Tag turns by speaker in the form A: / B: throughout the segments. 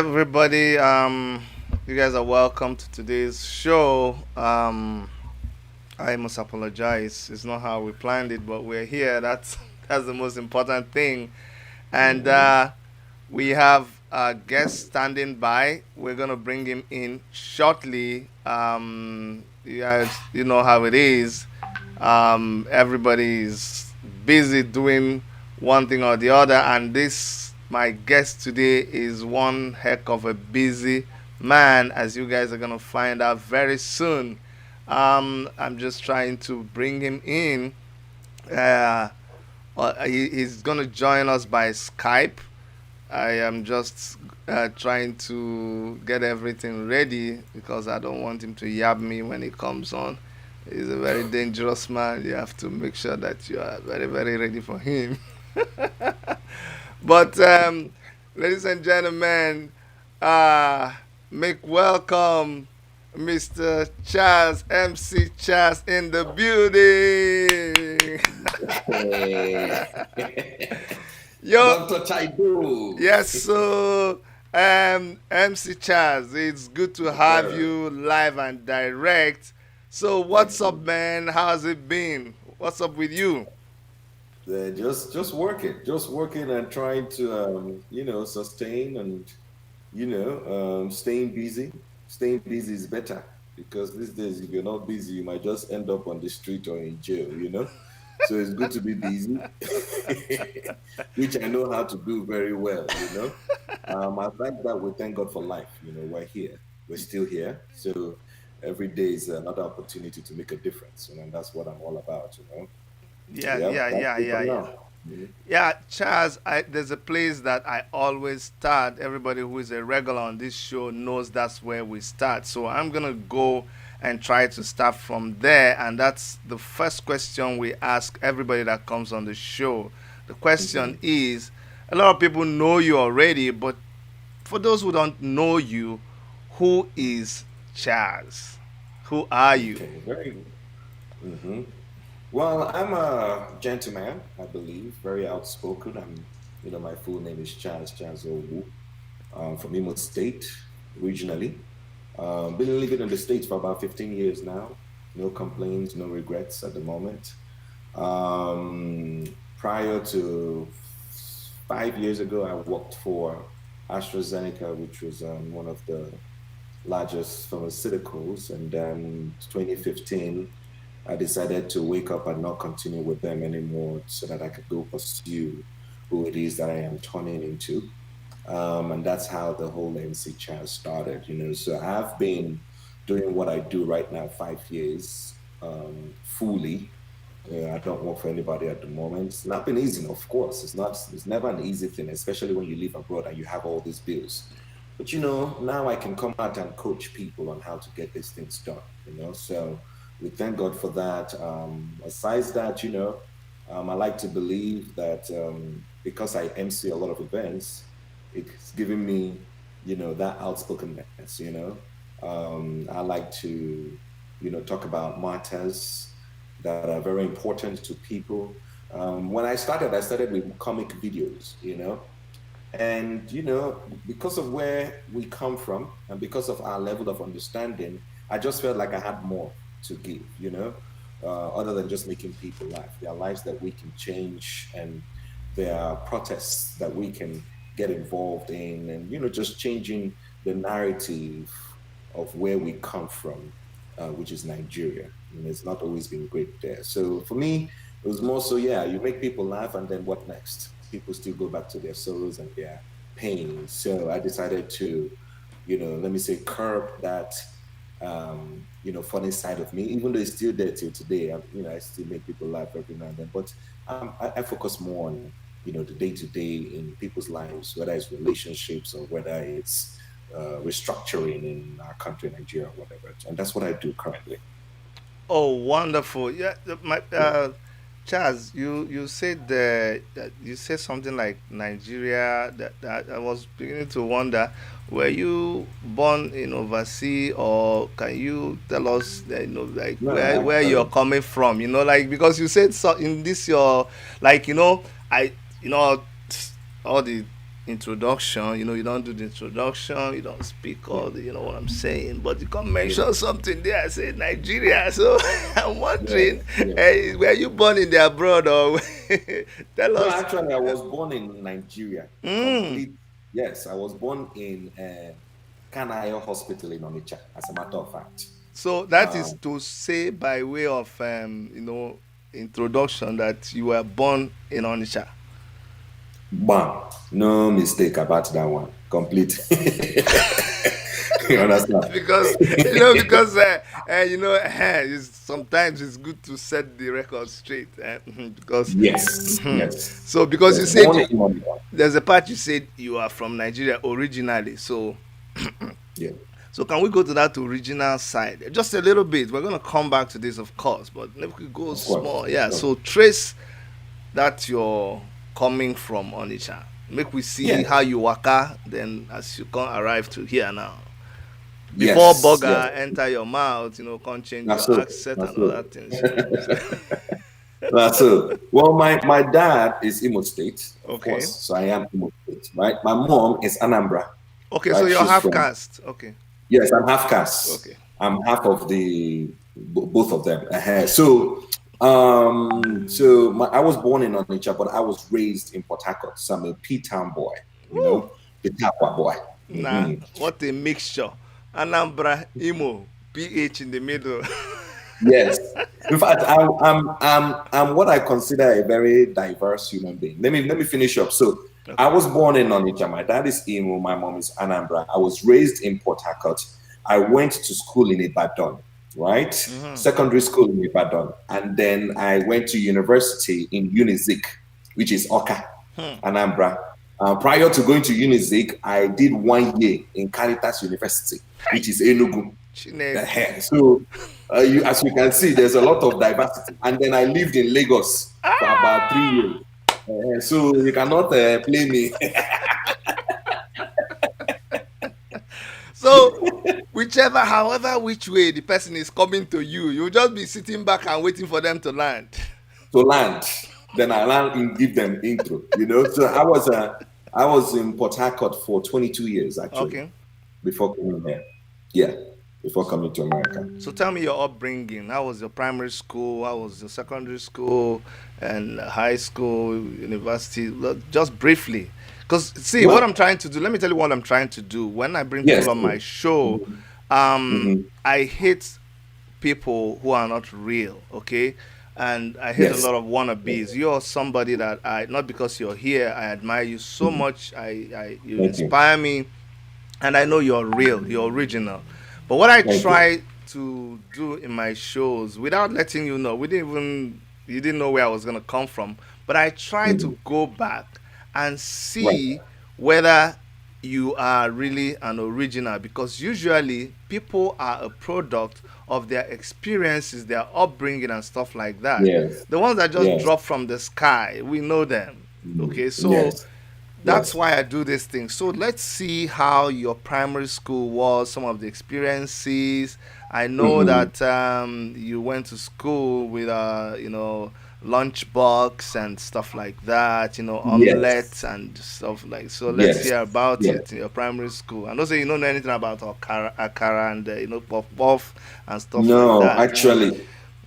A: everybody. You guys are welcome to today's show. I must apologize. It's not how we planned it, but we're here. That's the most important thing. And
B: Hmm.
A: we have a guest standing by. We're gonna bring him in shortly. You guys, you know how it is. Everybody is busy doing one thing or the other, and this my guest today is one heck of a busy man, as you guys are gonna find out very soon. I'm just trying to bring him in. Uh, he's gonna join us by Skype. I am just trying to get everything ready because I don't want him to yab me when he comes on. He's a very dangerous man. You have to make sure that you are very, very ready for him. But, ladies and gentlemen, uh, make welcome Mr. Chaz, MC Chaz in the building.
B: Hey.
A: Yo,
B: Dr. Chaidu.
A: yes, so MC Chaz, it's good to
B: Yes,
A: have
B: sir.
A: you live and direct. So, what's
B: Thank
A: up,
B: you.
A: man? How's it been? What's up with you?
B: Just working and trying to sustain and staying busy. Staying busy is better because these days if you're not busy, you might just end up on the street or in jail. So it's good to be busy, which I know how to do very well. Aside that, we thank God for life. We're here. We're still here. So every day is another opportunity to make a difference. And that's what I'm all about.
A: Yeah,
B: Yep,
A: yeah,
B: that's
A: yeah,
B: it for
A: yeah, yeah.
B: now. Mhm.
A: Yeah, Charles, there's a place that I always start. Everybody who is a regular on this show knows that's where we start. So I'm going to go and try to start from there. And that's the first question we ask everybody that comes on the show. The question
B: Mhm.
A: is, a lot of people know you already, but for those who don't know you, who is Charles? Who are you?
B: Okay, very good. Well, I'm a gentleman, I believe, very outspoken. My full name is Chaz Owu, from Imo State, originally. Been living in the States for about 15 years now. No complaints, no regrets at the moment. Um, Prior to 5 years ago, I worked for AstraZeneca, which was one of the largest pharmaceuticals. And then 2015, I decided to wake up and not continue with them anymore so that I could go pursue who it is that I am turning into. And that's how the whole MC chat started. So I've been doing what I do right now 5 years fully. I don't work for anybody at the moment. It's not been easy, of course. It's never an easy thing, especially when you live abroad and you have all these bills. But now I can come out and coach people on how to get these things done. So we thank God for that. Aside that, I like to believe that because I MC a lot of events, it's giving me, that outspokenness. I like to, talk about matters that are very important to people. When I started with comic videos. And, because of where we come from and because of our level of understanding, I just felt like I had more to give, other than just making people laugh. There are lives that we can change, and there are protests that we can get involved in, and, just changing the narrative of where we come from, which is Nigeria. It's not always been great there. So for me, it was more so, yeah, you make people laugh, and then what next? People still go back to their sorrows and their pain. So I decided to, let me say, curb that, funny side of me, even though it's still there till today. I still make people laugh every now and then, but I focus more on, the day to day in people's lives, whether it's relationships or whether it's restructuring in our country, Nigeria, or whatever. And that's what I do currently.
A: Oh, wonderful! Yeah, my
B: Yeah.
A: Chaz, you said that you said something like Nigeria. That I was beginning to wonder, were you born in overseas, or can you tell us, like
B: No,
A: where you're
B: actually.
A: coming from? Like because you said so in this your, like I you know all the introduction. You don't do the introduction. You don't speak
B: Yeah.
A: all the, what I'm saying. But you can't
B: Yeah.
A: mention something there. I say Nigeria. So I'm
B: Yeah.
A: wondering,
B: Yeah.
A: were you born in the abroad or tell
B: No,
A: us?
B: actually, I was born in Nigeria.
A: Mm.
B: Complete. Yes, I was born in Kanayo Hospital in Onitsha, as a matter of fact.
A: So that is
B: Um,
A: to say by way of introduction that you were born in Onitsha.
B: Bam. No mistake about that one. Complete. You understand?
A: Because because sometimes it's good to set the record straight because
B: Yes, yes,
A: so because you
B: yes.
A: said
B: Born in Onitsha.
A: there's a part you said you are from Nigeria originally,
B: Yeah,
A: so can we go to that original side just a little bit? We're gonna come back to this, of course, but maybe we could go
B: of course.
A: small. Yeah,
B: Sure.
A: so trace that you're coming from Onitsha. Make we see how
B: Yes,
A: you waka then as you come arrive to here now. Before
B: yes, yes.
A: burger enter your mouth, can't change
B: That's
A: your
B: so.
A: accent
B: That's
A: and
B: so.
A: other things, So,
B: That's so. Well, my dad is Imo State, of
A: okay.
B: course. So I am Imo State, right? My mom is Anambra,
A: Okay, so
B: right?
A: you're
B: She's
A: half
B: from.
A: caste. Okay.
B: Yes, I'm half caste.
A: Okay.
B: I'm half of both of them. So I was born in Onitsha, but I was raised in Port Harcourt. So I'm a P-town boy,
A: Woo!
B: the Tapa boy.
A: Nah,
B: Hmm.
A: what a mixture. Anambra, Imo, PH in the middle.
B: Yes. In fact, I'm what I consider a very diverse human being. Let me finish up. So I
A: Okay.
B: was born in Onitsha. My dad is Imo, my mom is Anambra. I was raised in Port Harcourt. I went to school in Ibadan, right?
A: Mm-hmm.
B: Secondary school in Ibadan. And then I went to university in Unizik, which is Oka,
A: Hmm.
B: Anambra. Prior to going to Unizik, I did 1 year in Caritas University,
A: Hey,
B: which is Enugu.
A: Chineke.
B: So, as you can see, there's a lot of diversity. And then I lived in Lagos for about 3 years.
A: Ah!
B: So you cannot play me.
A: So, however, which way the person is coming to you, you'll just be sitting back and waiting for them to land.
B: To land. Then I land and give them intro. So I was in Port Harcourt for 22 years actually
A: Okay.
B: before coming here. Yeah, before coming to America.
A: So tell me your upbringing. How was your primary school? How was your secondary school and high school, university? Just briefly. Because, see, what
B: Well,
A: I'm trying to do, let me tell you what I'm trying to do. When I bring
B: yes.
A: people on my show,
B: Hmm.
A: I hate people who are not real, okay? And I hate a
B: Yes.
A: lot of
B: Yes.
A: wannabes. You're somebody that not because you're here, I admire you so
B: Mhm.
A: much. You
B: Thank you.
A: inspire me, and I know you're real, you're original. But what I
B: Thank you.
A: try to do in my shows, without letting you know, you didn't know where I was gonna come from. But I try
B: Mhm.
A: to go back and
B: Right.
A: see whether you are really an original, because usually people are a product of their experiences, their upbringing, and stuff like that.
B: Yes.
A: The ones that just
B: Yes.
A: drop from the sky, we know them.
B: Mhm.
A: Okay, so
B: Yes.
A: that's
B: Yes.
A: why I do this thing. So let's see how your primary school was, some of the experiences. I know
B: Hmm.
A: that you went to school with lunchbox and stuff like that.
B: Yes.
A: Omelets and stuff like. So let's
B: Yes.
A: hear about
B: Yes.
A: it in your primary school. I know say you don't know anything about akara and puff puff and stuff like
B: No,
A: that.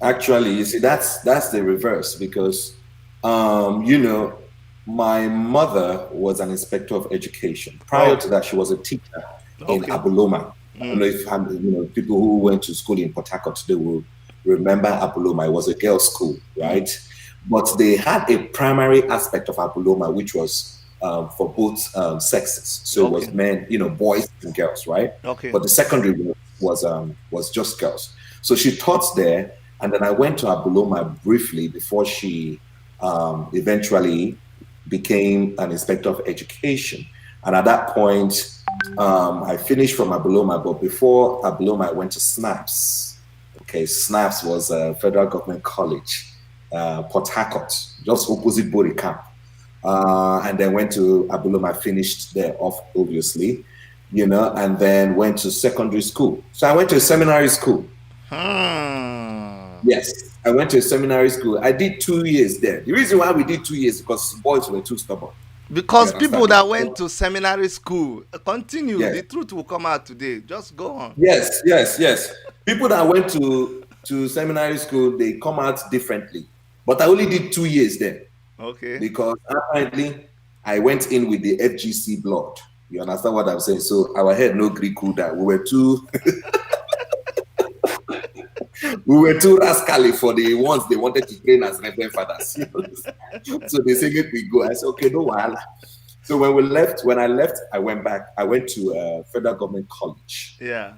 B: actually, you see, that's the reverse because, my mother was an inspector of education. Prior
A: Oh,
B: to that, she was a teacher in
A: okay.
B: Abuloma. I don't
A: Mm,
B: know if people who went to school in Port Harcourt they will remember Abuloma. It was a girls' school,
A: mm,
B: right? But they had a primary aspect of Abuloma, which was for both sexes. So it was
A: okay.
B: men, boys and girls, right?
A: Okay.
B: But the secondary was just girls. So she taught there, and then I went to Abuloma briefly before she eventually became an inspector of education. And at that point, I finished from Abuloma, but before Abuloma, I went to SNAPS. Okay, SNAPS was a federal government college, Port Harcourt, just opposite Bori Camp. And then went to Abuloma, finished there off, obviously, and then went to secondary school. So I went to a seminary school.
A: Hmm.
B: Yes, I went to a seminary school. I did 2 years there. The reason why we did 2 years is because boys were too stubborn. You
A: Because people
B: understand?
A: that went to seminary school, continue.
B: Yeah.
A: The truth will come out today. Just go on.
B: Yes, yes, yes. People that went to seminary school, they come out differently. But I only did 2 years there
A: Okay.
B: because apparently I went in with the FGC blood. You understand what I'm saying? So our head no Greek cool that we were too we were too rascally for the ones they wanted to train as reverend fathers. So they say let me go. I said okay, no while. So when I left, I went back. I went to federal government college
A: Yeah.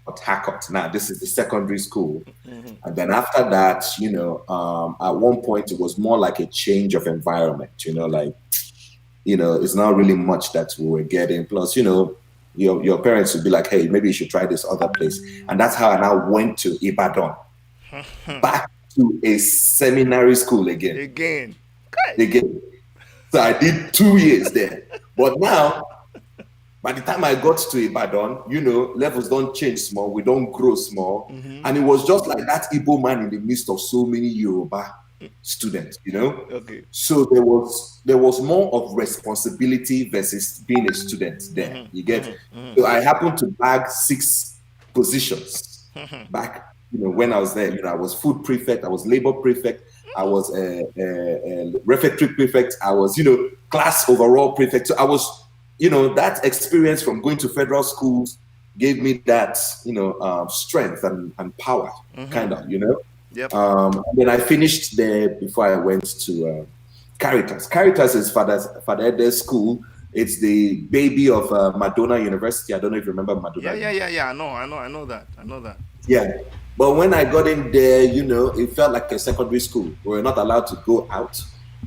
B: at Harcourt. Now this is the secondary school.
A: Mm-hmm.
B: And then after that, at one point it was more like a change of environment, like, it's not really much that we were getting. Plus, your parents would be like, hey, maybe you should try this other place. And that's how I now went to Ibadan, back to a seminary school again.
A: Again. Okay.
B: Again. So I did 2 years there. But now, by the time I got to Ibadan, levels don't change small, we don't grow small.
A: Mm-hmm.
B: And it was just like that Igbo man in the midst of so many Yoruba students,
A: Okay.
B: So there was more of responsibility versus being a student there.
A: Mm-hmm.
B: You get?
A: Mm-hmm.
B: So I happened to bag 6 positions
A: Mm-hmm.
B: back, when I was there. I was food prefect, I was labor prefect, I was a refectory prefect, I was, class overall prefect. So I was, that experience from going to federal schools gave me that, strength and power, kind of,
A: Yep.
B: And then I finished there before I went to Caritas. Caritas is Father Ede's school. It's the baby of Madonna University. I don't know if you remember Madonna.
A: Yeah. I know that.
B: Yeah. But when I got in there, it felt like a secondary school. We were not allowed to go out.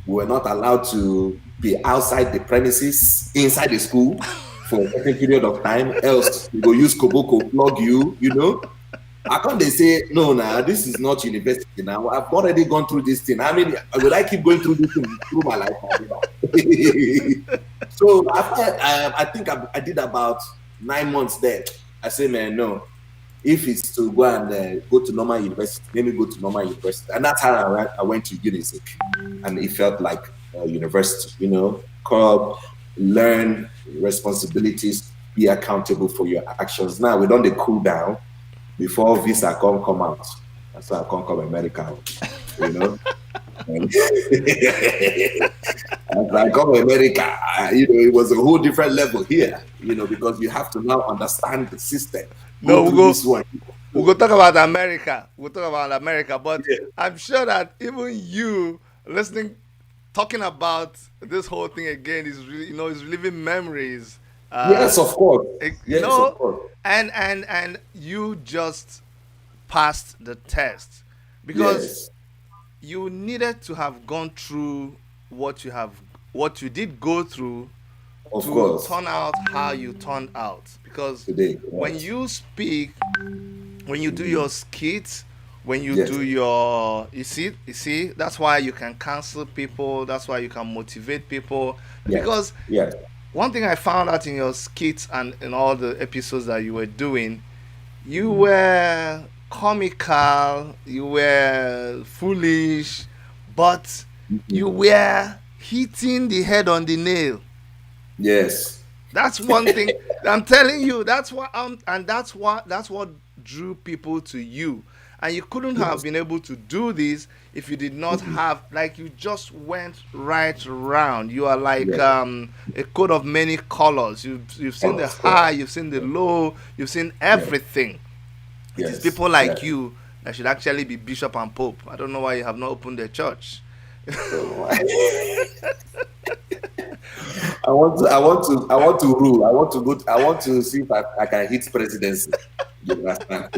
B: We were not allowed to be outside the premises, inside the school for a certain period of time. Else, we go use Koboko, plug you. How come they say, no, this is not university now? I've already gone through this thing. I mean, will I keep going through this thing through my life? So after, I think I did about 9 months there. I say, man, no. If it's to go and go to normal university, let me go to normal university. And that's how I went to UNISIC. And it felt like a university, learn responsibilities, be accountable for your actions. Now we don't cool down before visa come out. That's why I can't come America, And as I come America, it was a whole different level here, because you have to now understand the system.
A: No,
B: this one.
A: We'll go talk about America. But
B: Yeah.
A: I'm sure that even you listening, talking about this whole thing again is really, is reliving memories.
B: Yes, of course. Yes, of
A: No,
B: course.
A: and you just passed the test because
B: Yes,
A: you needed to have gone through what you did go through
B: of
A: to
B: course.
A: turn out how you turned out. Because
B: Today.
A: when
B: Yes.
A: you speak, when you do your skits, when you
B: Yes.
A: do your you see, that's why you can cancel people, that's why you can motivate people.
B: Yes.
A: Because
B: Yes.
A: one thing I found out in your skits and in all the episodes that you were doing, you were comical, you were foolish, but you were hitting the head on the nail.
B: Yes.
A: That's one thing I'm telling you. And that's what drew people to you. And you couldn't have
B: Yes.
A: been able to do this if you did not have, like, you just went right round. You are like
B: Yes.
A: a coat of many colors. You've seen the
B: Yes.
A: high, you've seen the low, you've seen everything. It is
B: Yes.
A: people like
B: Yes.
A: you that should actually be bishop and pope. I don't know why you have not opened a church.
B: I want to rule. I want to see if I can hit presidency. You understand?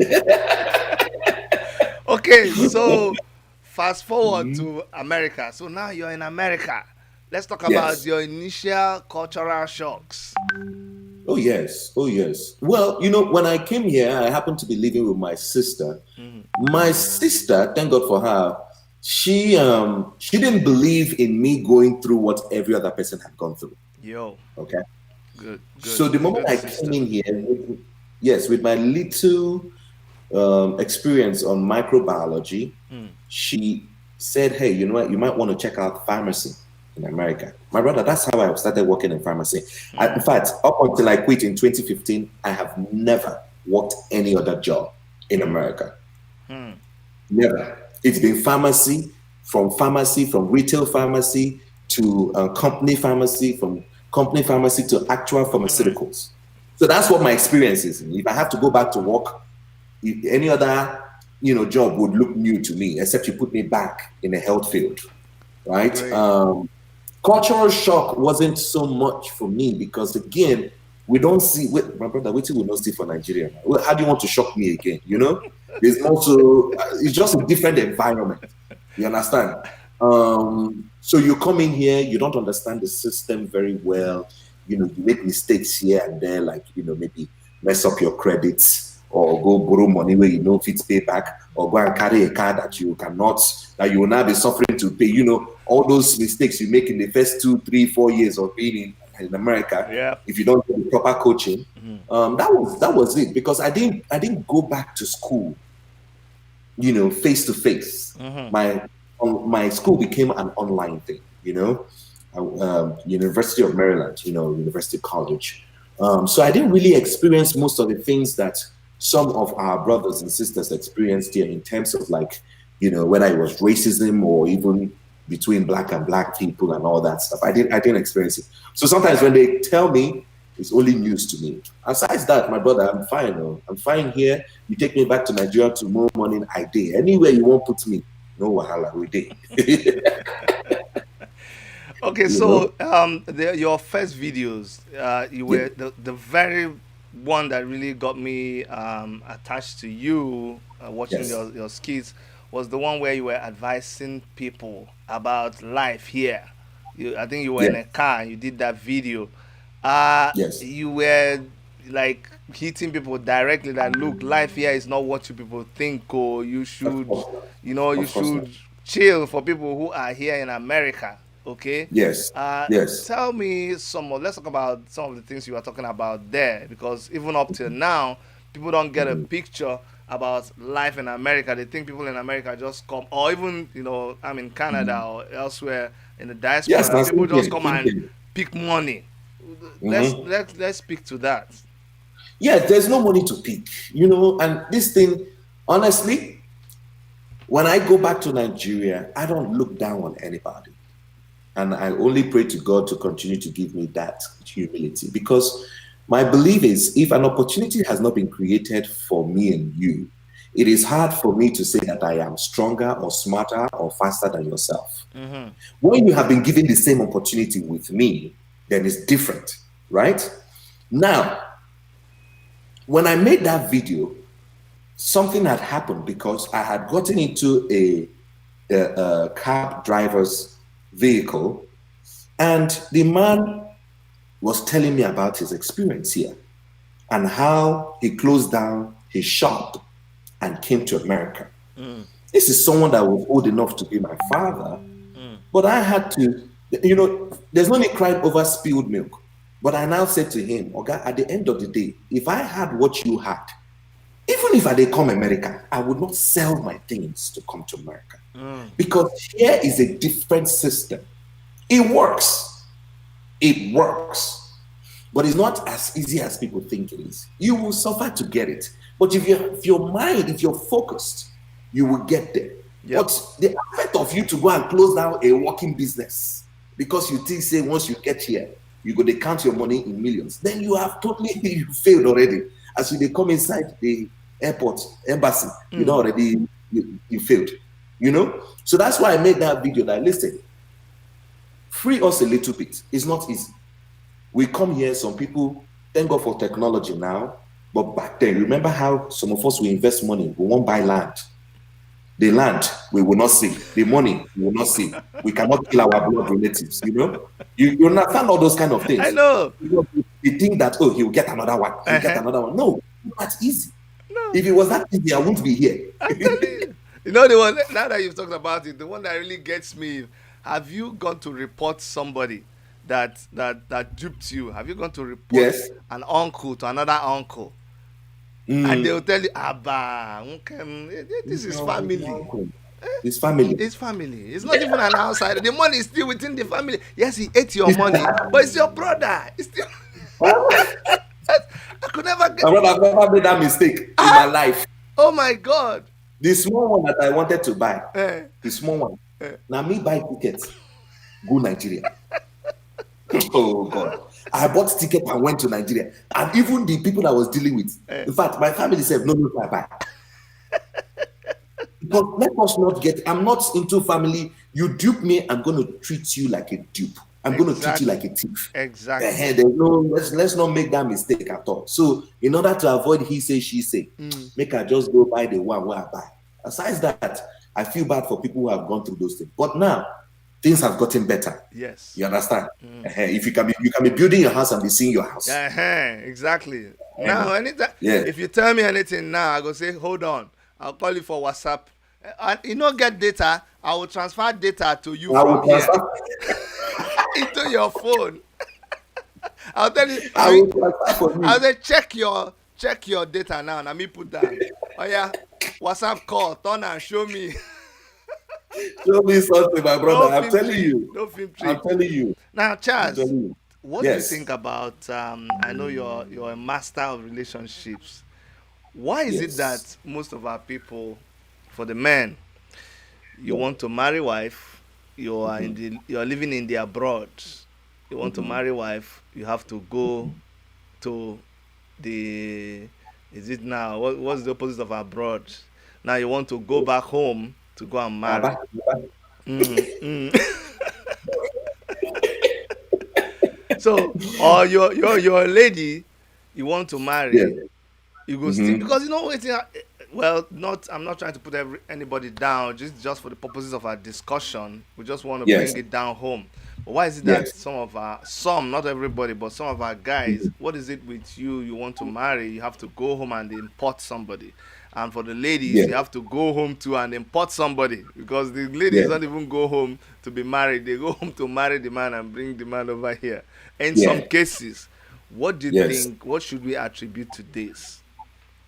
A: Okay, so fast forward to America. So now you're in America. Let's talk about
B: Yes.
A: your initial cultural shocks.
B: Oh yes. Oh yes. Well, when I came here, I happened to be living with my sister. My sister, thank God for her, she didn't believe in me going through what every other person had gone through.
A: Yo,
B: Okay.
A: good,
B: So the moment
A: good
B: I
A: sister.
B: came in here, with my little experience on microbiology, she said, "Hey, you know what? You might want to check out pharmacy." in America. My brother, that's how I started working in pharmacy. In
A: Mm.
B: fact, up until I quit in 2015, I have never worked any other job in America.
A: Mm.
B: Never. It's been pharmacy, from retail pharmacy to company pharmacy, from company pharmacy to actual
A: Mm.
B: pharmaceuticals. So that's what my experience is. If I have to go back to work, any other job would look new to me, except you put me back in the health field, right?
A: Great.
B: Cultural shock wasn't so much for me because again, we don't see. Wait, my brother, wait till we don't see for Nigeria. Well, how do you want to shock me again? There's also it's just a different environment. You understand? So you come in here, you don't understand the system very well. You make mistakes here and there, like maybe mess up your credits or go borrow money where you know fit pay back, or go and carry a car that you cannot, that you will now be suffering to pay. All those mistakes you make in the first 2, 3, 4 years of being in America,
A: Yeah.
B: if you don't get the proper coaching.
A: Mm.
B: That was it, because I didn't go back to school, face to face.
A: Mm-hmm.
B: My school became an online thing. University of Maryland, University College. So I didn't really experience most of the things that some of our brothers and sisters experienced here, in terms of, like, whether it was racism or even between black and black people and all that stuff. I didn't experience it. So sometimes when they tell me, it's only news to me. Aside that, my brother, I'm fine. Oh. I'm fine here. You take me back to Nigeria tomorrow morning, I day. Anywhere you want put me, no wahala, we day.
A: Okay,
B: you know?
A: so your first videos, you
B: Yeah.
A: were the very one that really got me attached to you, watching
B: Yes.
A: your skits, was the one where you were advising people about life here. I think you were in
B: Yes.
A: a car and you did that video.
B: Yes.
A: You were like hitting people directly that, look, life here is not what you people think, or you
B: Of
A: should,
B: course not.
A: you
B: Of course not.
A: should chill for people who are here in America. Okay.
B: Yes. Yes.
A: Tell me let's talk about some of the things you are talking about there, because even up till now, people don't get a
B: Mhm.
A: picture about life in America. They think people in America just come, or even, I'm in Canada
B: Mhm.
A: or elsewhere in the
B: Yes,
A: diaspora,
B: now
A: people
B: same
A: just
B: thing.
A: come
B: Same
A: and
B: thing.
A: pick money. Let's
B: Mhm.
A: let let's speak to that.
B: Yeah, there's no money to pick, and this thing, honestly, when I go back to Nigeria, I don't look down on anybody. And I only pray to God to continue to give me that humility, because my belief is, if an opportunity has not been created for me and you, it is hard for me to say that I am stronger or smarter or faster than yourself.
A: Mm-hmm.
B: When you have been given the same opportunity with me, then it's different, right? Now, when I made that video, something had happened, because I had gotten into a cab driver's vehicle, and the man was telling me about his experience here and how he closed down his shop and came to America.
A: Mm.
B: This is someone that was old enough to be my father,
A: Mm.
B: but I had to, there's no need crying over spilled milk. But I now said to him, okay, at the end of the day, if I had what you had, even if I did come America, I would not sell my things to come to America,
A: Mm.
B: because here is a different system. It works. It works. But it's not as easy as people think it is. You will suffer to get it. But if you're focused, you will get there.
A: Yep.
B: But the effort of you to go and close down a working business because you think, say, once you get here, you go to count your money in millions, then you have totally you failed already. As you they come inside the airport, embassy, you know
A: Mm.
B: already you failed. So that's why I made that video, that listen, free us a little bit. It's not easy. We come here, some people, thank God for technology now, but back then, remember how some of us, we invest money, we won't buy land. The land, we will not see. The money, we will not see. We cannot kill our blood relatives, You understand all those kind of
A: I
B: things.
A: know.
B: Because we think that, oh, he'll get another one. He'll get
A: Uh-huh.
B: another one. No, that's easy.
A: No,
B: If it was that easy, I wouldn't be here.
A: I'm telling you. You know the one, now that you've talked about it, the one that really gets me. Have you gone to report somebody that duped you? Have you gone to report
B: Yes.
A: an uncle to another uncle, and they'll
B: Mm.
A: tell you, Abba, okay, this is
B: It's your
A: family.
B: uncle. His family.
A: His family. It's not even an outsider. The money is still within the family. Yes, he ate your money, but it's your brother. It's still. I could never get.
B: My brother, I've never made that mistake in my
A: Ah!
B: life.
A: Oh my God.
B: The small one that I wanted to buy,
A: Eh,
B: the small one.
A: eh.
B: Now me buy tickets, go Nigeria. Oh God. I bought ticket and went to Nigeria. And even the people I was dealing with, in fact, my family said, no, I buy. Because let us not get, I'm not into family. You dupe me, I'm going to treat you like a dupe. I'm going to treat you like a thief.
A: Exactly.
B: There's no, let's not make that mistake at all. So, in order to avoid he say, she say, make her just go buy the one where I buy. Besides that, I feel bad for people who have gone through those things. But now, things have gotten better.
A: Yes.
B: You understand? If you can be building your house and be seeing your house.
A: Exactly. Now, anytime,
B: Yeah.
A: if you tell me anything now, I go say, hold on. I'll call you for WhatsApp. And you know, get data. I will transfer data to you from here into your phone. I'll tell you. I'll say check your data now. Let me put down. Oh yeah, WhatsApp call. Turn and show me.
B: Show me something, my brother.
A: No
B: I'm
A: film
B: telling
A: trick.
B: you.
A: No film trick.
B: I'm telling you.
A: Now,
B: I'm
A: Charles,
B: telling you.
A: what do you
B: Yes.
A: think about? I know you're a master of relationships. Why is it
B: Yes.
A: that most of our people, for the men, you want to marry wife, you are you're living in the abroad, you want to marry wife, you have to go to the, is it now, what's the opposite of abroad? Now you want to go back home to go and marry. So, or you're a lady, you want to
B: Yes.
A: marry, you go still, because you know waiting. Well, not, I'm not trying to put anybody down. Just for the purposes of our discussion, we just want to
B: Yes.
A: bring it down home. But why is it that
B: Yes.
A: some, not everybody, but some of our guys, what is it with you? You want to marry, you have to go home and import somebody. And for the ladies,
B: Yes.
A: you have to go home too and import somebody, because the ladies
B: Yes.
A: don't even go home to be married. They go home to marry the man and bring the man over here. In
B: Yeah.
A: some cases, what do you
B: Yes.
A: think? What should we attribute to this?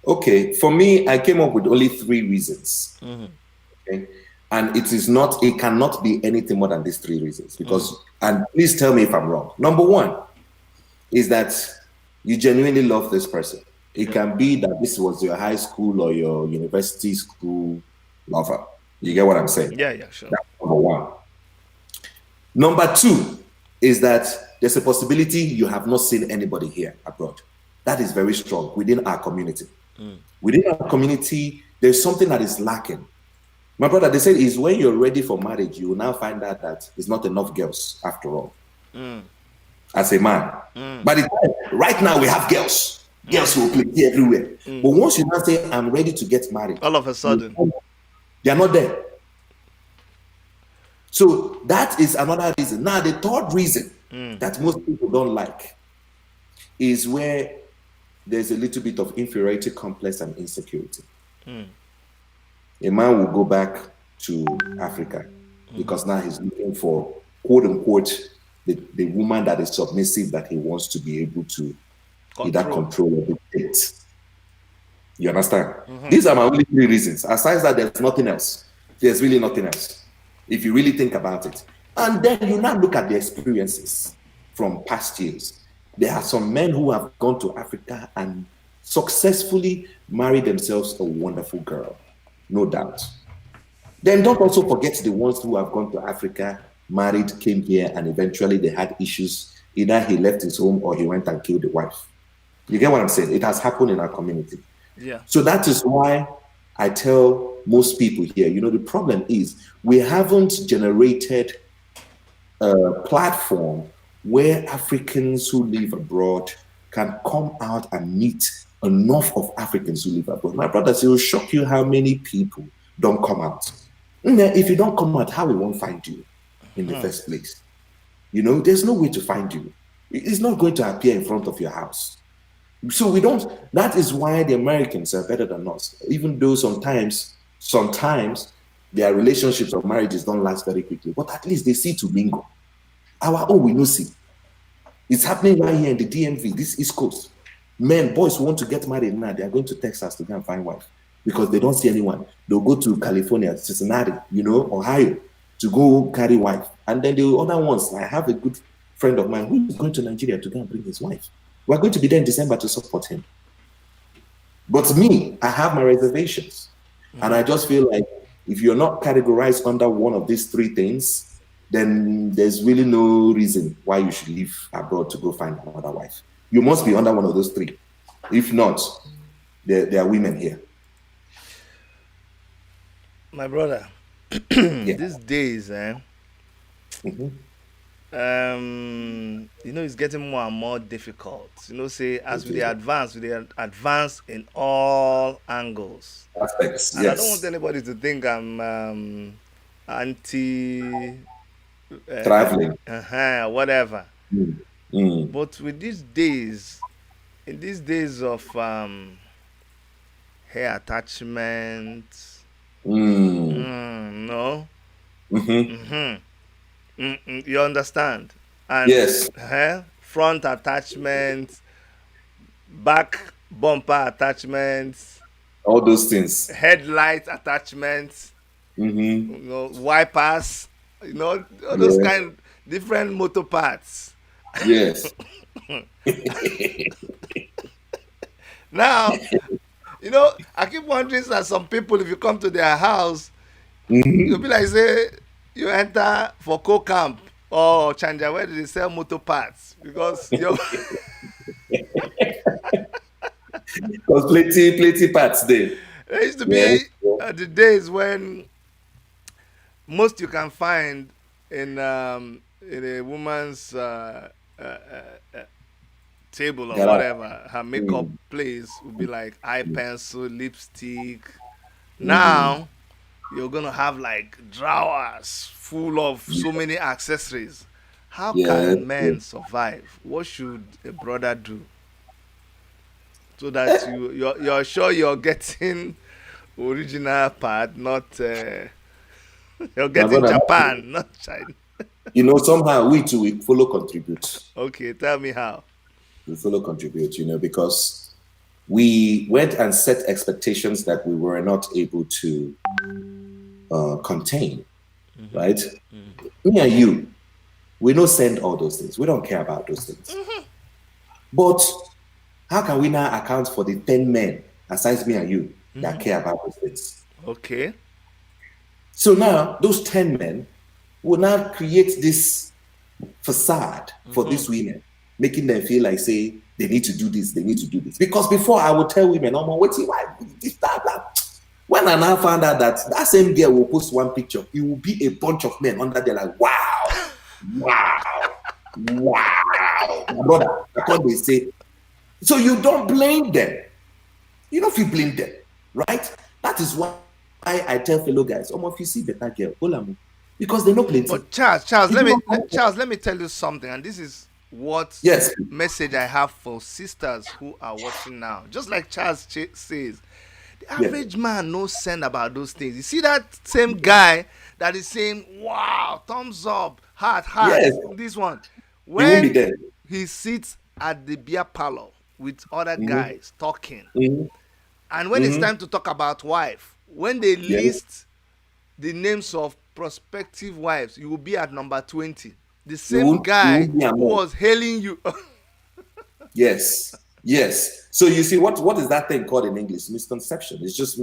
B: Okay. For me, I came up with only 3 reasons. Okay. And it cannot be anything more than these 3 reasons. Because, and please tell me if I'm wrong. Number 1 is that you genuinely love this person. It can be that this was your high school or your university school lover. You get what I'm saying?
A: Yeah, sure.
B: That's number 1. Number 2 is that there's a possibility you have not seen anybody here abroad. That is very strong within our community. Within our community, there's something that is lacking. My brother, they say is when you're ready for marriage, you will now find out that it's not enough girls after all. As a man. But right now we have girls. Girls who will play everywhere. But once you now say, I'm ready to get married,
A: all of a sudden,
B: they are not there. So that is another reason. Now, the third reason that most people don't like is where there's a little bit of inferiority complex and insecurity. A man will go back to Africa because now he's looking for, quote unquote, the woman that is submissive, that he wants to be able to either control or dictate. You understand? These are my only 3 reasons. Aside that, there's nothing else. There's really nothing else, if you really think about it. And then you now look at the experiences from past years. There are some men who have gone to Africa and successfully married themselves a wonderful girl, no doubt. Then don't also forget the ones who have gone to Africa, married, came here, and eventually they had issues. Either he left his home or he went and killed the wife. You get what I'm saying? It has happened in our community.
A: Yeah.
B: So that is why I tell most people here, the problem is we haven't generated a platform where Africans who live abroad can come out and meet enough of Africans who live abroad. My brothers, it will shock you how many people don't come out. If you don't come out, how we won't find you in the first place? There's no way to find you. It's not going to appear in front of your house. So that is why the Americans are better than us, even though sometimes their relationships or marriages don't last very quickly, but at least they see to mingle. Our own, we no see. It's happening right here in the DMV, this East Coast. Men, boys who want to get married now, they are going to Texas to go and find wife. because they don't see anyone. They'll go to California, Cincinnati, Ohio, to go carry wife. And then the other ones, I have a good friend of mine who is going to Nigeria to go and bring his wife. We're going to be there in December to support him. But me, I have my reservations. And I just feel like if you're not categorized under one of these three things, then there's really no reason why you should leave abroad to go find another wife. You must be under one of those three. If not, there are women here.
A: My brother, these days, it's getting more and more difficult. Say as we advance in all angles.
B: Aspects,
A: And
B: yes.
A: I don't want anybody to think I'm anti
B: traveling,
A: whatever. But with these days, in these days of hair attachment, no, you understand? And
B: yes,
A: front attachment, back bumper attachments,
B: all those things,
A: headlight attachments, wipers, all those kind different motor parts.
B: Yes.
A: Now, I keep wondering that some people, if you come to their house, you'll be like, say, you enter for co-camp or Chanja, where do they sell motor parts? Because
B: Because plenty parts there.
A: There used to be the days when most you can find in a woman's table or whatever, her makeup place would be like eye pencil, lipstick. Now you're gonna have like drawers full of so many accessories. How can men survive? What should a brother do so that you're sure you're getting original part, not you're getting Japan, not China?
B: Somehow we too we follow contribute.
A: Okay, tell me how.
B: We follow contribute, because we went and set expectations that we were not able to contain, right? Me and you, we don't send all those things. We don't care about those things. But how can we now account for the 10 men, aside me and you, that care about those things?
A: Okay.
B: So now, those 10 men will now create this facade for these women, making them feel like, say, they need to do this, they need to do this. Because before I would tell women, oh, wait, why this, blah, blah. When I now found out that same girl will post one picture, it will be a bunch of men under there like, wow, brother. Because they say, so you don't blame them. You don't feel blame them, right? That is why I tell fellow guys, if you see better girl, because they know plenty.
A: But Charles, let me tell you something, and this is what message I have for sisters who are watching now. Just like Charles says, the average man knows send about those things. You see that same guy that is saying, wow, thumbs up, heart, this one. When he sits at the beer parlor with other guys talking, and when it's time to talk about wife, when they list the names of prospective wives, you will be at number 20. The same guy who was hailing you.
B: Yes. So you see, what is that thing called in English? Misconception. It's just,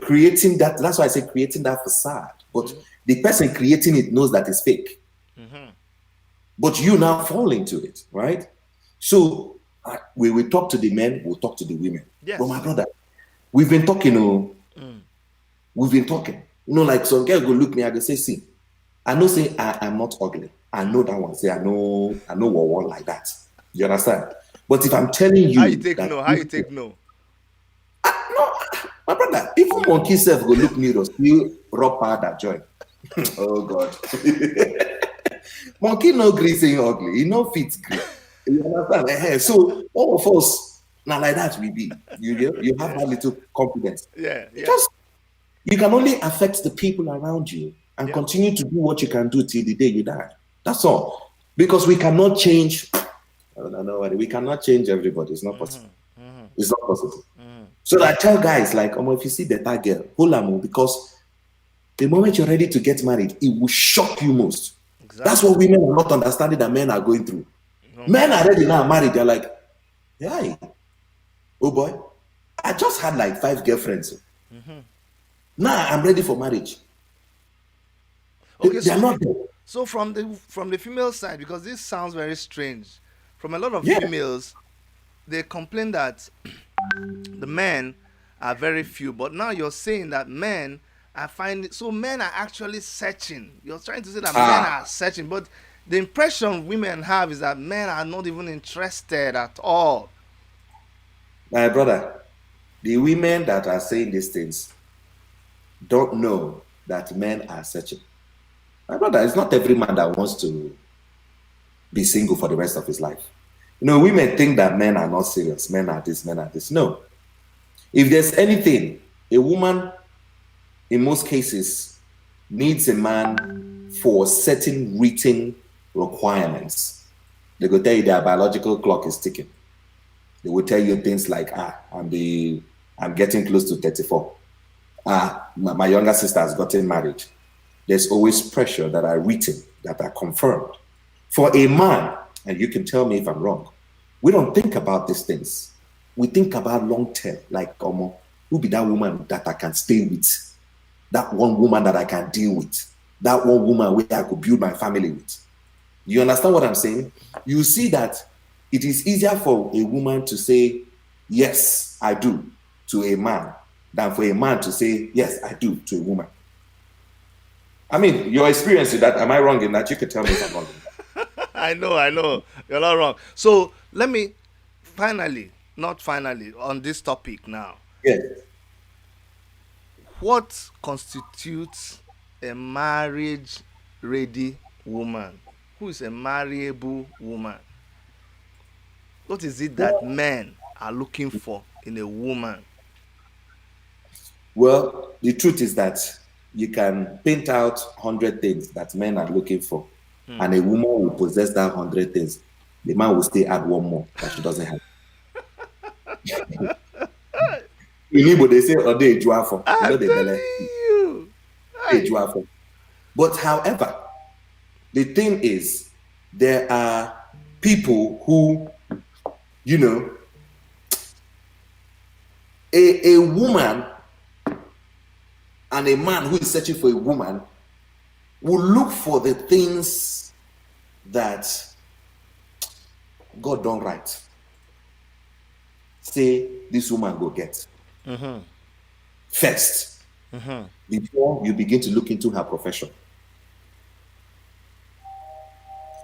B: creating that. That's why I say creating that facade. But the person creating it knows that it's fake. But you now fall into it, right? So we will talk to the men, we'll talk to the women.
A: Yes.
B: But my brother, we've been talking. We've been talking. Like some girl go look me, I go say, see, I know say I'm not ugly. I know that one. Say I know one like that. You understand? But if I'm telling you,
A: how you take no?
B: No, my brother. Even monkey self go look me, still raw powder join. Oh God. Monkey no gree saying ugly. He no fit gree. You understand? So all of us now like that we be. You have that little confidence.
A: Yeah.
B: You can only affect the people around you and continue to do what you can do till the day you die. That's all. Because we cannot change. I don't know. We cannot change everybody. It's not possible. It's not possible. So I tell guys like, if you see better girl, hold on, because the moment you're ready to get married, it will shock you most. That's
A: Exactly.
B: what women are not understanding that men are going through.
A: Mm-hmm.
B: Men are ready now married. They're like, hey, oh boy, I just had like 5 girlfriends.
A: Mm-hmm.
B: Now I'm ready for marriage. They,
A: Okay,
B: they are
A: so
B: not there.
A: from the female side, because this sounds very strange. From a lot of
B: Yeah.
A: females, they complain that the men are very few, but now you're saying that men are finding, so men are actually searching. You're trying to say that men
B: Ah,
A: are searching, but the impression women have is that men are not even interested at all.
B: my brother, the women that are saying these things don't know that men are searching. My brother, it's not every man that wants to be single for the rest of his life. Women think that men are not serious. Men are this, men are this. No. If there's anything, a woman, in most cases, needs a man for certain written requirements. They will tell you their biological clock is ticking. They will tell you things like, I'm getting close to 34. My younger sister has gotten married. There's always pressure that are written, that are confirmed. For a man, and you can tell me if I'm wrong, we don't think about these things. We think about long term, like, who be that woman that I can stay with? That one woman that I can deal with? That one woman where I could build my family with? You understand what I'm saying? You see that it is easier for a woman to say, yes, I do, to a man than for a man to say, yes, I do, to a woman. I mean, your experience with that, am I wrong in that? You could tell me if I'm wrong in that.
A: I know, you're not wrong. So let me finally, not finally, on this topic now.
B: Yes.
A: What constitutes a marriage ready woman? Who is a marriable woman? What is it that men are looking for in a woman?
B: Well, the truth is that you can paint out 100 things that men are looking for,
A: Hmm.
B: and a woman will possess that 100 things. The man will still add one more that she doesn't have. In Igbo, they say, "Ode ejuafo." You know
A: I'm
B: the belle.
A: telling you.
B: Ode
A: Hi.
B: ejuafo. But however, the thing is, there are people who, you know, a woman and a man who is searching for a woman will look for the things that God don't write. Say this woman go get
A: Mm-hmm.
B: first
A: Mm-hmm.
B: before you begin to look into her profession.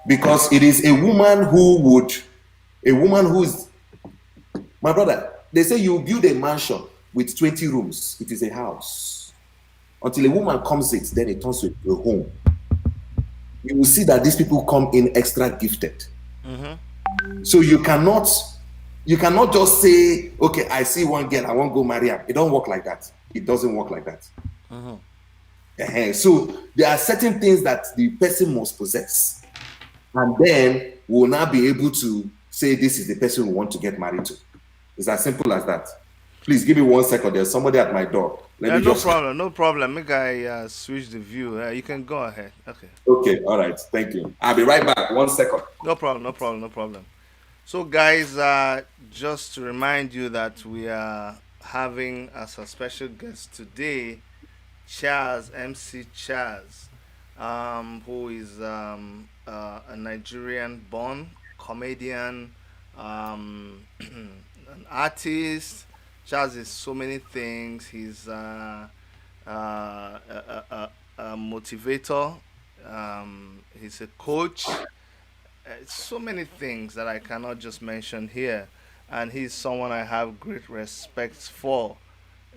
B: Because it is a woman who's, my brother, they say you build a mansion with 20 rooms. It is a house. Until a woman comes it, then it turns to a home. You will see that these people come in extra gifted.
A: Mm-hmm.
B: So you cannot just say, okay, I see one girl, I won't go marry her. It don't work like that. It doesn't work like that.
A: Mm-hmm.
B: So there are certain things that the person must possess, and then we'll now be able to say this is the person we want to get married to. It's as simple as that. Please give me 1 second. There's somebody at my door. Let me
A: No
B: just.
A: problem, no problem. Make I switch the view. You can go ahead. Okay.
B: Okay, all right. Thank you. I'll be right back. 1 second.
A: No problem, no problem, no problem. So, guys, just to remind you that we are having as a special guest today CHAZ, MC CHAZ, who is a Nigerian born comedian, an artist. CHAZ is so many things. He's a motivator, he's a coach, so many things that I cannot just mention here. And he's someone I have great respect for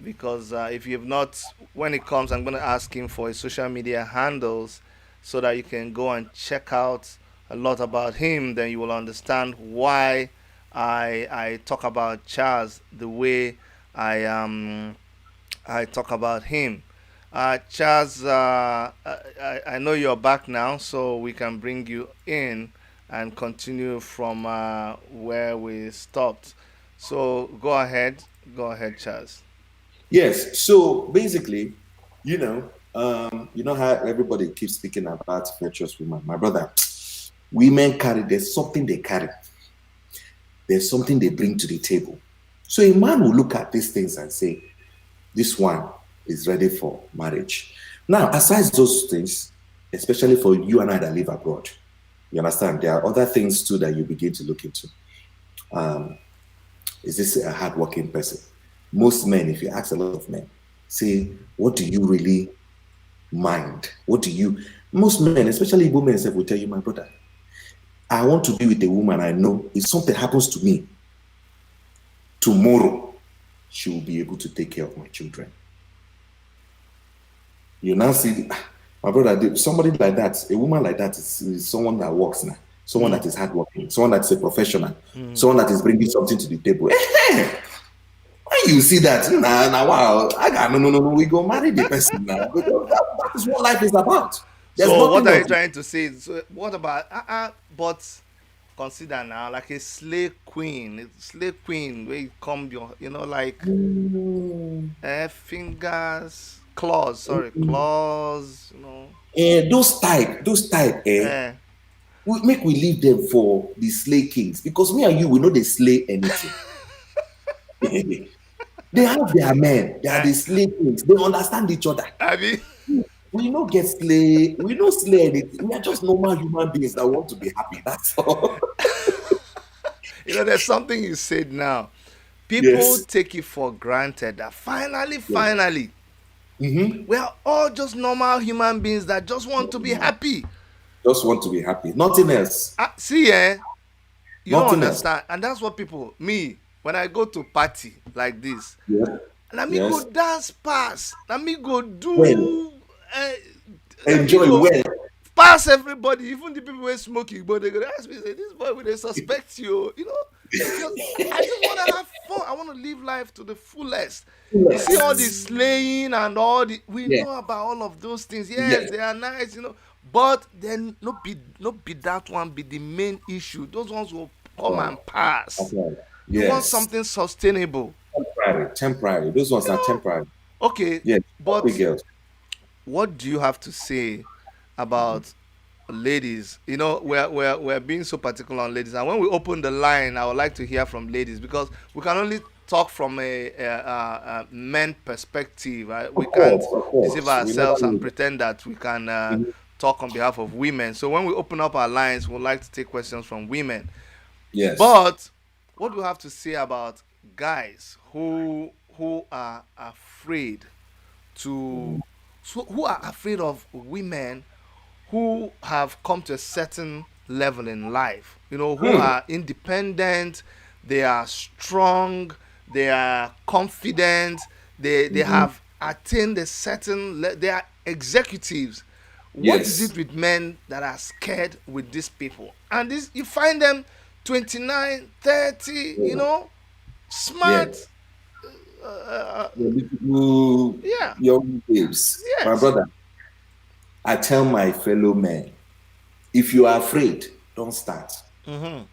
A: because if you've not, when it comes, I'm going to ask him for his social media handles so that you can go and check out a lot about him. Then you will understand why I talk about Charles the way I I talk about him. Chaz, I know you're back now, so we can bring you in and continue from where we stopped. So go ahead. Go ahead, Chaz.
B: Yes. So basically, you know how everybody keeps speaking about virtuous women. My brother, women carry, there's something they carry, there's something they bring to the table. So a man will look at these things and say, this one is ready for marriage. Now, aside those things, especially for you and I that live abroad, you understand, there are other things too that you begin to look into. Is this a hardworking person? Most men, if you ask a lot of men, say, what do you really mind? What do you, most men, especially women, will tell you, my brother, I want to be with a woman I know if something happens to me tomorrow, she will be able to take care of my children. You now see, my brother, somebody like that, a woman like that is someone that works now, someone that is hardworking, someone that is a professional, someone that is bringing something to the table. When you see that, nah, wow, I got no, we go marry the person now. Because that is what life is about. There's
A: So what
B: nothing
A: are you
B: else.
A: trying to say? So what about but consider now like a slave queen where you come your like
B: Mm,
A: fingers claws, sorry, claws,
B: those type,
A: eh.
B: we leave them for the slay kings because me and you, we know they slay anything. They have their men, they are
A: Eh,
B: the slay kings, they understand each other.
A: I mean,
B: We don't get slay, we don't slay anything. We are just normal human beings that want to be happy. That's all.
A: there's something you said now. People
B: Yes.
A: take it for granted that finally,
B: Yes.
A: finally,
B: Mm-hmm.
A: we are all just normal human beings that just want to be happy.
B: Just want to be happy. Nothing else.
A: See, you don't
B: Nothing else.
A: understand, and that's what people me when I go to party like this.
B: Yes.
A: Let me go
B: Yes.
A: dance pass. Let me go
B: Well,
A: do. Let me
B: enjoy
A: go
B: well.
A: pass everybody, even the people who are smoking. But they gonna ask me, say, "This boy, will they suspect you?" Because I just want to have fun. I want to live life to the fullest. You see all the
B: Yes.
A: slaying and all the. We
B: Yes.
A: know about all of those things. Yes,
B: Yes.
A: they are nice, But then no be that one be the main issue. Those ones will come
B: Oh,
A: and pass.
B: okay.
A: You want
B: Yes.
A: something sustainable.
B: Temporary. Temporary. Those ones
A: You
B: are
A: know,
B: temporary.
A: okay,
B: Yes. Big
A: but
B: girls.
A: what do you have to say about ladies? We're being so particular on ladies, and when we open the line, I would like to hear from ladies because we can only talk from a men perspective. Right? We
B: Of
A: can't
B: course. Of
A: deceive
B: course. We never
A: ourselves and
B: knew.
A: pretend that we can
B: Mhm.
A: talk on behalf of women. So when we open up our lines, we'd like to take questions from women.
B: Yes.
A: But what do you have to say about guys who are afraid to who are afraid of women who have come to a certain level in life, who
B: Hmm.
A: are independent, they are strong, they are confident, they
B: Mhm.
A: have attained a they are executives. What is
B: Yes.
A: it with men that are scared with these people? And this you find them 29, 30,
B: Yeah. Yeah.
A: smart.
B: The beautiful
A: Yeah,
B: young babes. My
A: yes.
B: brother, I tell my fellow men, if you are afraid, don't start.
A: Mm-hmm.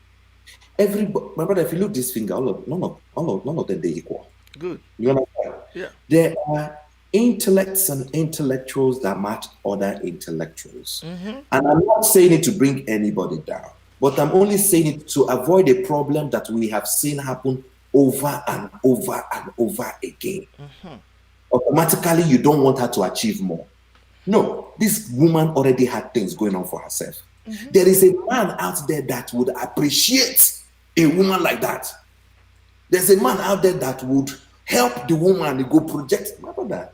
B: My brother, if you look this finger, none of them they equal.
A: Good.
B: You understand?
A: Yeah.
B: There are intellects and intellectuals that match other intellectuals.
A: Mm-hmm.
B: And I'm not saying it to bring anybody down, but I'm only saying it to avoid a problem that we have seen happen over and over and over again. Automatically, you don't want her to achieve more. No, this woman already had things going on for herself. There is a man out there that would appreciate a woman like that. There's a man out there that would help the woman go project. My brother,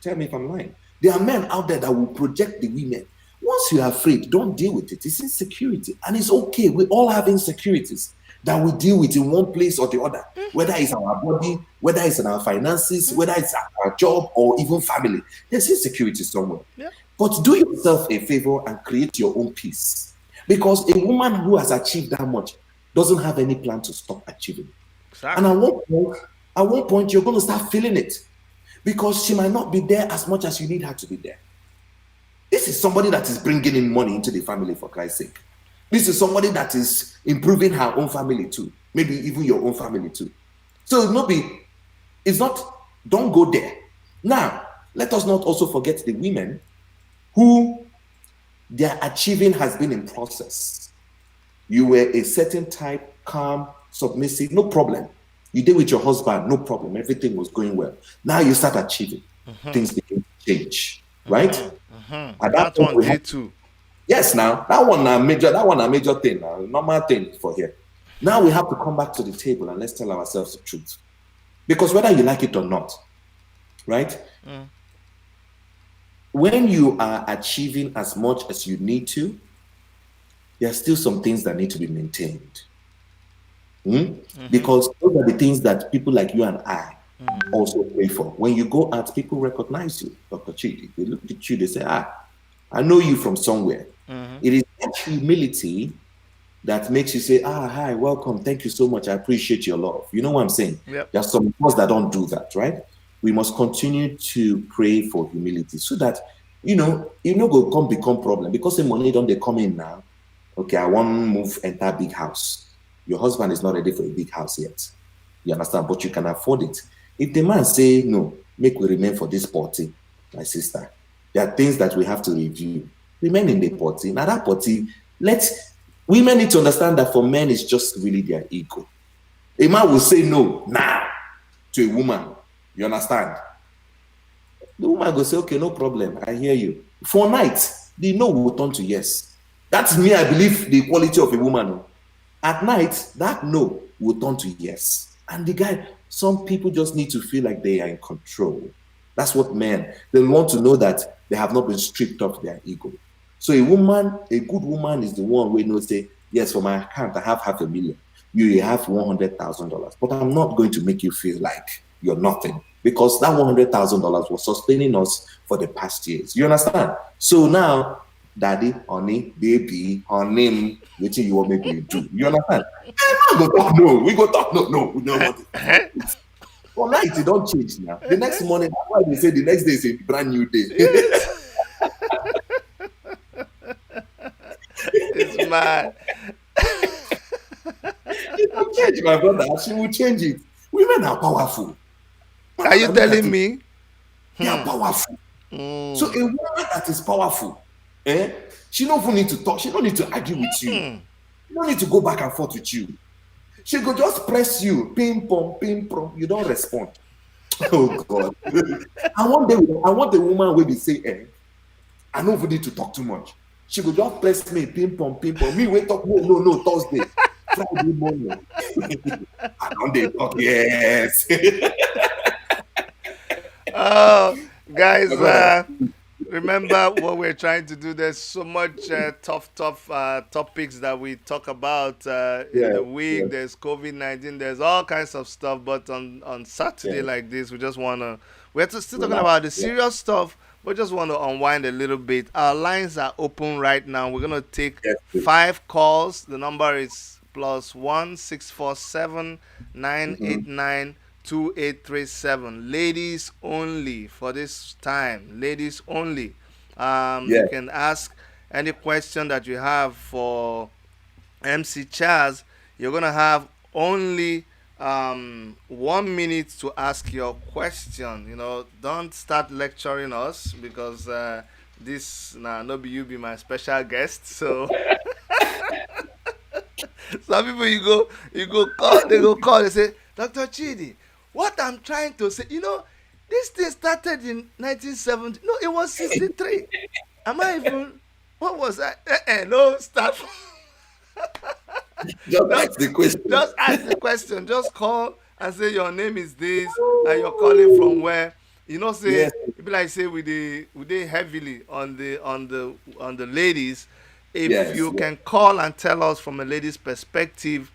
B: tell me if I'm lying. There are men out there that will project the women. Once you're afraid, don't deal with it. It's insecurity. And it's okay. We all have insecurities that we deal with in one place or the other, whether it's our body, whether it's in our finances, whether it's our job or even family. There's insecurity somewhere.
A: Yeah.
B: But do yourself a favor and create your own peace. Because a woman who has achieved that much doesn't have any plan to stop achieving. And
A: Exactly.
B: at one point, you're going to start feeling it because she might not be there as much as you need her to be there. This is somebody that is bringing in money into the family, for Christ's sake. This is somebody that is improving her own family too, maybe even your own family too. So it not be It's not, don't go there. Now, let us not also forget the women who their achieving has been in process. You were a certain type, calm, submissive, no problem. You did with your husband, no problem. Everything was going well. Now you start achieving, things begin to change, right? At that
A: That
B: point,
A: one
B: we have
A: day too.
B: yes. Now that one a major thing now, normal thing for here. Now we have to come back to the table and let's tell ourselves the truth, because whether you like it or not, right? When you are achieving as much as you need to, there are still some things that need to be maintained. Hmm? Because those are the things that people like you and I also pray for. When you go out, people recognize you, Dr. Chidi. They look at you, they say, I know you from somewhere. It is that humility that makes you say, hi, welcome, thank you so much, I appreciate your love. You know what I'm saying?
A: Yep.
B: There are some of us that don't do that, right? We must continue to pray for humility so that, it no go come become problem. Because the money don't they come in now, okay, I want to move enter big house. Your husband is not ready for a big house yet. You understand? But you can afford it. If the man say, no, make we remain for this party, my sister, there are things that we have to review. Remain in the party. Now that party, women need to understand that for men, it's just really their ego. A man will say no now to a woman. You understand? The woman will say, okay, no problem. I hear you. For night, the no will turn to yes. That's me, I believe, the quality of a woman. At night, that no will turn to yes. And the guy, some people just need to feel like they are in control. That's what men, they want to know that they have not been stripped of their ego. So a good woman is the one who knows, say, yes, for my account, I have $500,000. You have $100,000. But I'm not going to make you feel like you're nothing, because that $100,000 was sustaining us for the past years. You understand? So now, daddy, honey, baby, honey, what you want me to do? You understand? And go talk no. We go talk no. No, we don't want it. For night, it don't change now. The next morning, that's why they say the next day is a brand new day.
A: Yes. It's mad.
B: It will change, my brother. She will change it. Women are powerful.
A: Are you
B: Look at
A: telling
B: it.
A: me?
B: They are powerful. So
A: Mm.
B: a woman that is powerful, she don't even need to talk. She don't need to argue with you. She don't need to go back and forth with you. She could just press you, ping pong, ping pong. You don't respond. Oh God! I want the woman where they say, I don't even need to talk too much. She could just press me, ping pong, ping pong. Me wake up, no, Thursday, Friday morning. I don't they talk, yes.
A: Oh,
B: My
A: guys,
B: brother.
A: remember what we're trying to do. There's so much tough topics that we talk about in
B: Yeah,
A: the week.
B: yeah,
A: There's COVID-19. There's all kinds of stuff. But on Saturday
B: yeah.
A: like this, we just wanna still talking
B: Relax.
A: about the
B: Yeah,
A: serious stuff. We just want to unwind a little bit. Our lines are open right now. We're gonna take
B: yes, please.
A: 5 calls. The number is +1 647 nine
B: Mm-hmm.
A: eight nine 2837. Ladies only for this time. Ladies only.
B: Yeah.
A: You can ask any question that you have for MC CHAZ. You're gonna have only 1 minute to ask your question. Don't start lecturing us, because this now no be you be my special guest. So some people you go call, they go call, they say, Dr. Chidi, what I'm trying to say, this thing started in 1970. No, it was 63. Am I even, what was I? No, start.
B: Just
A: just
B: ask the question.
A: just ask the question. Just call and say your name is this and you're calling from where. Say
B: Yes,
A: people like say we dey heavily on the ladies. If
B: yes,
A: you
B: yes.
A: can call and tell us from a lady's perspective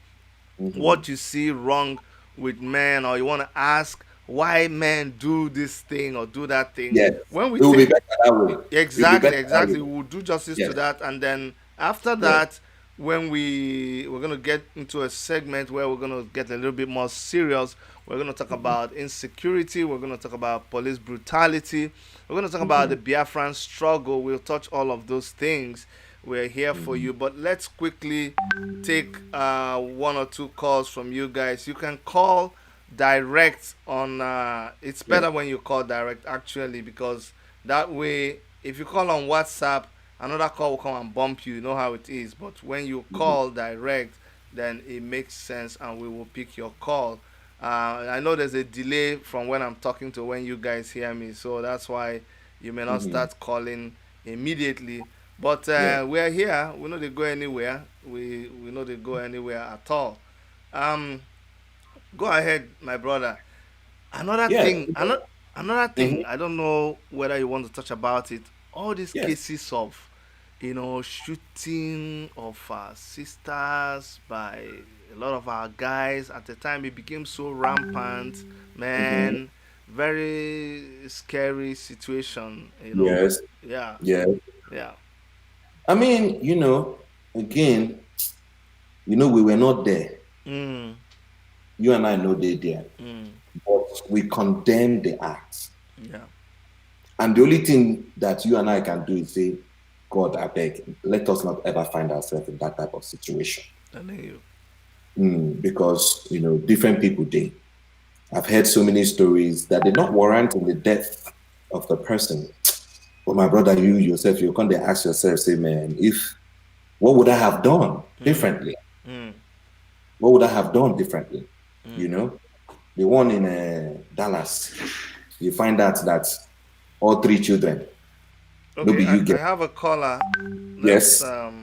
B: Mm-hmm.
A: what you see wrong with men, or you want to ask why men do this thing or do that thing,
B: Yes.
A: when we
B: It will be
A: take
B: better that way. It will be
A: exactly,
B: better that
A: exactly,
B: way.
A: we'll do justice to
B: Yes,
A: that. And then after
B: yes.
A: that, when we're going to get into a segment where we're going to get a little bit more serious. We're going to talk
B: Mm-hmm.
A: about insecurity, we're going to talk about police brutality, we're going to talk about
B: Mm-hmm.
A: the Biafran struggle. We'll touch all of those things. We're here for
B: Mm-hmm.
A: you, but let's quickly take 1 or 2 calls from you guys. You can call direct on. It's
B: Yeah.
A: better when you call direct actually, because that way, if you call on WhatsApp, another call will come and bump you. You know how it is. But when you
B: Mhm.
A: call direct, then it makes sense, and we will pick your call. I know there's a delay from when I'm talking to when you guys hear me, so that's why you may not
B: Mhm.
A: start calling immediately. But
B: Yeah.
A: we're here. We know they go anywhere. We know they go anywhere at all. Um, Go ahead, my brother. Another
B: Yeah.
A: thing, another thing.
B: Mhm.
A: I don't know whether you want to touch about it. All these
B: Yes.
A: cases of, shooting of sisters by a lot of our guys. At the time, it became so rampant,
B: Mhm.
A: man. Very scary situation.
B: Yes.
A: Yeah,
B: Yeah.
A: yeah.
B: I mean, again, we were not there.
A: Mm,
B: You and I know they there,
A: mm,
B: but we condemn the act.
A: yeah.
B: And the only thing that you and I can do is say, God, I beg, let us not ever find ourselves in that type of situation.
A: I know you.
B: Because, different people did. I've heard so many stories that did not warrant in the death of the person. But my brother, you yourself, you can't ask yourself, say, man, what would I have done
A: Mm,
B: differently?
A: mm,
B: What would I have done differently?
A: mm.
B: You know, the one in Dallas, you find out that all three children,
A: Okay,
B: nobody you
A: I
B: get.
A: have a caller. Let's
B: Yes.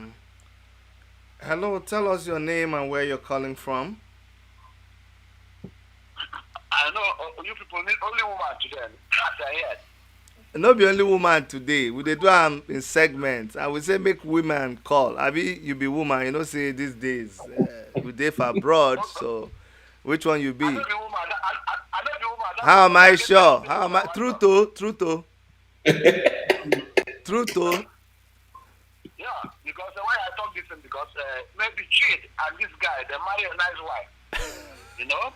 A: Hello, tell us your name and where you're calling from.
C: I know you people need only woman to them. As I heard.
A: No be only woman today. We dey do am in segments. I will say make women call. Abi you be woman, say these days we dey for abroad, so which one you
C: I know
A: be?
C: the woman. I know the woman. That's
A: How
C: why
A: am
C: when
A: I
C: I get there, I
A: sure?
C: say
A: How am
C: woman
A: I
C: one talk.
A: true to?
C: Yeah, because why I talk this thing because maybe cheat and this guy they marry a nice wife. You know.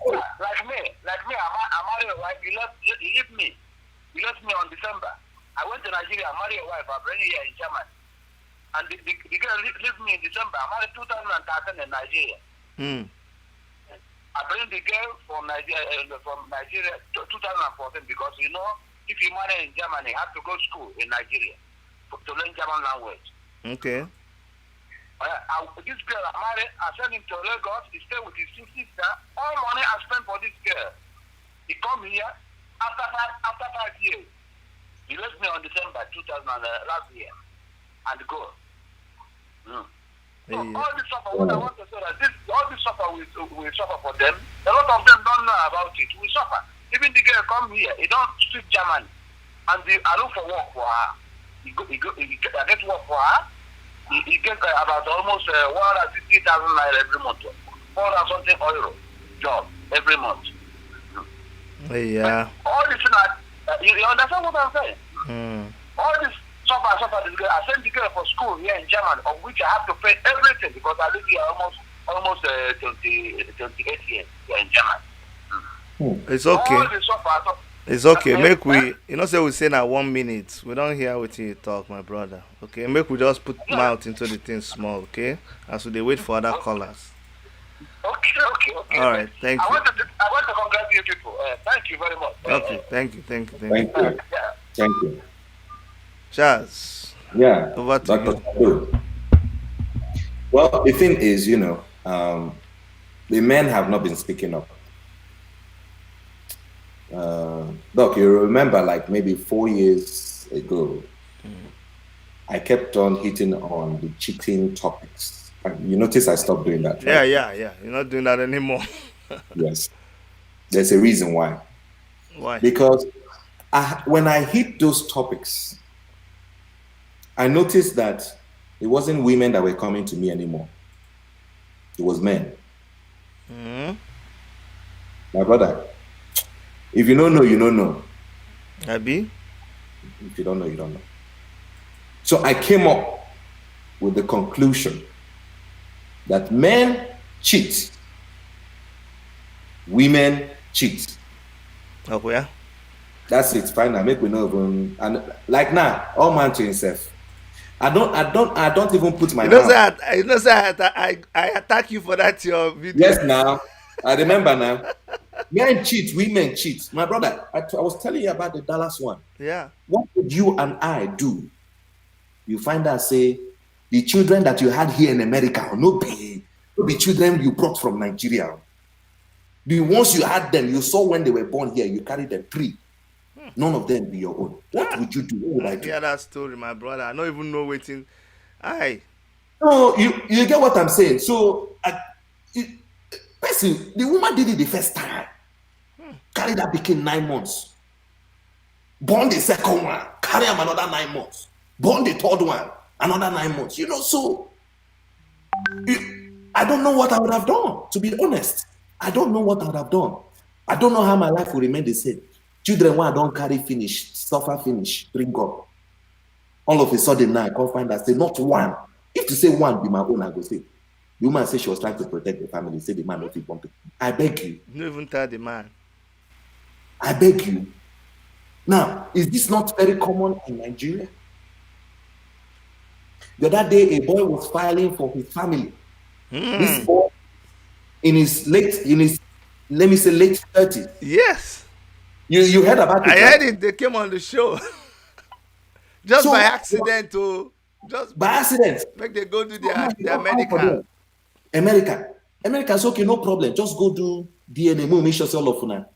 C: I marry a wife. He left me. He left me on December. I went to Nigeria. I married a wife. I bring her here in Germany. And the girl left me in December. I married 2013 in Nigeria.
A: Hmm.
C: I bring the girl from Nigeria to 2014 because if you marry in Germany, you have to go to school in Nigeria to learn German language.
A: Okay.
C: This girl I married, I sent him to Lagos. He stayed with his two sister. All money I spent for this girl. He come here after 5 years. He left me on December 2000 last year and go. Mm. So
A: Yeah.
C: all this suffer, what I want to say that all this suffer we suffer for them. A lot of them don't know about it. We suffer. Even the girl come here, he don't speak German, and I look for work for her. I get work for her. He get about almost 160,000 naira every month, 400 something euro job every month. But
A: Yeah.
C: all this, you understand what I'm saying?
A: Hmm.
C: All this suffer this girl. I sent the girl for school here in Germany, of which I have to pay everything because I live here almost 28 years here in Germany.
A: It's
C: All
A: okay.
C: the suffer.
A: It's okay. Make we, say we say now 1 minute. We don't hear what you talk, my brother. Okay. Make we just put
C: Yeah.
A: mouth into the thing small. Okay. As we dey wait for other callers.
C: Okay.
A: All right. Thank you.
C: I want to congratulate you people. Thank you very much.
A: Okay. Thank you. Thank you. Thank you.
B: Thank you.
C: Yeah.
B: Thank you.
A: CHAZ.
B: Yeah.
A: Over to
B: Dr.
A: you.
B: Sadu. Well, the thing is, the men have not been speaking up. Doc, you remember like maybe 4 years ago, I kept on hitting on the cheating topics. And you notice I stopped doing that,
A: Yeah.
B: right?
A: Yeah. Yeah. You're not doing that anymore.
B: Yes. There's a reason why.
A: Why?
B: Because when I hit those topics, I noticed that it wasn't women that were coming to me anymore. It was men.
A: Hmm.
B: My brother, if you don't know, you don't know.
A: Abi.
B: If you don't know, you don't know. So I came up with the conclusion that men cheat, women cheat.
A: Oh yeah.
B: That's it. Fine. I make we know even and like now, all man to himself. I don't even put my
A: You know say
B: mouth.
A: I attack you for that your video.
B: Yes, now. I remember now. Men cheat, women cheat. My brother, I was telling you about the Dallas one.
A: Yeah.
B: What would you and I do? You find out, say, the children that you had here in America, no be children you brought from Nigeria. The ones you had them, you saw when they were born here, you carried them three. None of them be your own. What would you do? What would I do?
A: Yeah, that story, my brother. I don't even know waiting. Aye.
B: No, you get what I'm saying. So, person, the woman did it the first time. Carry that became 9 months. Born the second one, carry him another 9 months. Born the third one, another 9 months. So I don't know what I would have done, to be honest. I don't know what I would have done. I don't know how my life will remain the same. Children, when I don't carry finish, suffer finish, drink up. All of a sudden now I can't find that say not one. If to say one be my own, I go say. The woman said she was trying to protect the family. Say the man not fit want to. I beg you.
A: You don't even tell the man.
B: I beg you. Now, is this not very common in Nigeria? The other day, a boy was filing for his family. This boy, in his let me say late 30s.
A: Yes.
B: You heard about it?
A: I
B: Right?
A: heard it. They came on the show. Just
B: So
A: by accident, oh. Just
B: by accident,
A: make they go do
B: so now you
A: their
B: don't file for
A: medical.
B: them. America's okay, no problem. Just go do DNA. Make sure all of now.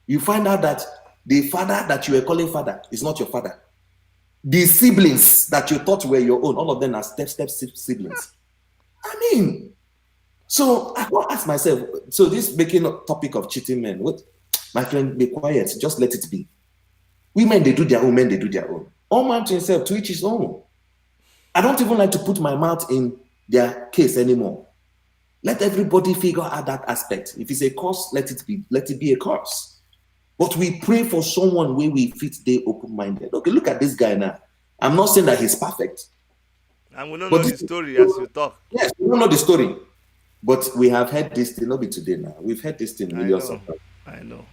B: You find out that the father that you were calling father is not your father. The siblings that you thought were your own, all of them are step siblings. I mean, so I will ask myself, so this making a topic of cheating men, what, my friend, be quiet, just let it be. Women, they do their own, men, they do their own. All man to himself, to each his own. I don't even like to put my mouth in their case anymore. Let everybody figure out that aspect. If it's a curse, let it be a curse. But we pray for someone where we fit they open-minded. Okay, look at this guy now. I'm not saying that he's perfect.
A: And we don't
B: But
A: know the story as you talk.
B: Yes, we don't know the story. But we have heard this thing, not be today now. We've heard this thing millions of times.
A: I know.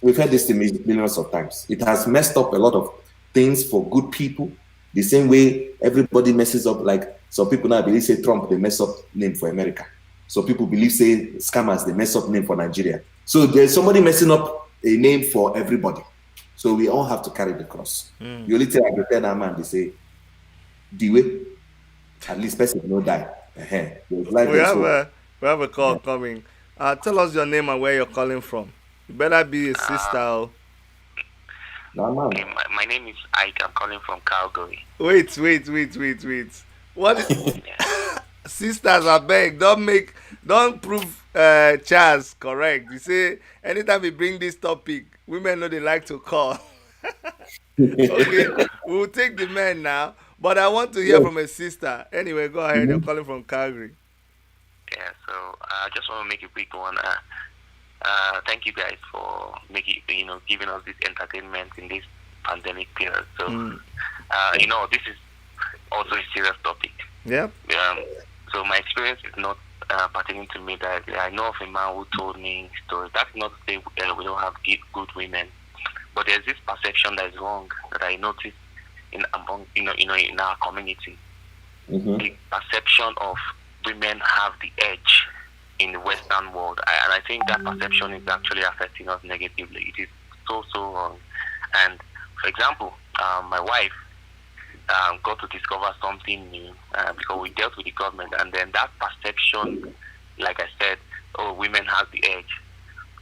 B: We've heard this thing millions of times. It has messed up a lot of things for good people. The same way everybody messes up, like some people now believe say Trump, they mess up name for America. So people believe say scammers, they mess up name for Nigeria. So there's somebody messing up a name for everybody. So we all have to carry the cross. The only thing I can tell that man, they say, the way, at least person no die.
A: We have a call coming. Tell us your name and where you're calling from. You better be a sister.
B: No, man.
C: My name is Ike. I'm calling from Calgary.
A: Wait. What? Sisters, I beg, don't prove CHAZ correct. You say anytime we bring this topic, women know they like to call. Okay, we'll take the men now, but I want to hear from a sister. Anyway, go ahead. You're calling from Calgary.
C: Yeah, so I just want to make a quick one. Thank you guys for giving us this entertainment in this pandemic period. So, this is also a serious topic.
A: Yep.
C: So my experience is not pertaining to me directly. I know of a man who told me stories. That's not to say we don't have good women, but there's this perception that is wrong that I noticed in our community. The perception of women have the edge in the Western world, and I think that perception is actually affecting us negatively. It is so wrong. And for example, my wife got to discover something new because we dealt with the government, and then that perception, like I said, women have the edge.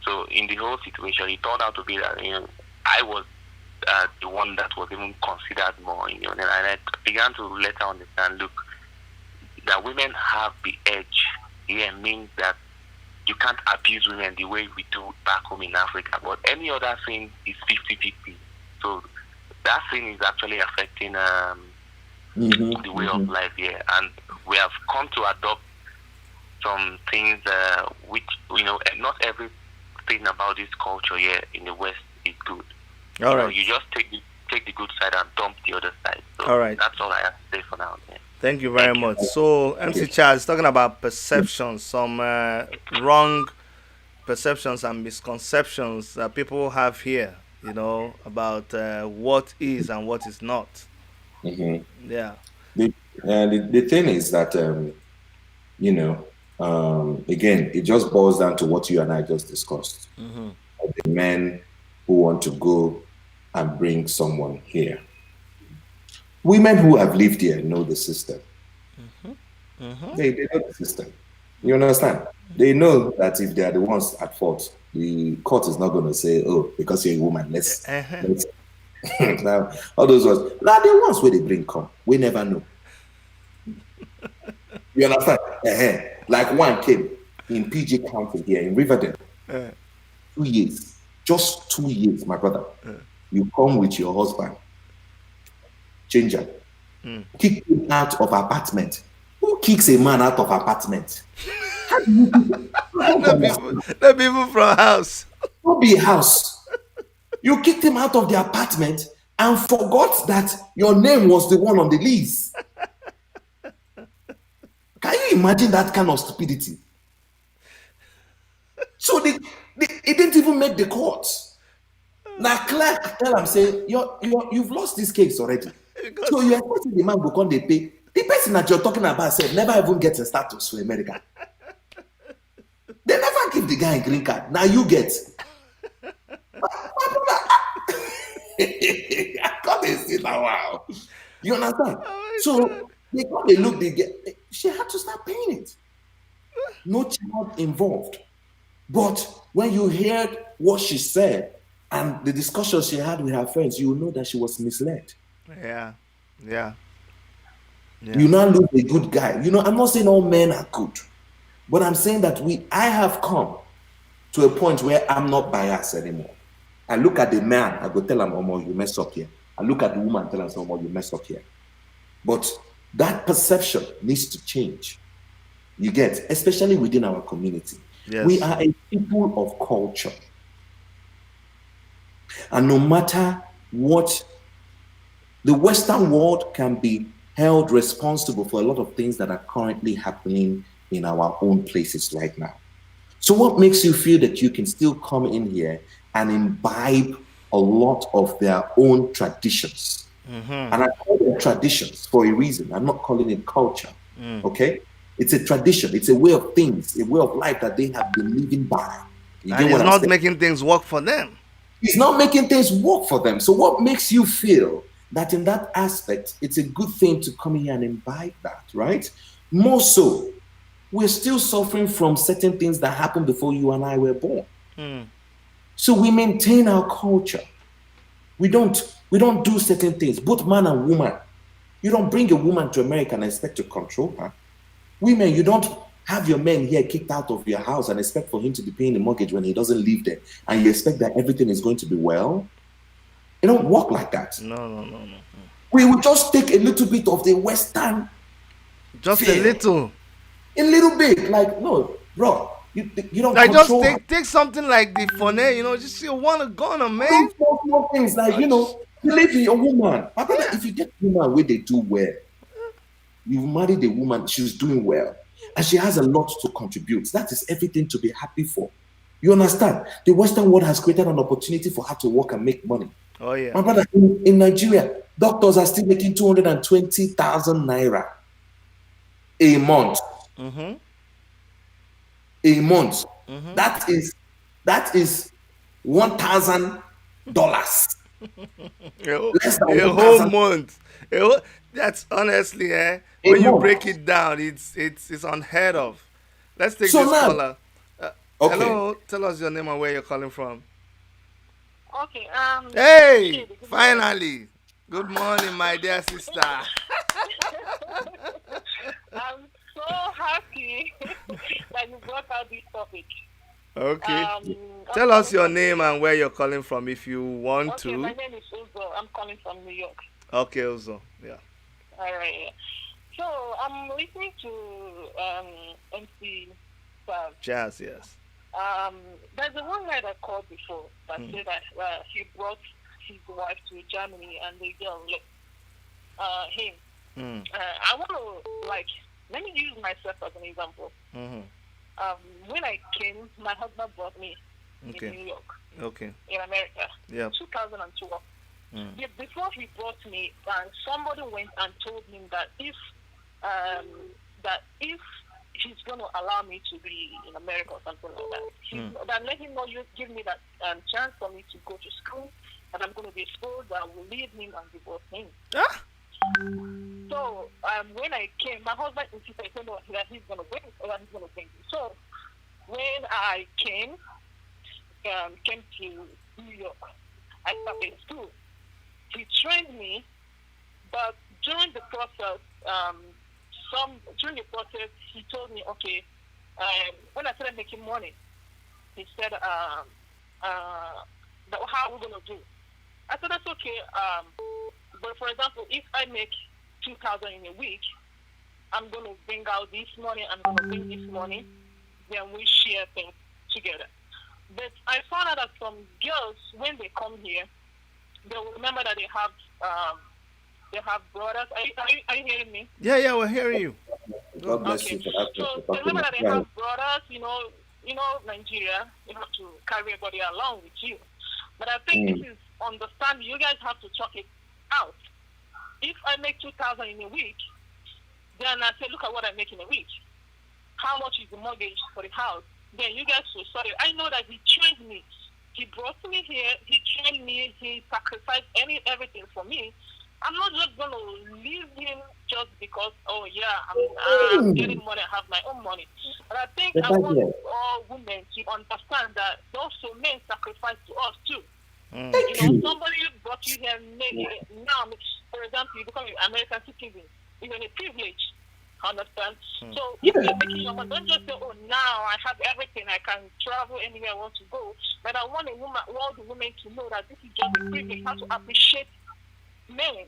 C: So in the whole situation, it turned out to be that I was the one that was even considered more, and I began to let her understand, look, that women have the edge here means that you can't abuse women the way we do back home in Africa, but any other thing is 50-50. So that thing is actually affecting the way of life here, and we have come to adopt some things which not everything about this culture here in the West is good.
A: All right.
C: You just take the good side and dump the other side. So
A: all right.
C: That's all I have to say for now. Yeah.
A: Thank you very much. So MC CHAZ is talking about perceptions, some wrong perceptions and misconceptions that people have here, about what is and what is not.
B: Mm-hmm.
A: Yeah.
B: The thing is that, Again, it just boils down to what you and I just discussed. The men who want to go and bring someone here. Women who have lived here know the system. They know the system. You understand? They know that if they are the ones at fault, the court is not going to say, "Oh, because you're a woman, let's." Now, all those ones. Now, the ones where they bring come, we never know. You understand? Like one came in PG County here in Riverdale. 2 years, just 2 years, my brother. You come with your husband, changer, kick him out of apartment. Who kicks a man out of apartment?
A: The people from house.
B: Not be a house. You kicked him out of the apartment and forgot that your name was the one on the lease. Can you imagine that kind of stupidity? So it didn't even make the courts. Now clerk tell him say you've lost this case already. So you expect the man go come they pay. The person that you're talking about said never even gets a status for America. They never give the guy a green card. Now you get. I can't see now. Wow. You understand? So they come, they look, they get. She had to start paying it. No child involved. But when you heard what she said and the discussion she had with her friends, you know that she was misled.
A: Yeah.
B: You now lose a good guy. You know, I'm not saying all men are good, but I'm saying that I have come to a point where I'm not biased anymore. I look at the man, I go tell him, "Omo, you messed up here." I look at the woman, tell her, "Omo, you messed up here." But that perception needs to change. You get, especially within our community.
A: Yes.
B: We are a people of culture. And no matter what, the Western world can be held responsible for a lot of things that are currently happening in our own places right now. So what makes you feel that you can still come in here and imbibe a lot of their own traditions? And I call them traditions for a reason. I'm not calling it culture. Okay? It's a tradition. It's a way of things, a way of life that they have been living by. You
A: And it's not making things work for them.
B: It's not making things work for them. So what makes you feel that in that aspect, it's a good thing to come here and imbibe that, right? More so, we're still suffering from certain things that happened before you and I were born. So we maintain our culture. We don't do certain things, both man and woman. You don't bring a woman to America and expect to control her. Women, you don't have your man here kicked out of your house and expect for him to be paying the mortgage when he doesn't live there, and you expect that everything is going to be well. It don't work like that.
A: No.
B: We will just take a little bit of the Western.
A: Just a little.
B: A little bit. Like, no, bro. You don't
A: like
B: control.
A: Just take something like the phone, just you want to go on, man.
B: Small things like, believe in your woman. My brother, if you get a woman where they do well, you've married a woman, she's doing well, and she has a lot to contribute. That is everything to be happy for. You understand? The Western world has created an opportunity for her to work and make money.
A: Oh, yeah.
B: My brother, in Nigeria, doctors are still making 220,000 naira a month. A month. That is $1,000.
A: A whole month. That's honestly, when you break it down, it's unheard of. Let's take this caller.
B: Okay.
A: Hello, tell us your name and where you're calling from.
D: Okay.
A: Hey, finally. Good morning, my dear sister.
D: I'm so happy that you brought out this topic.
A: Okay. Tell us your name and where you're calling from if you want to.
D: Okay, my name is Uzo. I'm calling from New York.
A: Okay, Uzo. Yeah.
D: All right. So I'm listening to MC
A: CHAZ, yes.
D: There's the one guy that called before that said that he brought his wife to Germany and the girl him. I want to let me use myself as an example. When I came, my husband brought me in New York.
A: Okay.
D: In America.
A: Yeah.
D: 2012. Before he brought me, somebody went and told him that if he's going to allow me to be in America or something like that. That let him know, you give me that chance for me to go to school, and I'm going to be exposed. I will leave him and divorce him.
A: Ah.
D: So when I came, my husband insisted that he's going to bring me. So when I came to New York, I started school. He trained me, but during the process, he told me, okay, when I started making money, he said, how are we going to do? I said, that's okay. But for example, if I make 2,000 in a week, I'm going to bring out this money, I'm going to bring this money, then we share things together. But I found out that some girls, when they come here, they will remember that they have brothers. Are you hearing me?
A: Yeah, we're hearing you.
B: God bless you for that.
D: So remember that they have brothers, Nigeria, you have to carry everybody along with you. But I think this is understanding. You guys have to talk it out. If I make 2,000 in a week, then I say, look at what I make in a week. How much is the mortgage for the house? Then you guys will sort it. I know that he trained me. He brought me here. He trained me. He sacrificed everything for me. I'm not just going to leave him just because, I'm getting money, I have my own money. But I think I want all women to understand that also men sacrifice to us too. Somebody brought you here now, for example, you become an American citizen. It's a privilege. Understand? So if you're making your money, don't just say, oh, now I have everything, I can travel anywhere I want to go. But I want all the women to know that this is just a privilege. You have to appreciate men,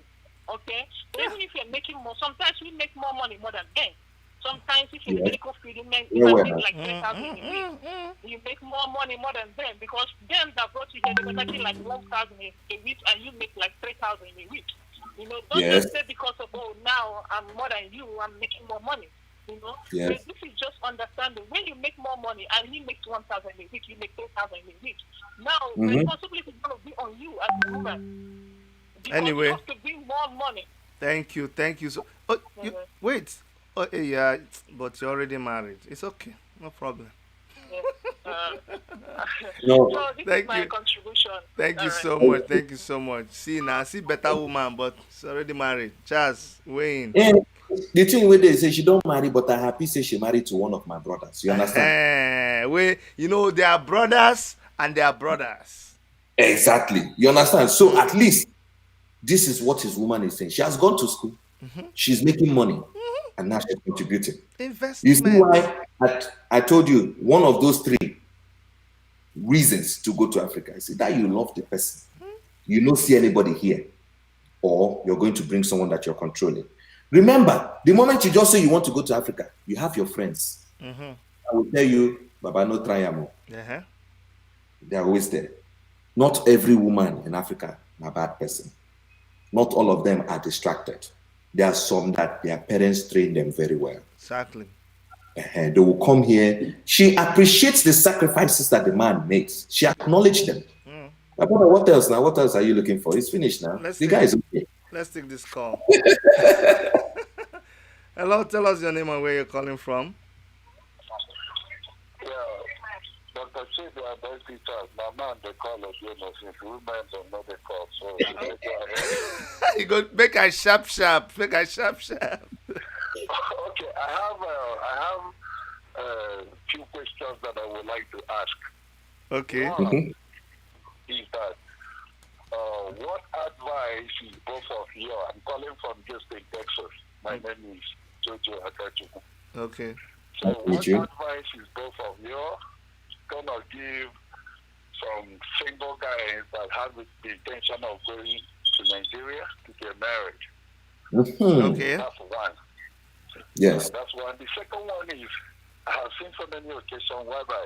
D: okay? But even if you're making more, sometimes we make more money more than men. Sometimes if you're in the medical field, men make like 3,000 a week. You make more money more than them because them that brought you here, they're making like 1,000 a week and you make like 3,000 a week. Don't just say because of, now I'm more than you, I'm making more money.
B: Yes.
D: But this is just understanding. When you make more money and he makes 1,000 a week, you make 3,000 a week. Now, the responsibility is going to be on you as a woman.
A: Anyway,
D: you have to bring more money.
A: Thank you. So, wait. Yeah, but you're already married. It's okay. No problem.
B: No.
D: So this is my contribution.
A: Thank you so much. Thank you so much. See better woman, but she's already married. CHAZ, Wayne.
B: Yeah, the thing where they say she don't marry, but I happy say she married to one of my brothers. You understand?
A: They are brothers and they are brothers.
B: Exactly. You understand? So at least this is what his woman is saying. She has gone to school. She's making money. And now she's contributing.
A: Investment.
B: You see why I told you one of those 3 reasons to go to Africa is that you love the person. You don't see anybody here, or you're going to bring someone that you're controlling. Remember, the moment you just say you want to go to Africa, you have your friends. I will tell you, Baba, no triamo. They're always there. Not every woman in Africa is a bad person. Not all of them are distracted. There are some that their parents train them very well.
A: Exactly.
B: They will come here. She appreciates the sacrifices that the man makes. She acknowledges them. What else now? What else are you looking for? It's finished now. The guy is okay.
A: Let's take this call. Hello, tell us your name and where you're calling from.
C: Yeah, Dr. Chidi, I beg teachers. My man, they call us, since women don't know the call. So,
A: you go make a sharp. Make a sharp.
C: Okay, I have few questions that I would like to ask.
A: Okay.
C: One is that what advice is both of you? I'm calling from Houston, Texas. My name is Jojo Akachuku.
A: Okay.
C: So what advice is both of you gonna give some single guys that have the intention of going to Nigeria to get married?
A: Okay.
C: That's one.
B: Yes.
C: That's one. The second one is I have seen so many occasions whereby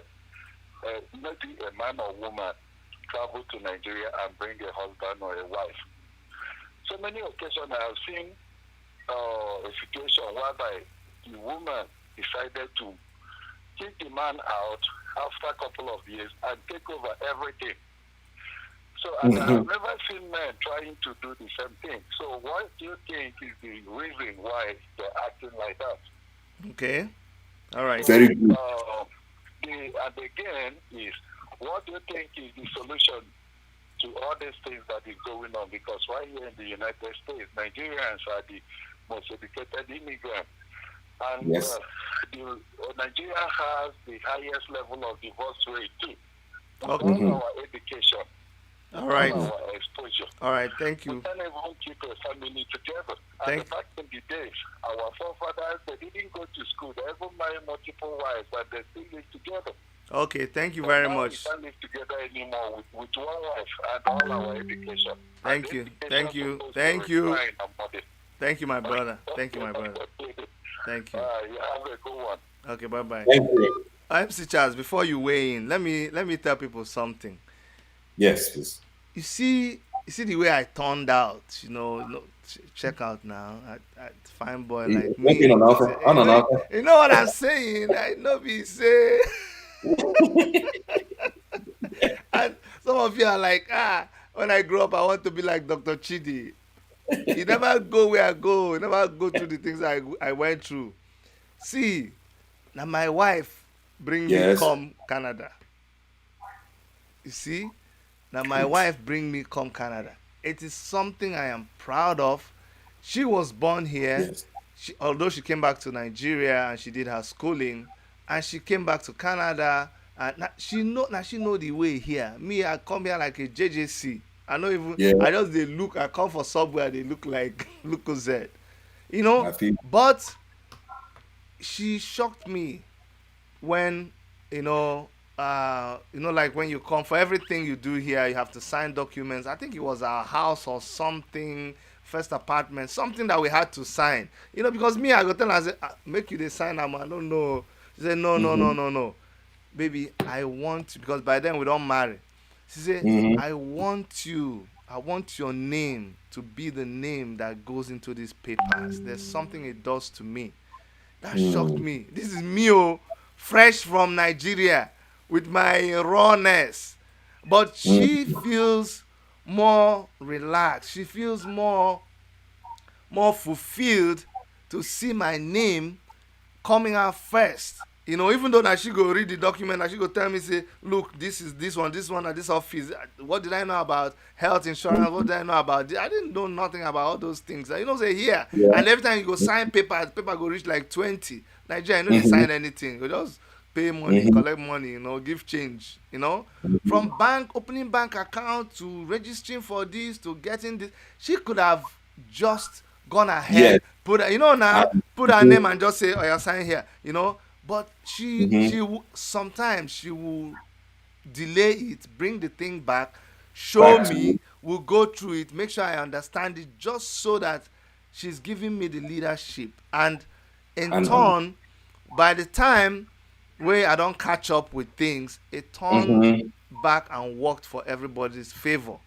C: maybe a man or woman travel to Nigeria and bring a husband or a wife. So many occasions I have seen a situation whereby the woman decided to kick the man out after a couple of years and take over everything. So I've never seen men trying to do the same thing. So what do you think is the reason why they're acting like that?
A: Okay. All right.
B: Very good.
C: And again, is what do you think is the solution to all these things that is going on? Because right here in the United States, Nigerians are the most educated immigrants. And
B: Yes.
C: Nigeria has the highest level of divorce rate too. With
A: Okay.
C: all our education,
A: All
C: with
A: right.
C: all our exposure,
A: All right. Thank
C: we
A: you.
C: can't even keep a family together. And
A: Thank.
C: back in the days, our forefathers, they didn't go to school. They even married multiple wives, but they still live together.
A: Okay. Thank you
C: But
A: very
C: now we
A: much.
C: can't live together anymore with one wife and all our education.
A: Thank
C: And
A: you.
C: education
A: Thank you.
C: supposed to
A: Thank you.
C: refine our body.
A: Thank you, my brother. Thank you, my brother.
C: Okay.
A: Thank you.
C: You have a good one.
A: Okay. Bye bye.
B: Thank you.
A: MC Charles, before you weigh in, let me tell people something.
B: Yes, please.
A: You see the way I turned out. Check out now. Fine boy like
B: Working
A: me.
B: on alpha. On an alpha.
A: You know what I'm saying? I know be say. And some of you are like, when I grow up, I want to be like Dr. Chidi. You never go where I go. You never go through the things I went through. See, now my wife bring me
B: Yes.
A: come Canada. You see, now my wife bring me come Canada. It is something I am proud of. She was born here.
B: Yes.
A: Although she came back to Nigeria and she did her schooling, and she came back to Canada, and now she know the way here. Me, I come here like a JJC. I know even
B: Yeah.
A: I just they look. I come for Subway. They look like Lucozade, you know.
B: I feel.
A: But she shocked me when like when you come for everything you do here, you have to sign documents. I think it was our house or something, first apartment, something that we had to sign. Because me, I go tell her, I say, make you the sign am, I don't know. She said, no, no, no,
B: Mm-hmm.
A: no, no. Baby, I want you, because by then we don't marry. She said,
B: Mm-hmm.
A: I want your name to be the name that goes into these papers. There's something it does to me. That shocked
B: Mm.
A: me. This is me, fresh from Nigeria with my rawness. But she
B: Mm.
A: feels more relaxed. She feels more fulfilled to see my name coming out first. Even though now she go read the document, now she go tell me, say, look, this is this one at this office. What did I know about health insurance? What did I know about this? I didn't know nothing about all those things. Say here.
B: Yeah.
A: And every time you go sign paper, the paper go reach like 20. Nigeria, you know they
B: Mm-hmm.
A: sign anything. You just pay money,
B: Mm-hmm.
A: collect money, give change. From bank, opening bank account to registering for this to getting this. She could have just gone
B: Yes.
A: ahead, now, put her
B: Mm-hmm.
A: name and just say, oh, you're signing here. But
B: Mm-hmm.
A: sometimes she will delay it, bring the thing back, show
B: Back to you.
A: me, we'll go through it, make sure I understand it, just so that she's giving me the leadership. And in
B: And
A: turn, by the time where I don't catch up with things, it turned
B: mm-hmm.
A: back and worked for everybody's favor.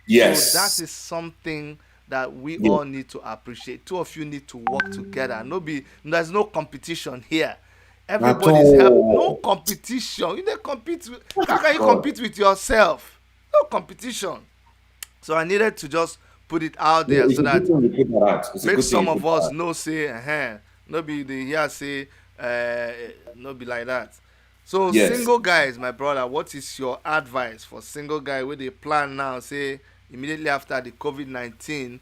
A: So that
B: Yes.
A: is something that we
B: Yeah.
A: all need to appreciate. Two of you need to work together. There's no competition here.
B: At
A: Everybody's help. No
B: all.
A: competition. You don't compete with. How can you
B: God.
A: compete with yourself? No competition. So I needed to just put it out
B: No,
A: there
B: it's
A: so
B: a good
A: that
B: thing you put that out. It's a
A: make
B: good thing
A: some
B: you put
A: of
B: that
A: us
B: out.
A: know say, no be the here say, no be like that. So
B: Yes.
A: single guys, my brother, what is your advice for single guy with a plan now? Say immediately after the COVID-19,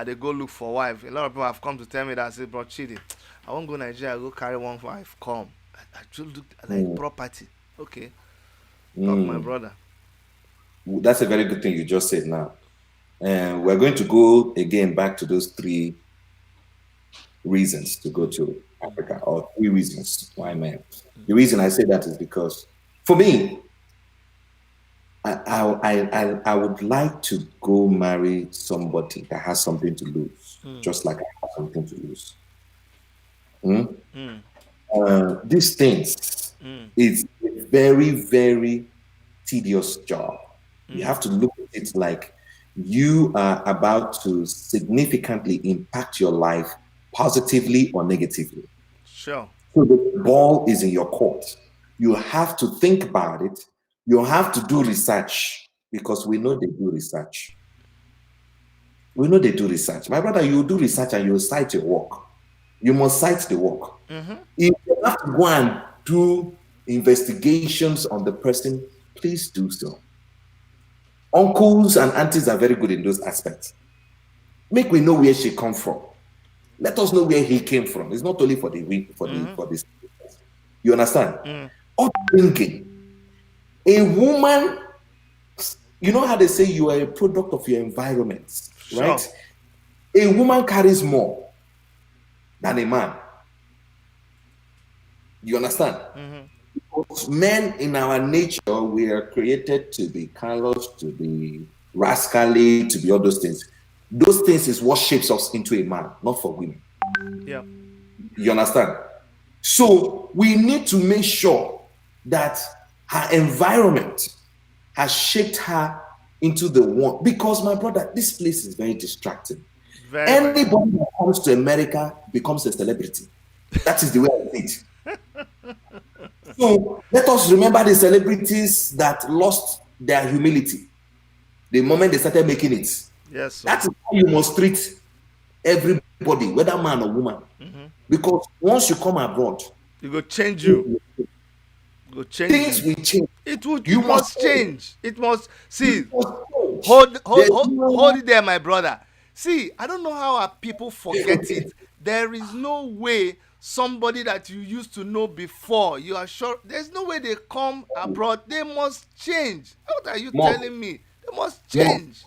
A: they go look for wife. A lot of people have come to tell me that, say, bro, Chidi, I won't go Nigeria, go carry one wife. Come, I just look like
B: Mm.
A: property. Okay, talk, my
B: Mm.
A: brother.
B: That's a very good thing you just said now. And we're going to go again back to those three reasons to go to Africa, or three reasons why men. The reason I say that is because for me, I would like to go marry somebody that has something to lose,
A: Mm,
B: just like I have something to lose. Hmm?
A: mm,
B: These things
A: mm,
B: is a very, very tedious job. You
A: mm.
B: have to look at it like you are about to significantly impact your life positively or negatively.
A: Sure.
B: So the ball is in your court. You have to think about it. You have to do research because we know they do research. We know they do research. My brother, you do research and you cite your work. You must cite the work. If you have to go and do investigations on the person, please do so. Uncles and aunties are very good in those aspects. Make we know where she come from. Let us know where he came from. It's not only for this. You understand? Upbringing. A woman, you know how they say you are a product of your environment, right? A woman carries more than a man. You understand? Because men in our nature, we are created to be callous, to be rascally, to be all those things. Those things is what shapes us into a man, not for women.
A: Yeah.
B: You understand? So we need to make sure that her environment has shaped her into the one. Because my brother, this place is very distracting. Anybody that comes to America becomes a celebrity. That is the way I see it. So let us remember the celebrities that lost their humility the moment they started making it.
A: Yes, sir.
B: That is how you must treat everybody, whether man or woman. Because once you come abroad,
A: it will change you.
B: Things will change.
A: You must change. It must see. Hold it there, my brother. See, I don't know how our people forget it. There is no way somebody that you used to know before, you are sure there's no way they come abroad. They must change. What are you telling me? They must change.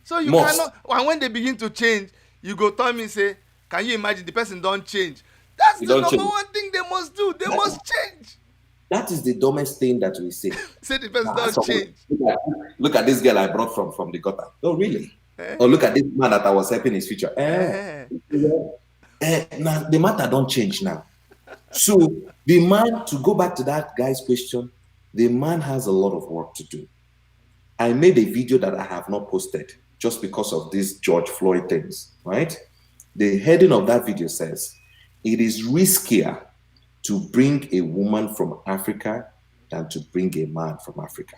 A: So you cannot. And when they begin to change, you go tell me, say, can you imagine the person don't change? That's the number one thing they must do. They must change.
B: That is the dumbest thing that we say.
A: Say the person don't change.
B: Look at this girl I brought from the gutter. Oh, really? Or look at this man that I was helping his future. Now the matter don't change now. So the man, to go back to that guy's question, the man has a lot of work to do. I made a video that I have not posted just because of these George Floyd things, right? The heading of that video says, it is riskier to bring a woman from Africa than to bring a man from Africa.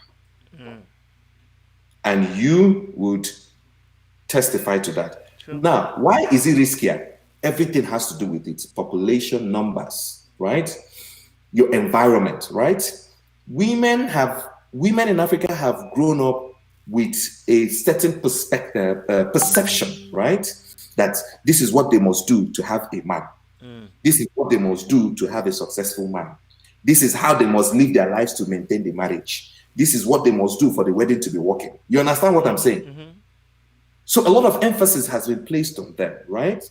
B: And you would testify to that. Sure. Now, why is it riskier? Everything has to do with its population numbers, right? Your environment, right? Women in Africa have grown up with a certain perception, right? That this is what they must do to have a man. This is what they must do to have a successful man. This is how they must live their lives to maintain the marriage. This is what they must do for the wedding to be working. You understand what I'm saying? So a lot of emphasis has been placed on them, right?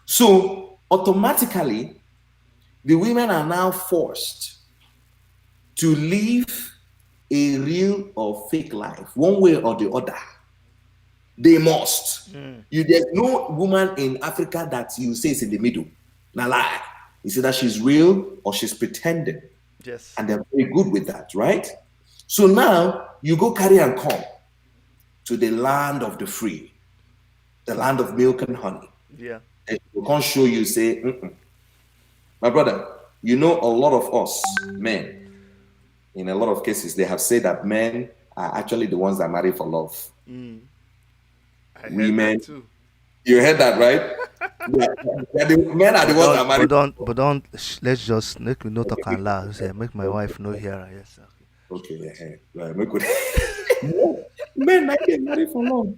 B: So automatically, the women are now forced to live a real or fake life, one way or the other. They must. There's no woman in Africa that you say is in the middle. Now lie. You see that she's real or she's pretending.
A: Yes.
B: And they're very good with that, right? So now you go carry and come to the land of the free, the land of milk and honey.
A: Yeah.
B: And we can't show you, say, my brother, you know, a lot of us men, in a lot of cases, they have said that men are actually the ones that marry for love. Women too. You heard that, right? The men are the ones that marry.
A: But don't. Let's just make me not talk loud. Say, make my wife know here. Yes.
B: Okay. Right. Men they marry for love.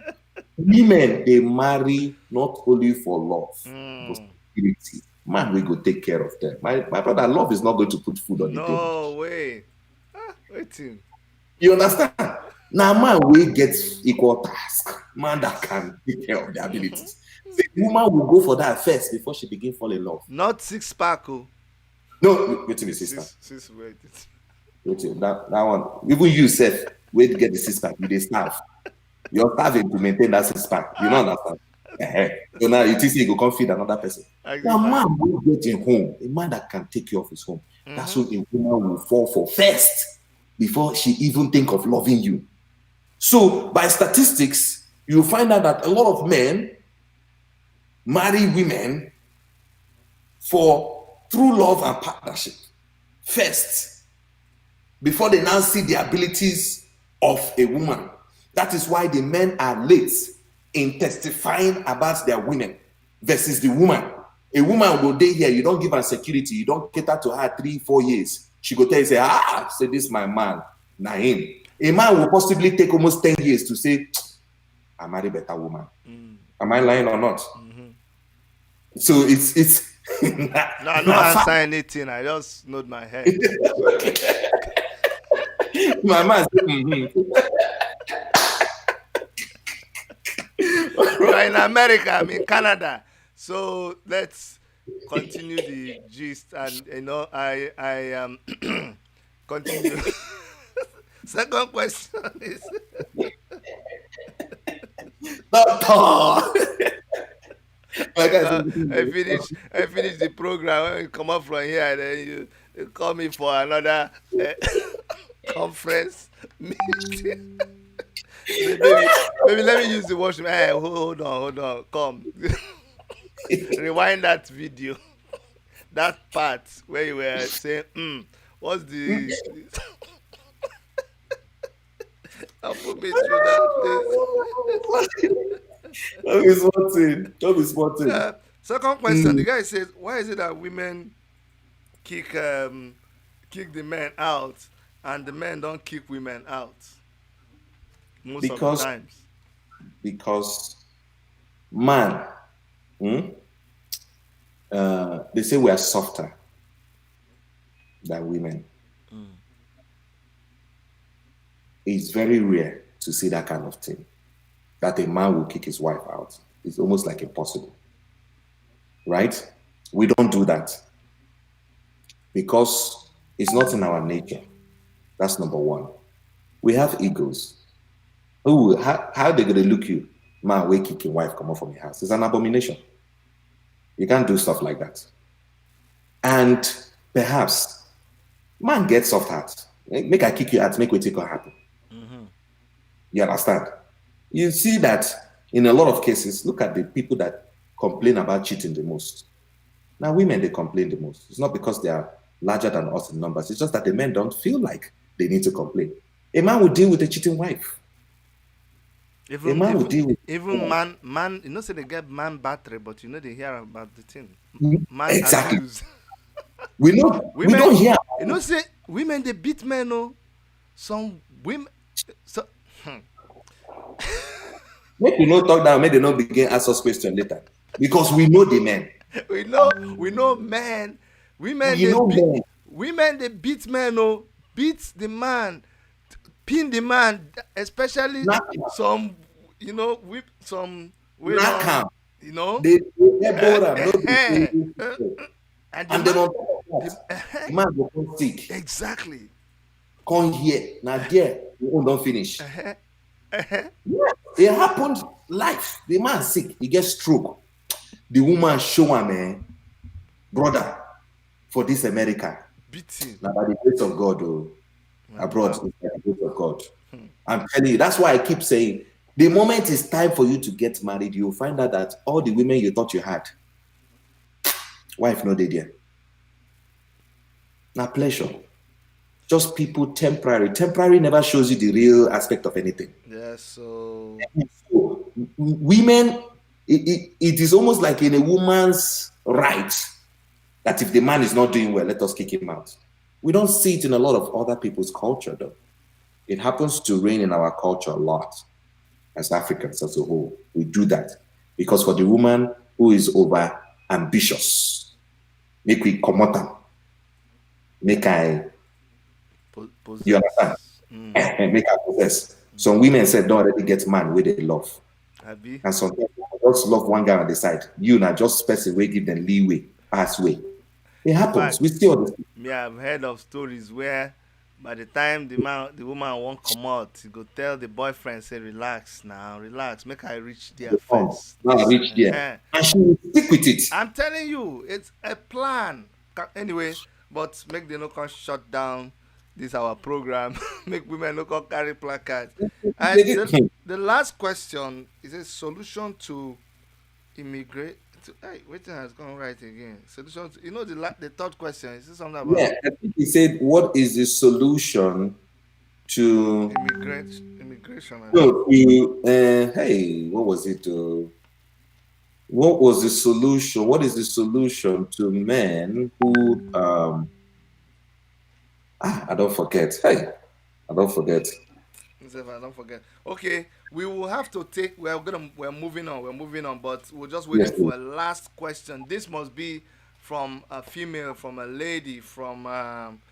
B: Women they marry not only for love, for security. Man, we go take care of them. My brother, love is not going to put food on the table.
A: No way. Waiting.
B: You understand? Now, man, we get equal task. Man that can take care of their abilities. The woman will go for that first before she begin fall in love.
A: Not six-pack.
B: No, wait till the sister.
A: Wait.
B: That one. Even you, Seth, wait to get the six-pack. You they starve. You're starving to maintain that six-pack. You don't understand. So now you think you go come feed another person. Now, man will get in home. A man that can take care of his home. That's what a woman will fall for first before she even think of loving you. So by statistics, you find out that a lot of men marry women for true love and partnership first, before they now see the abilities of a woman. That is why the men are late in testifying about their women versus the woman. A woman will day here, you don't give her security, you don't cater to her 3-4 years. She go tell you, say, say this is my man, na him. A man will possibly take almost 10 years to say, I marry a better woman. Am I lying or not? So it's
A: no, I don't answer anything. I just nod my head.
B: My man said,
A: You're in America, I'm in Canada. So let's continue the gist, and I continue. Second question is I finish the program. When you come up from here, then you call me for another conference meeting. Maybe let me use the washroom. Hey, hold on, come. Rewind that video, that part where you were saying, what's the I'll put me through that, please.
B: Don't be spotting.
A: Second question, the guy says, why is it that women kick the men out and the men don't kick women out most of the times?
B: Because man, they say we are softer than women. It's very rare to see that kind of thing, that a man will kick his wife out. It's almost like impossible, right? We don't do that because it's not in our nature. That's number one. We have egos. Oh, how they gonna look you? Man, we kick your wife, come out from your house. It's an abomination. You can't do stuff like that. And perhaps man gets soft heart. Make I kick you out, make we take her happen. You understand? You see that in a lot of cases, look at the people that complain about cheating the most. Now, women, they complain the most. It's not because they are larger than us in numbers. It's just that the men don't feel like they need to complain. A man will deal with a cheating wife.
A: Man, you know, say they get man battery, but you know they hear about the thing. Man
B: exactly.
A: abuse.
B: We don't hear.
A: You know, say women they beat men. No, some women. So.
B: Make you not talk down. Make they not begin ask us questions later, because we know the men.
A: We know men. Women they beat men. No, beat the man. Pin the man, especially some, you know, whip some women, you know.
B: They and then on the man will come sick.
A: Exactly.
B: Come here. Now there, you don't finish. Yeah, it happened live. The man sick, he gets stroke. The woman show him, man, brother, for this America.
A: Beating.
B: Now by the grace of God, abroad is by the grace of God. I'm telling you, that's why I keep saying, the moment it's time for you to get married, you'll find out that all the women you thought you had, wife no there. Now pleasure. Just people temporary. Temporary never shows you the real aspect of anything.
A: Yes, so
B: women, it is almost like in a woman's right that if the man is not doing well, let us kick him out. We don't see it in a lot of other people's culture, though. It happens to reign in our culture a lot as Africans as a whole. We do that because for the woman who is over ambitious, make we come out, make I. You understand? Make her possess. Some women said don't already get man where they love. And sometimes just love one guy on the side. You now just person way give them leeway, pass way. It happens. We still understand.
A: Yeah, I've heard of stories where by the time the woman won't come out, he go tell the boyfriend, say, relax now, relax, make her reach there first.
B: Now reach there. And she will stick with it.
A: I'm telling you, it's a plan. Anyway, but make them not come shut down this our program. Make women look up carry placards. And the last question is a solution to immigrate. Hey, waiting has gone right again. Solution to, you know, the third question is something about.
B: Yeah, I think he said, what is the solution to
A: immigration?
B: No, hey, what was it? What was the solution? What is the solution to men who I don't forget. Hey, I don't forget.
A: If I don't forget. Okay, we will have to take. We're moving on. We're moving on, but we're just
B: Yes,
A: waiting
B: please.
A: for a last question. This must be from a female, from a lady, from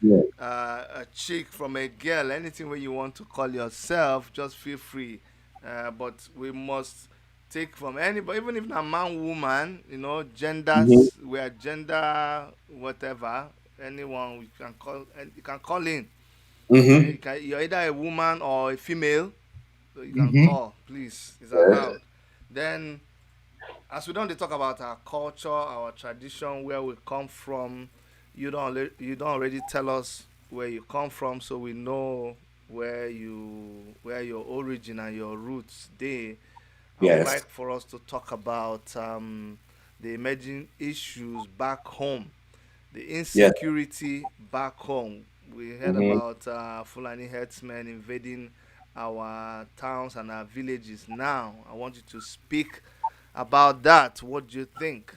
B: Yeah.
A: a chick, from a girl. Anything where you want to call yourself, just feel free. But we must take from anybody, even if not man, woman. You know,
B: Mm-hmm.
A: genders. We are gender, whatever. Anyone we can call. And you can call in. Okay,
B: Mm-hmm.
A: you're either a woman or a female, so you can
B: Mm-hmm.
A: call, please. It's
B: Yes.
A: allowed. Then, as we don't dey talk about our culture, our tradition, where we come from, you don't already tell us where you come from, so we know where your origin and your roots dey. I would
B: Yes.
A: like for us to talk about the emerging issues back home, the
B: Yes.
A: insecurity back home. We heard
B: Mm-hmm.
A: about Fulani herdsmen invading our towns and our villages. Now, I want you to speak about that. What do you think?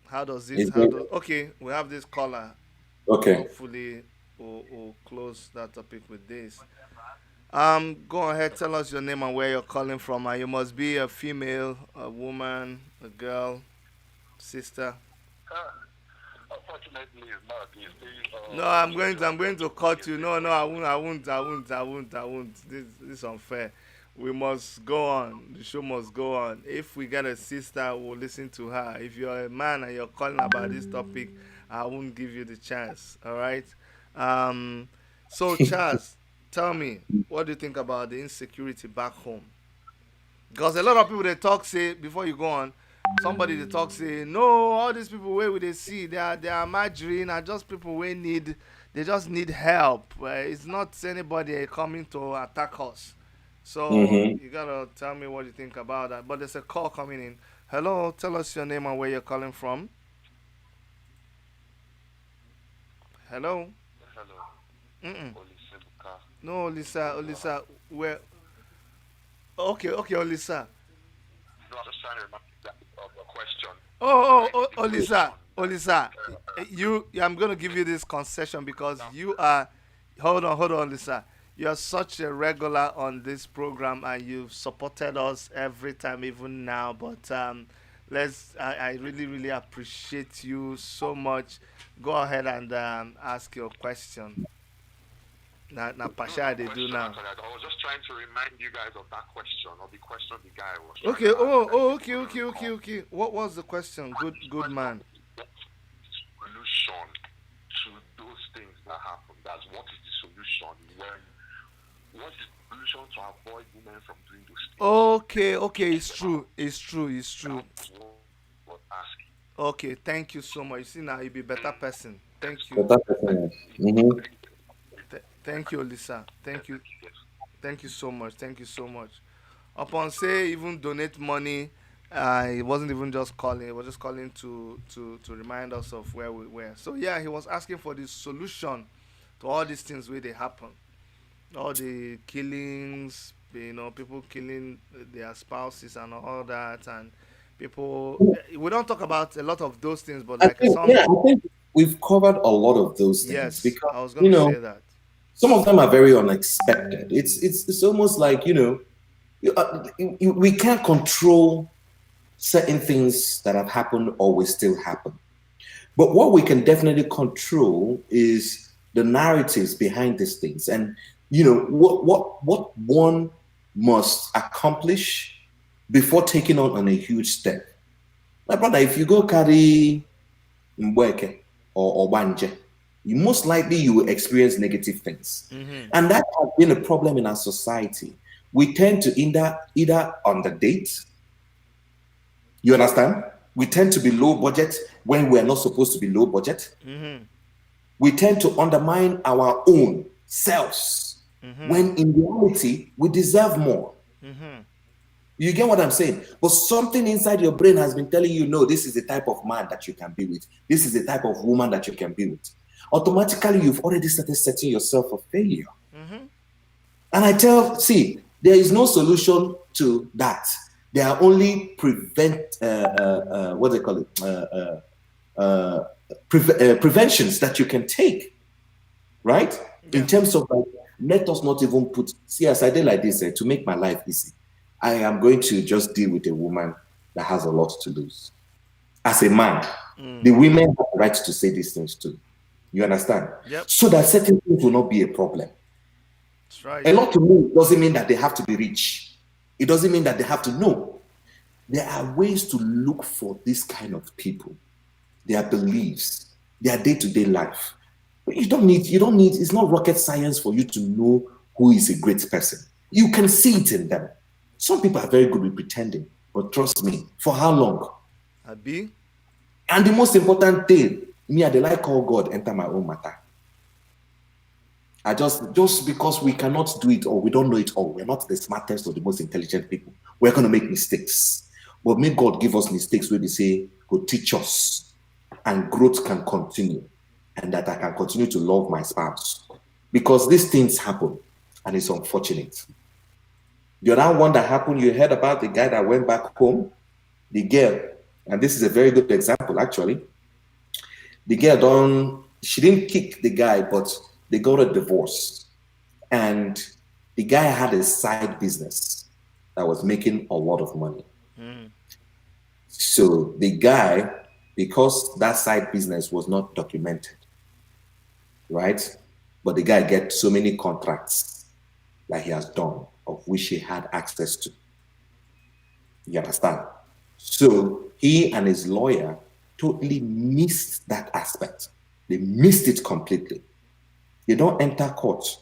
A: How does it?
B: Is
A: How
B: it
A: does? Okay, we have this caller.
B: okay?
A: Hopefully, we'll close that topic with this. Go ahead. Tell us your name and where you're calling from. You must be a female, a woman, a girl, sister.
C: Unfortunately, it's not. It's still
A: No, I'm going to
C: gentleman.
A: cut you. No, no, I won't. This is unfair. We must go on. The show must go on. If we get a sister, we'll listen to her. If you're a man and you're calling about this topic, I won't give you the chance. All right. Um. So, Charles, tell me, what do you think about the insecurity back home? Because a lot of people they talk say before you go on, somebody they talk say no, all these people where we they see they are margarine are just people we need they just need help. It's not anybody coming to attack us. So
B: Mm-hmm.
A: you gotta tell me what you think about that. But there's a call coming in. Hello, tell us your name and where you're calling from. Hello.
C: Hello,
A: Mm-mm.
C: Olisebuka.
A: No, Lisa, where? Okay, okay, Olisa.
C: No, I'm just trying to remind you of a question.
A: Olisa,
C: Question that
A: Olisa, I'm gonna give you this concession because you are. Hold on, Olisa. You are such a regular on this program, and you've supported us every time, even now. But I really, really appreciate you so much. Go ahead and ask your question. Na
C: no, no
A: Pasha they do
C: question
A: now.
C: actually. I was just trying to remind you guys of that question or the question the guy was trying
A: Okay.
C: to ask.
A: Oh,
C: I
A: oh,
C: think you
A: okay,
C: couldn't
A: okay, okay,
C: recall.
A: okay. What was the question?
C: And
A: Good,
C: the
A: good
C: question
A: man.
C: is what is the solution to those things that happen? That's what is the solution when what is the solution to avoid women from doing those things?
A: Okay, okay, it's true. It's true. It's true.
C: That's what we're asking.
A: Okay, thank you so much. You see now, you be better person.
C: Yes.
A: Thank you.
B: Better person. Mm-hmm.
A: Thank you, Lisa.
C: Yes,
A: Thank you.
C: yes.
A: Thank you so much. Thank you so much. Upon say even donate money, it wasn't even just calling. It was just calling to remind us of where we were. So yeah, he was asking for the solution to all these things where they happen. All the killings, people killing their spouses and all that, and people. We don't talk about a lot of those things, but
B: I
A: like
B: think,
A: some.
B: yeah, I think we've covered a lot of those things
A: Yes,
B: because
A: I was
B: you
A: gonna
B: know
A: say that.
B: some of them are very unexpected. It's almost like we can't control certain things that have happened or will still happen. But what we can definitely control is the narratives behind these things, and what one must accomplish before taking on a huge step. My brother, if you go carry Mbweke or Obanje, you most likely you will experience negative things.
A: Mhm.
B: And that has been a problem in our society. We tend to either underdate, you understand? We tend to be low budget when we're not supposed to be low budget.
A: Mhm.
B: We tend to undermine our own selves
A: Mhm.
B: when in reality we deserve more.
A: Mhm.
B: You get what I'm saying? But something inside your brain has been telling you, no, this is the type of man that you can be with. This is the type of woman that you can be with. Automatically, you've already started setting yourself for failure.
A: Mhm.
B: And I tell, see, there is no solution to that. There are only what they call it, preventions that you can take, right? Yeah. In terms of like, let us not even put, see, as I did like this, to make my life easy, I am going to just deal with a woman that has a lot to lose. As a man, the women have the right to say these things too. You understand?
A: Yep.
B: So that certain things will not be a problem.
A: That's right.
B: A lot to me doesn't mean that they have to be rich. It doesn't mean that they have to know. There are ways to look for this kind of people, their beliefs, their day-to-day life. But you don't need, it's not rocket science for you to know who is a great person. You can see it in them. Some people are very good with pretending, but trust me, for how long?
A: Abi?
B: And the most important thing, me, I like call God enter my own matter. I just because we cannot do it or we don't know it all, we're not the smartest or the most intelligent people. We're going to make mistakes. But may God give us mistakes where they say, go teach us, and growth can continue, and that I can continue to love my spouse. Because these things happen, and it's unfortunate. The other one that happened, you heard about the guy that went back home, the girl, and this is a very good example, actually. The girl she didn't kick the guy, but they got a divorce. And the guy had a side business that was making a lot of money. So the guy, because that side business was not documented, right? But the guy gets so many contracts that he has done, of which he had access to. You understand? So he and his lawyer totally missed that aspect. They missed it completely. They don't enter court.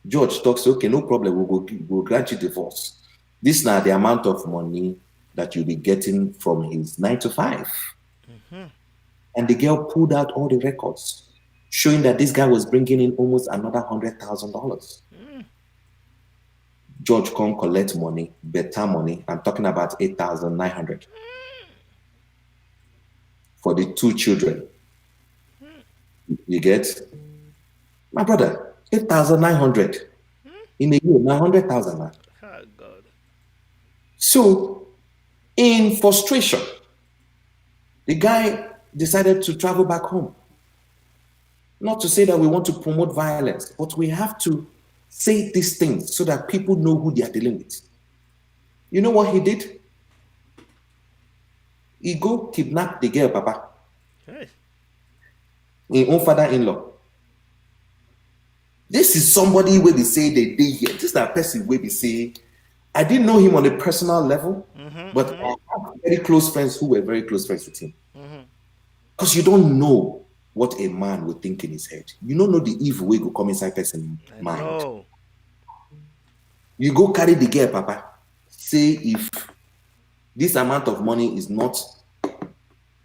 B: Judge talks, okay, no problem, we'll grant you divorce. This is now the amount of money that you'll be getting from his 9 to 5. And the girl pulled out all the records, showing that this guy was bringing in almost another $100,000. Judge come collect money, better money. I'm talking about 8,900 for the 2 children. You get? My brother, 8,900 in a year, 900,000. Oh,
A: God.
B: So, in frustration, the guy decided to travel back home. Not to say that we want to promote violence, but we have to say these things so that people know who they are dealing with. You know what he did? He go kidnap the girl, Papa.
A: Hey.
B: His own father-in-law. This is somebody where they say they did here. This is that person where they say, I didn't know him on a personal level, but I have very close friends who were very close friends with him. Because you don't know what a man would think in his head. You don't know the evil way go come inside person's mind.
A: No.
B: You go carry the girl, Papa. Say if this amount of money is not,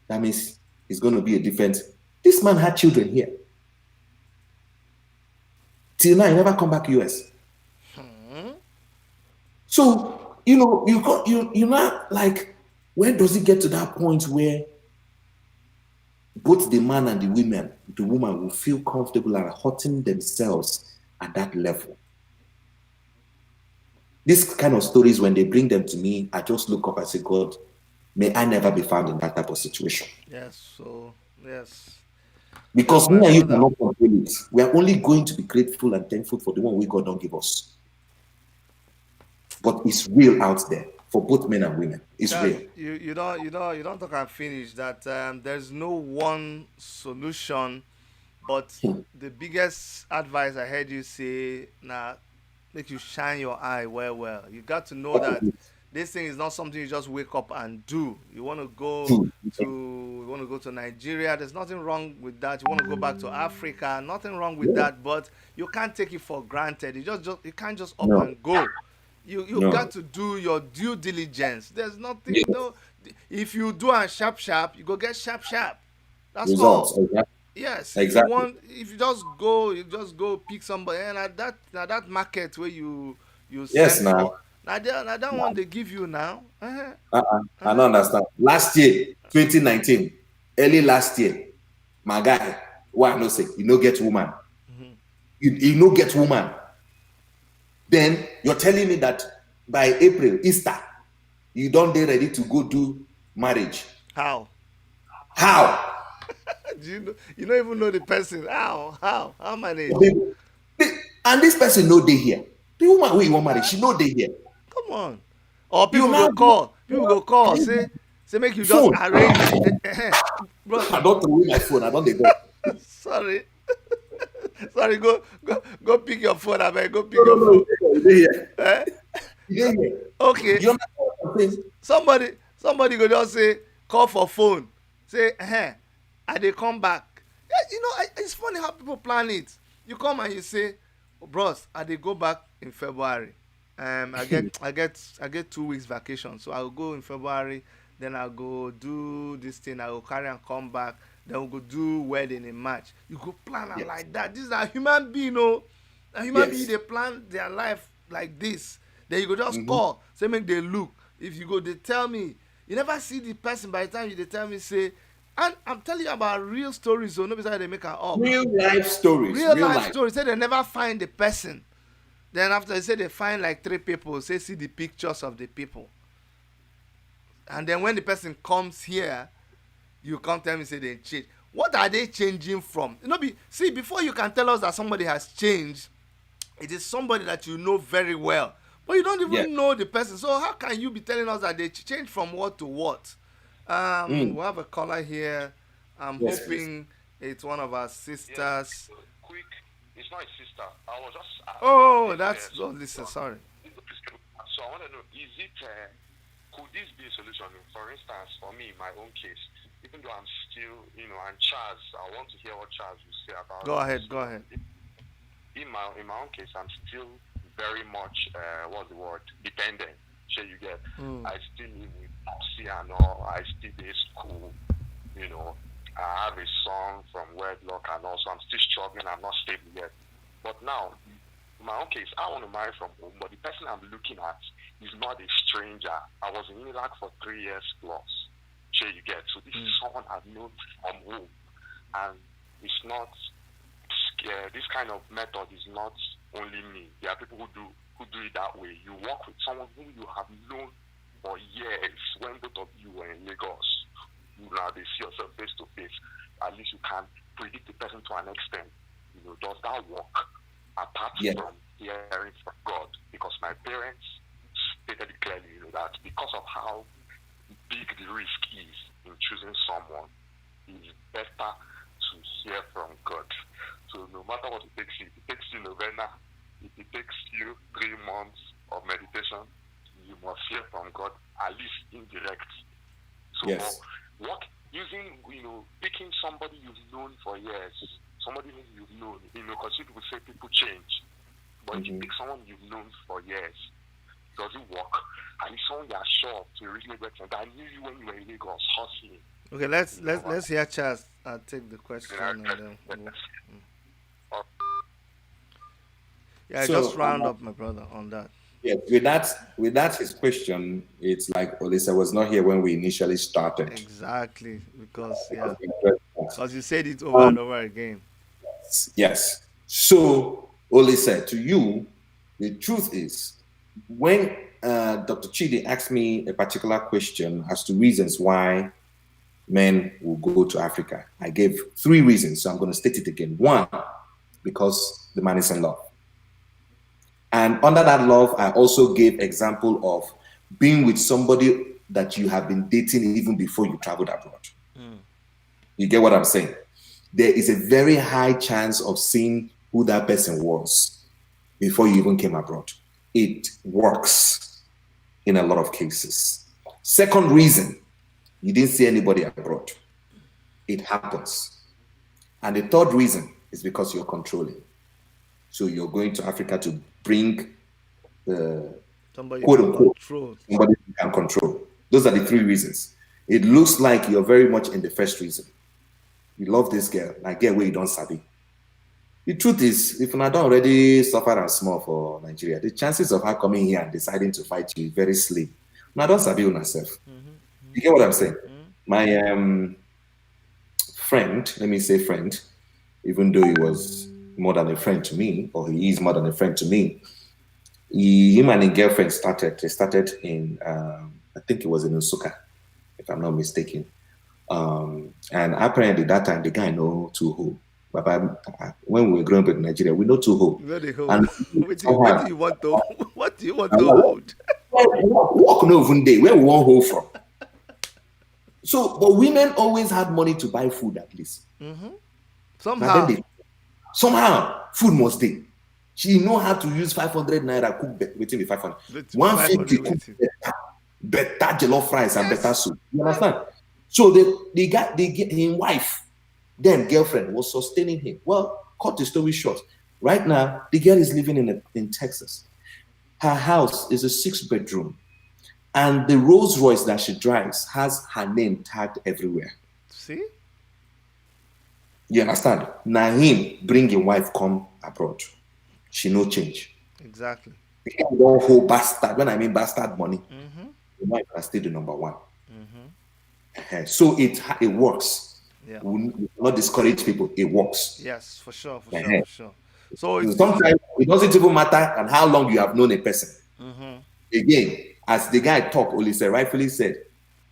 B: that means it's going to be a different. This man had children here. Till now, he never come back US. So, you're not like, where does it get to that point where both the man and the woman will feel comfortable and hurting themselves at that level? This kind of stories, when they bring them to me, I just look up and say, God, may I never be found in that type of situation.
A: Yes, yes.
B: Because me and you cannot control it. We are only going to be grateful and thankful for the one we God don't give us. But it's real out there for both men and women. It's real.
A: You don't talk and finish that. There's no one solution, but the biggest advice I heard you say, make you shine your eye well. You got to know that this thing is not something you just wake up and do. You want to go to Nigeria. There's nothing wrong with that. You want to go back to Africa. Nothing wrong with that. But you can't take it for granted. You can't just up and go. You got to do your due diligence. There's nothing. If you do a sharp, you go get sharp. That's
B: results.
A: all.
B: Exactly.
A: Yes.
B: Exactly.
A: If you just go pick somebody, and at that market where you
B: yes
A: sell
B: now.
A: for, now that one they give you now.
B: I don't understand. Last year, 2019, early last year, my guy, why no say you no get woman, you no get woman. Then you're telling me that by April, Easter, You don't they ready to go do marriage.
A: How?
B: How?
A: Do you know? You don't even know the person. How manage?
B: And this person no day here. The woman we want marry, she no day here.
A: Come on. Or
B: You
A: people
B: now
A: go call. People go call. Say make you just
B: phone.
A: arrange. Bro,
B: I don't throw away my phone. I don't dey go.
A: sorry. Sorry, go pick your phone. I beg, go pick
B: No,
A: your
B: no,
A: phone.
B: no. You dey here.
A: Eh?
B: You dey here.
A: Okay.
B: You understand what I'm saying?
A: Somebody go just say call for phone. Say, I dey come back. Yeah, you know, it's funny how people plan it. You come and you say, oh, bros, I dey go back in February. I get 2 weeks vacation, so I'll go in February. Then I'll go do this thing. I will carry and come back. Then we'll go do wedding in March. You go plan it like that. This is a human being, a human being. They plan their life like this. Then you go just call, say make they look. If you go, they tell me. You never see the person by the time they tell me say. And I'm telling you about real stories, so nobody they make an up.
B: Real life stories.
A: Real life stories. Say they never find the person. Then after they say they find like 3 people, say see the pictures of the people. And then when the person comes here, you come tell me say they change. What are they changing from? See, before you can tell us that somebody has changed, it is somebody that you know very well. But you don't even know the person. So how can you be telling us that they change from what to what? We have a caller here. I'm hoping it's one of our sisters.
C: Quick, it's not a sister. I was just.
A: That's Lisa. Sorry.
C: So I want to know: is it? Could this be a solution? For instance, for me, in my own case, even though I'm still, and CHAZ, I want to hear what CHAZ will say about.
A: Go ahead.
C: In my own case, I'm still very much what's the word? Dependent. Sure, you get. I still live with Popsy and all. I still do school. I have a son from wedlock and also I'm still struggling. I'm not stable yet. But now, in my own case, I want to marry from home, but the person I'm looking at is not a stranger. I was in Iraq for 3 years plus. Sure, you get. So this is someone I've known from home, and it's not. This kind of method is not only me. There are people who do it that way. You work with someone whom you have known for years. When both of you were in Lagos, now they see yourself face to face. At least you can predict the person to an extent. Does that work? Apart from hearing from God, because my parents stated it clearly, that because of how big the risk is in choosing someone, it's better to hear from God. So no matter what it takes you novena, if it takes you 3 months of meditation, you must hear from God, at least indirect. So what using, picking somebody you've known for years, somebody who you've known, because people say people change. But if you pick someone you've known for years, does it work? And if someone you're sure to really represent, I knew you when you were in Lagos hustling.
A: Okay, let's hear CHAZ. I'll take the question and then so, just round up, my brother, on that.
B: Yeah, with that his question, it's like Olisa was not here when we initially started.
A: Exactly, because you said it over and over again.
B: Yes. So Olisa, to you, the truth is, when Dr. Chidi asked me a particular question as to reasons why men will go to Africa, I gave 3 reasons. So I'm going to state it again. 1, because the man is in love. And under that love, I also gave example of being with somebody that you have been dating even before you traveled abroad. You get what I'm saying? There is a very high chance of seeing who that person was before you even came abroad. It works in a lot of cases. Second reason, you didn't see anybody abroad. It happens. And the third reason is because you're controlling. So you're going to Africa to bring
A: somebody
B: quote unquote
A: control.
B: Somebody you can control. Those are the 3 reasons. It looks like you're very much in the first reason. You love this girl, I get where you don't sabi. The truth is, if I don't already suffer and small for Nigeria, the chances of her coming here and deciding to fight you is very slim. I don't sabi on herself. You get what I'm saying? My friend, let me say friend, even though he was more than a friend to me, or he is more than a friend to me, him and his girlfriend started in I think it was in Nsukka, if I'm not mistaken. And apparently that time the guy know Tuho. But when we were growing up in Nigeria, we know Tuho.
A: Very hold.
B: And
A: What do you want to? What do you want to
B: somehow,
A: hold?
B: walk no even day where we won't hold from. So, but women always had money to buy food at least.
A: Somehow.
B: But then somehow food must stay. She know how to use 500 naira cook waiting the 500. 150 cook better jollof fries and better soup. You understand? So they get his wife, then girlfriend was sustaining him. Well, cut the story short. Right now, the girl is living in Texas. Her house is a 6-bedroom, and the Rolls Royce that she drives has her name tagged everywhere.
A: See?
B: You understand? Now him bring your wife come abroad. She no change.
A: Exactly.
B: One whole bastard. When I mean bastard money, the wife is still the number one. So it works.
A: Yeah.
B: We will not discourage people. It works.
A: Yes, for sure. So
B: sometimes it doesn't even matter and how long you have known a person. Again, as the guy talk, Olise rightfully said,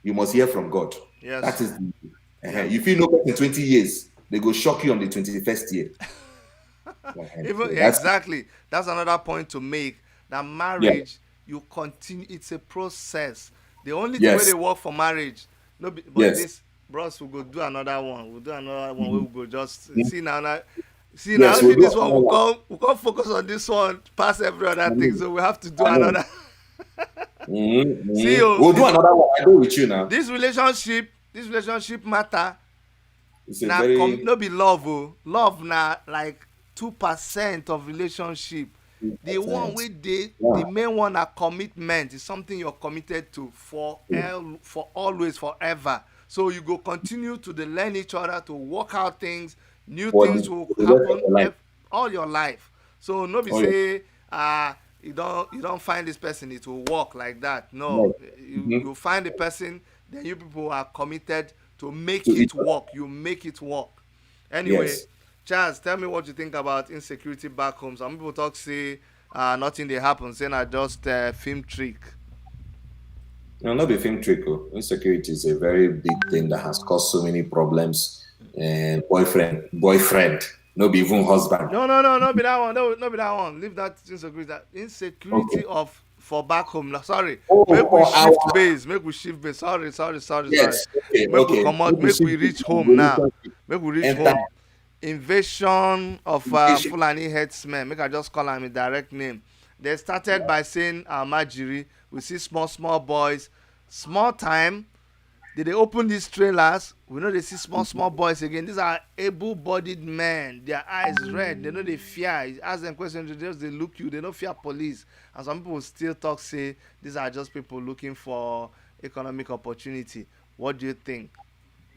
B: you must hear from God.
A: Yes.
B: That is if you know in 20 years, they go shock you on the 21st year.
A: Exactly. That's another point to make. That marriage, you continue. It's a process. The only way they work for marriage, this bros will go do another one. We'll do another one. We'll go just see now. See now, this one we can't focus on this one past every other thing. So we have to do another. See,
B: we'll do another one. I go with you now.
A: This relationship matter.
B: Now,
A: no be love. Love now like 2% of relationship. The one with the main one are commitment. Is something you're committed to for always, forever. So you go continue to learn each other, to work out things. New things will happen all your life. So no be say you don't find this person, it will work like that. No, you find the person, then you people are committed to make it work. You make it work. Anyway, CHAZ, tell me what you think about insecurity back home. Some people talk say nothing they happen, saying I just film trick.
B: No, not be film trick. Insecurity is a very big thing that has caused so many problems. And boyfriend, no be even husband.
A: No, be that one. No, be that one. Leave that insecurity. Insecurity for back home. Sorry. Make we shift base. Sorry.
B: Yes. Okay,
A: make we come out. Make we reach home now. Make we reach home. Invasion of Fulani headsmen. Make I just call them a direct name. They started by saying Majiri. We see small boys. Small time. Did they open these trailers? We know they see small boys again. These are able-bodied men. Their eyes red. They know they fear. You ask them questions, they look you. They don't fear police. And some people still say these are just people looking for economic opportunity. What do you think?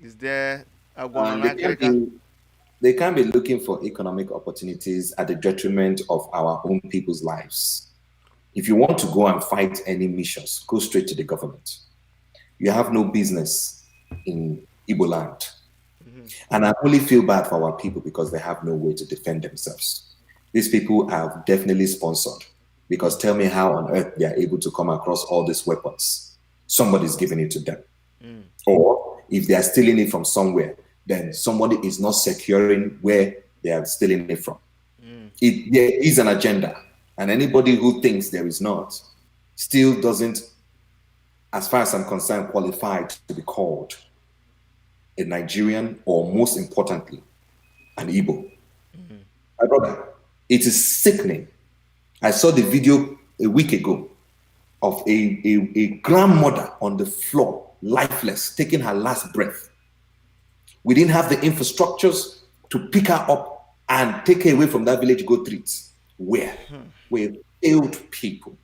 A: Is there a
B: they can't be looking for economic opportunities at the detriment of our own people's lives. If you want to go and fight any missions, go straight to the government. You have no business in Igbo land. And I only feel bad for our people because they have no way to defend themselves. These people are definitely sponsored, because tell me how on earth they are able to come across all these weapons. Somebody's giving it to them. Or if they are stealing it from somewhere, then somebody is not securing where they are stealing it from. There is an agenda. And anybody who thinks there is not still doesn't, as far as I'm concerned, qualified to be called a Nigerian, or most importantly, an Igbo. My brother, it is sickening. I saw the video a week ago of a grandmother on the floor, lifeless, taking her last breath. We didn't have the infrastructures to pick her up and take her away from that village, go treat. Where? We failed people.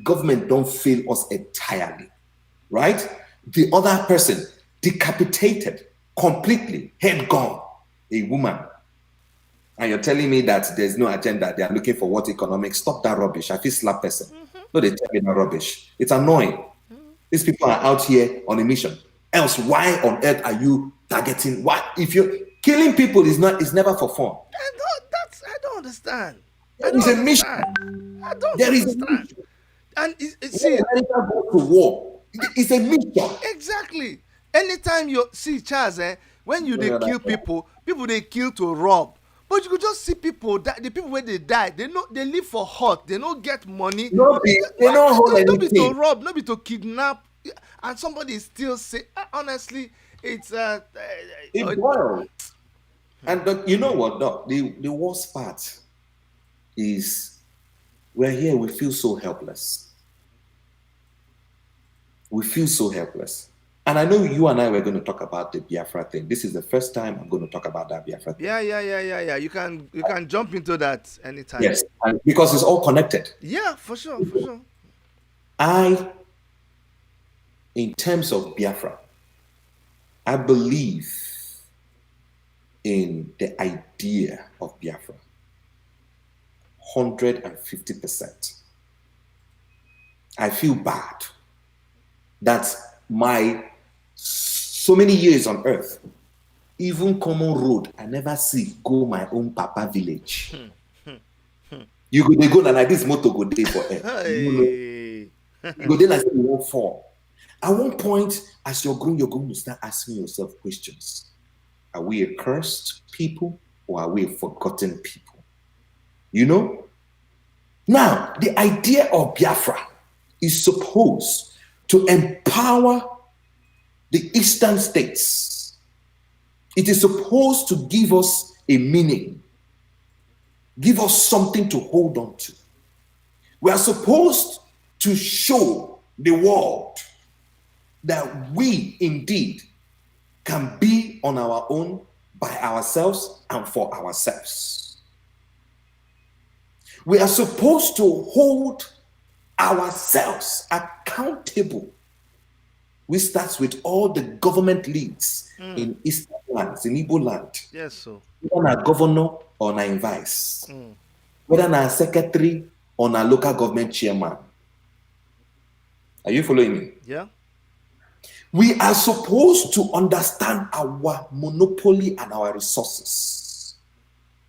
B: Government don't fail us entirely, right? The other person decapitated, completely, head gone, a woman. And you're telling me that there's no agenda, they are looking for what economics? Stop that rubbish. I feel slap person. No, they tell me that rubbish. It's annoying. These people are out here on a mission. Else, why on earth are you targeting? Why? If you're killing people is never for fun.
A: I don't understand.
B: There is a mission.
A: I don't understand. And
B: When
A: see,
B: America goes to war, it's a mission.
A: exactly. Anytime you see Charles, when you they kill people, they kill to rob. But you could just see people that the people when they die, they live for hot, they don't get money.
B: No, they don't hold
A: Don't be to
B: anything.
A: rob, not be to kidnap, and somebody still say honestly, it's
B: It boils. And you know what, Doc? The worst part is we're here, we feel so helpless. We feel so helpless. And I know you and I were going to talk about the Biafra thing. This is the first time I'm going to talk about that Biafra thing.
A: Yeah. You can jump into that anytime.
B: Yes, and because it's all connected.
A: Yeah, for sure.
B: In terms of Biafra, I believe in the idea of Biafra 150%. I feel bad that my so many years on earth, even common road, I never see go my own papa village. You go, they go like this motor go there for air. You go there like you won't fall. At one point, as you're going to start asking yourself questions. Are we a cursed people or are we a forgotten people? You know? Now, the idea of Biafra is supposed to empower the eastern states. It is supposed to give us a meaning, give us something to hold on to. We are supposed to show the world that we indeed can be on our own, by ourselves, and for ourselves. We are supposed to hold ourselves accountable. We start with all the government leads in Eastern lands, in Igbo land.
A: Yes, so.
B: Whether a governor or a vice. Whether a secretary or a local government chairman. Are you following me?
A: Yeah.
B: We are supposed to understand our monopoly and our resources.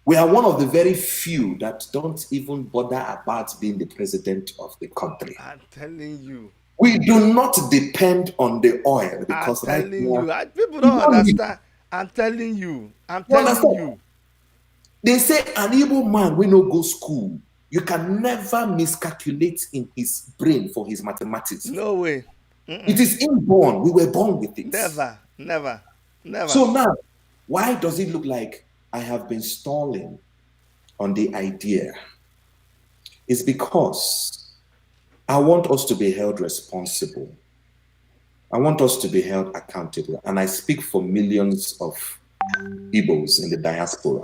B: We are one of the very few that don't even bother about being the president of the country.
A: I'm telling you.
B: We do not depend on the oil because
A: I'm telling you. People don't understand. I'm telling you.
B: They say an Igbo man will not go school. You can never miscalculate in his brain for his mathematics.
A: No way.
B: It is inborn. We were born with it.
A: Never.
B: So now, why does it look like I have been stalling on the idea? It's because I want us to be held responsible. I want us to be held accountable. And I speak for millions of Igbos in the diaspora.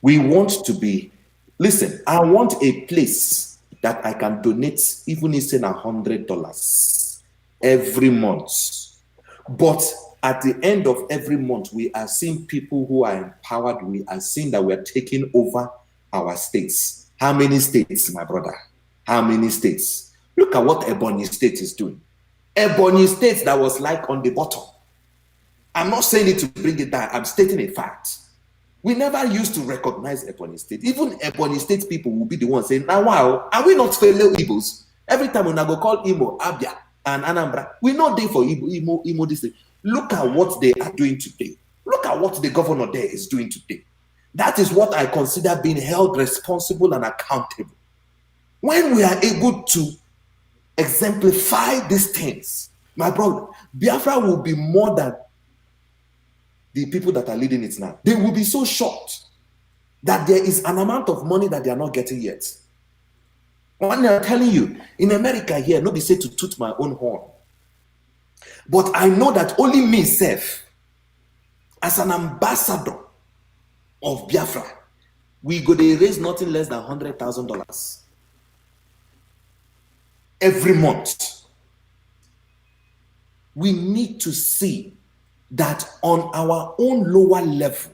B: We want to be, listen, I want a place that I can donate even if it's $100 every month. But at the end of every month, we are seeing people who are empowered. We are seeing that we are taking over our states. How many states, my brother? How many states? Look at what Ebonyi State is doing. Ebonyi State that was like on the bottom. I'm not saying it to bring it down. I'm stating a fact. We never used to recognize Ebonyi State. Even Ebonyi State people will be the ones saying, now wow, are we not fellow Igbos? Every time when I go call Imo, Abia, and Anambra, we know they for Imo this thing. Look at what they are doing today. Look at what the governor there is doing today. That is what I consider being held responsible and accountable. When we are able to exemplify these things, my brother, Biafra will be more than the people that are leading it now. They will be so shocked that there is an amount of money that they are not getting yet. When I'm telling you, in America here, nobody said to toot my own horn. But I know that only me, Seth, as an ambassador of Biafra, we go to raise nothing less than $100,000 every month. We need to see that on our own lower level,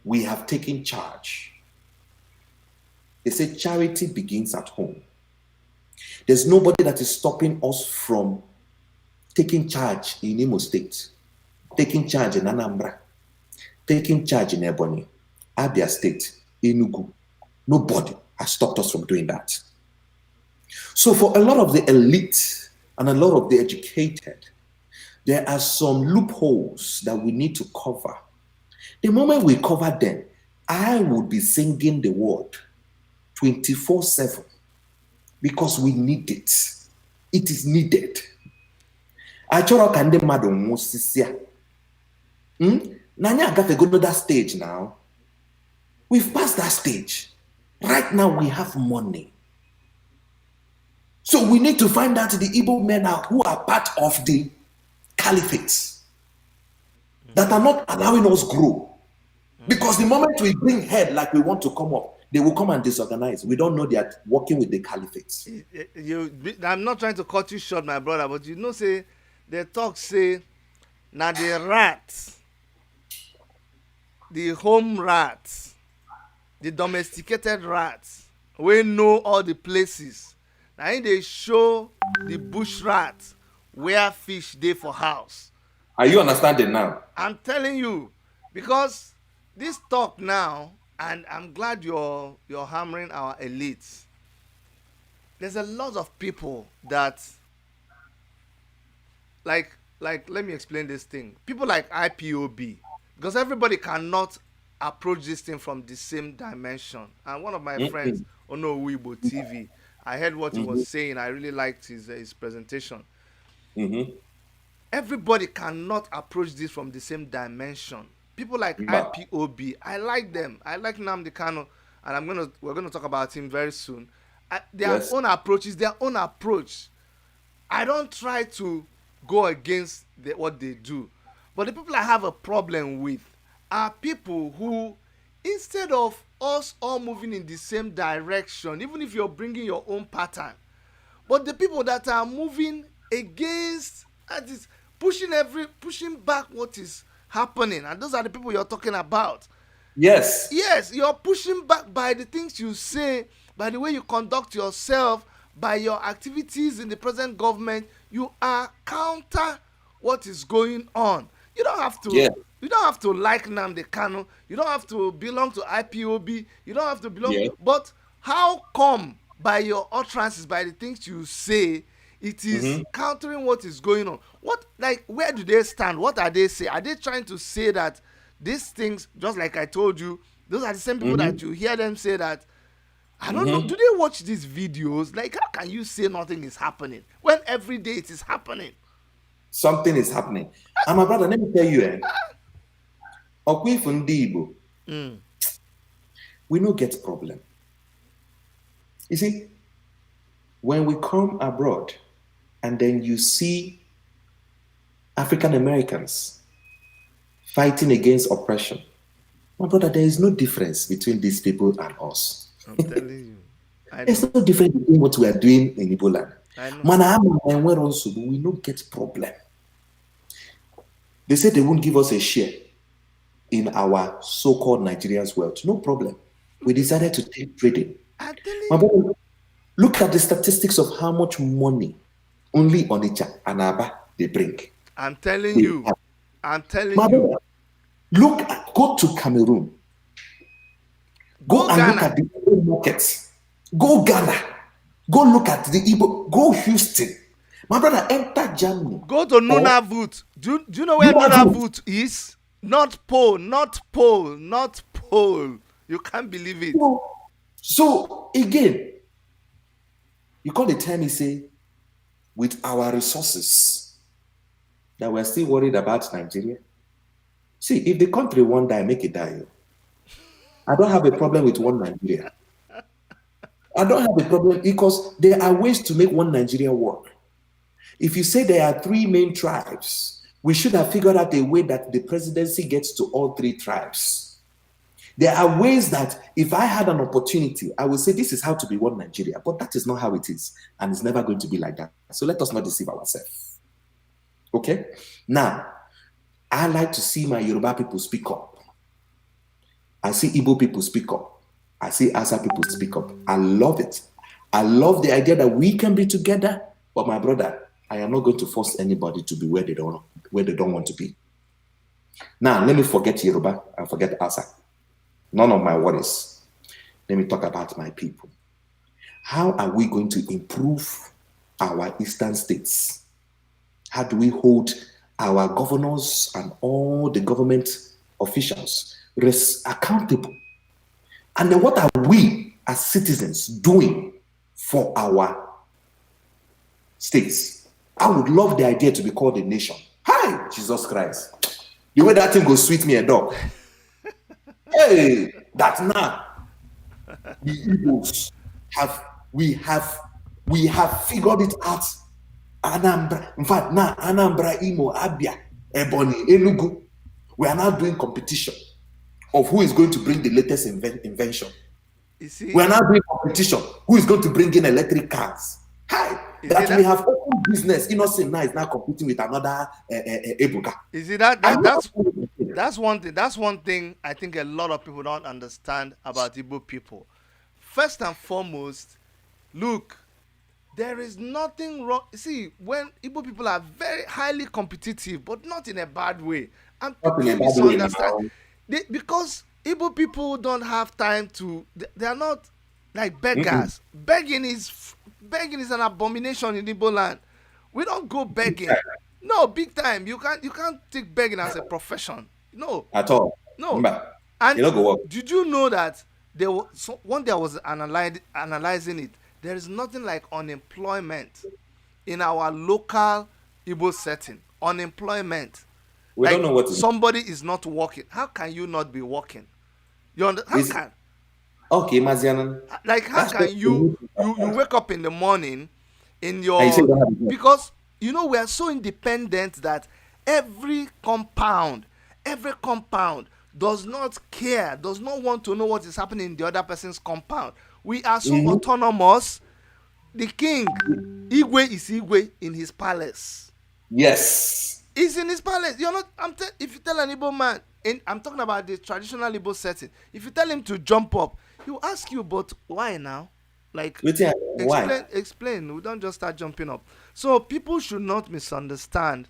B: we have taken charge. They say charity begins at home. There's nobody that is stopping us from taking charge in Imo State, taking charge in Anambra, taking charge in Ebonyi, Abia State, Enugu. Nobody has stopped us from doing that. So for a lot of the elite and a lot of the educated, there are some loopholes that we need to cover. The moment we cover them, I would be singing the word 24/7 because we need it. It is needed. Achọrọ ka ndị mmadụ nwụsịsịa. Na anyị agafego that stage now. We've passed that stage. Right now we have money. So we need to find out the Igbo men who are part of the caliphates that are not allowing us grow. Because the moment we bring head like we want to come up, they will come and disorganize. We don't know they are working with the caliphates.
A: I'm not trying to cut you short, my brother, but you know, say the talk say now the rats, the home rats, the domesticated rats, we know all the places. Now they show the bush rats where fish dey for house.
B: Are you understanding now?
A: I'm telling you, because this talk now, and I'm glad you're hammering our elites. There's a lot of people that like let me explain this thing. People like IPOB, because everybody cannot approach this thing from the same dimension. And one of my friends, Ono Weibo TV, I heard what he was saying. I really liked his presentation. Everybody cannot approach this from the same dimension. People like IPOB, I like them. I like Nnamdi Kanu, and we're gonna talk about him very soon. Their own approach is their own approach. I don't try to go against what they do, but the people I have a problem with are people who, instead of us all moving in the same direction, even if you're bringing your own pattern, but the people that are moving against, that is pushing back what is happening, and those are the people you're talking about.
B: Yes,
A: you're pushing back by the things you say, by the way you conduct yourself, by your activities in the present government. You are counter what is going on. You don't have to. You don't have to like Nnamdi Kanu. You don't have to belong to IPOB. You don't have to belong. But how come by your utterances, by the things you say, it is countering what is going on? What, like, where do they stand? What are they saying? Are they trying to say that these things, just like I told you, those are the same people that you hear them say that, I don't know, do they watch these videos? Like, how can you say nothing is happening when every day it is happening?
B: Something is happening. And my brother, let me tell you, we no get problem. You see, when we come abroad and then you see African Americans fighting against oppression, my brother, there is no difference between these people and us.
A: I'm telling you.
B: There's no difference between what we are doing in Igbo land. We no get problem. They said they won't give us a share in our so-called Nigerians' wealth. No problem. We decided to take trading. My brother, look at the statistics of how much money only Onitsha and Aba they bring.
A: I'm telling you. I'm telling you.
B: Brother, go to Cameroon. Go and Ghana. Look at the Igbo markets. Go Ghana. Go look at the Igbo. Go Houston. My brother, enter Germany.
A: Go to Nunavut. Do you know where Nunavut is? Not pole. You can't believe it.
B: So again, you call the time, you say, with our resources, that we're still worried about Nigeria. See, if the country one die, make it die. I don't have a problem with one Nigeria. I don't have a problem because there are ways to make one Nigeria work. If you say there are three main tribes, we should have figured out a way that the presidency gets to all three tribes. There are ways that if I had an opportunity, I would say this is how to be one Nigeria, but that is not how it is, and it's never going to be like that. So let us not deceive ourselves. Okay? Now, I like to see my Yoruba people speak up. I see Igbo people speak up. I see Asa people speak up. I love it. I love the idea that we can be together, but my brother, I am not going to force anybody to be where they don't want to be. Now, let me forget Yoruba and forget Asa. None of my worries. Let me talk about my people. how are we going to improve our eastern states? How do we hold our governors and all the government officials accountable? And then what are we as citizens doing for our states? I would love the idea to be called a nation. Hi, Jesus Christ. The way that thing goes sweet me a dog. Hey, that's now. The Igbos we have figured it out. Anambra, in fact, now Anambra, Imo, Abia, Ebonyi, Enugu, we are now doing competition of who is going to bring the latest invention.
A: You see,
B: we are now doing competition who is going to bring in electric cars. Hi, that we have open business. Innocent now is now competing with another Ebuka.
A: You see that's one thing. That's one thing I think a lot of people don't understand about Igbo people. First and foremost, look, there is nothing wrong. See, when Igbo people are very highly competitive, but not in a bad way, and people misunderstand because Igbo people don't have time to. They are not like beggars. Begging is an abomination in Igbo land. We don't go begging. No, big time. You can't take begging as a profession. No,
B: at all.
A: No. And did you know that one day I was analyzing it? There is nothing like unemployment in our local Igbo setting. Unemployment.
B: We don't know what
A: somebody is not working. How can you not be working? How can?
B: Okay, Mazianan.
A: Like how can you wake up in the morning in your because we are so independent that every compound does not care, does not want to know what is happening in the other person's compound. We are so autonomous. The king, Igwe is Igwe in his palace.
B: Yes.
A: He's in his palace. You're not. If you tell an Igbo man, and I'm talking about the traditional Igbo setting, if you tell him to jump up, he will ask you, but why now? Like, explain. We don't just start jumping up. So people should not misunderstand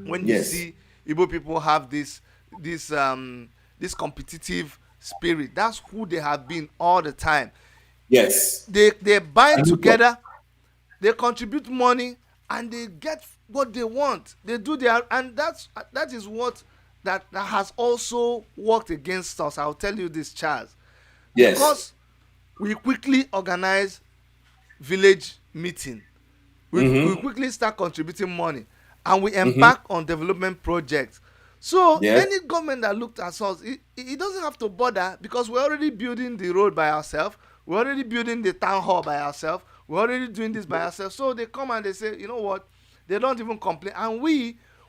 A: when you see Igbo people have this competitive spirit. That's who they have been all the time.
B: Yes.
A: They bind together, they contribute money, and they get what they want. They do and that is what that has also worked against us. I'll tell you this, CHAZ.
B: Yes.
A: Because we quickly organize village meeting. We quickly start contributing money, and we embark on development projects. So any government that looked at us, it doesn't have to bother because we're already building the road by ourselves. We're already building the town hall by ourselves. We're already doing this by ourselves. So they come and they say, you know what? They don't even complain. And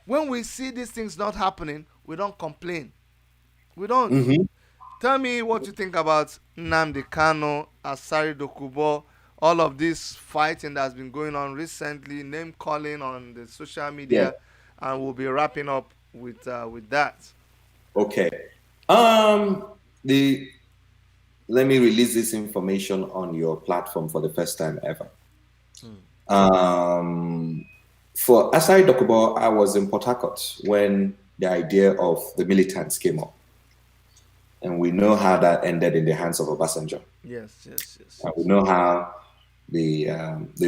A: when we see these things not happening, we don't complain. We don't. Tell me what you think about Nnamdi Kanu, Asari Dokubo, all of this fighting that's been going on recently, name calling on the social media, and we'll be wrapping up with that.
B: Okay. Let me release this information on your platform for the first time ever. For Asari Dokubo, I was in Port Harcourt when the idea of the militants came up. And we know how that ended in the hands of Obasanjo.
A: Yes.
B: And we know how the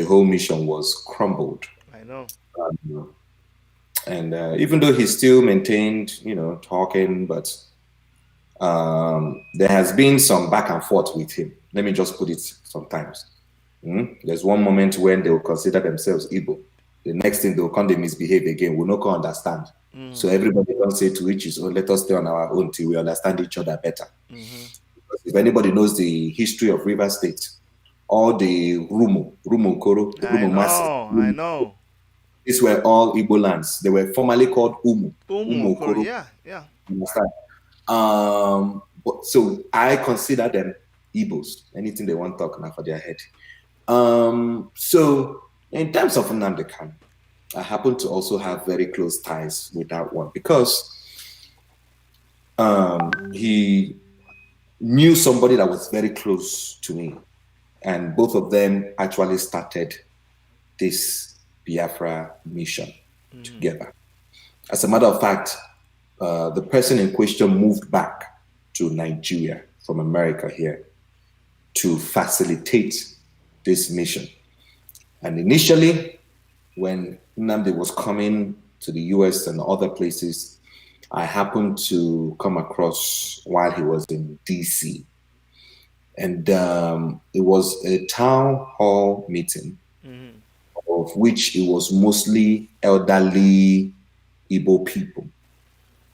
B: whole mission was crumbled.
A: I know.
B: And even though he still maintained, talking, but there has been some back and forth with him. Let me just put it sometimes. There's one moment when they will consider themselves Igbo. The next thing they will come, they misbehave again. We'll not understand. So everybody don't say to each his own, let us stay on our own till we understand each other better. If anybody knows the history of River State, all the Rumu Koro, the Rumu Massive.
A: I know.
B: These were all Igbo lands. They were formerly called Umu Koro.
A: Yeah.
B: Understand? So I consider them Igbos. Anything they want to talk now for their head. So in terms of Nnamdi Kanu, I happen to also have very close ties with that one because he knew somebody that was very close to me, and both of them actually started this Biafra mission together. As a matter of fact, the person in question moved back to Nigeria from America here to facilitate this mission. And initially, when Nnamdi was coming to the US and other places, I happened to come across while he was in DC. And it was a town hall meeting, of which it was mostly elderly Igbo people.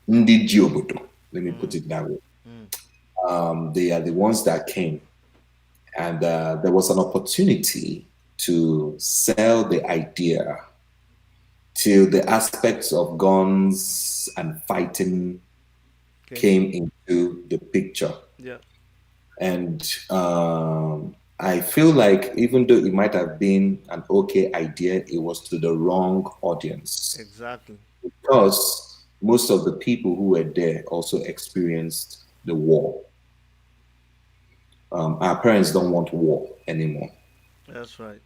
B: Ndi Jiobodo, let me put it that way. They are the ones that came. And there was an opportunity to sell the idea till the aspects of guns and fighting came into the picture.
A: Yeah.
B: And I feel like even though it might have been an okay idea, it was to the wrong audience.
A: Exactly.
B: Because most of the people who were there also experienced the war. Our parents don't want war anymore.
A: That's right.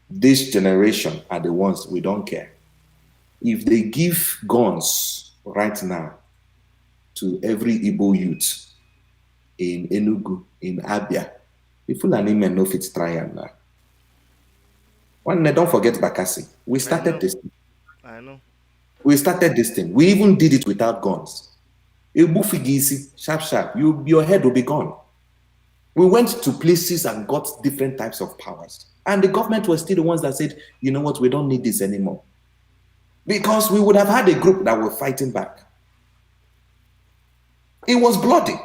B: This generation are the ones we don't care. If they give guns right now to every Igbo youth in Enugu, in Abia, the Fulani men know if it's trying now. One, don't forget Bakassi. We started this thing.
A: I know.
B: We started this thing. We even did it without guns. Sharp, your head will be gone. We went to places and got different types of powers. And the government was still the ones that said, you know what, we don't need this anymore. Because we would have had a group that were fighting back. It was bloody.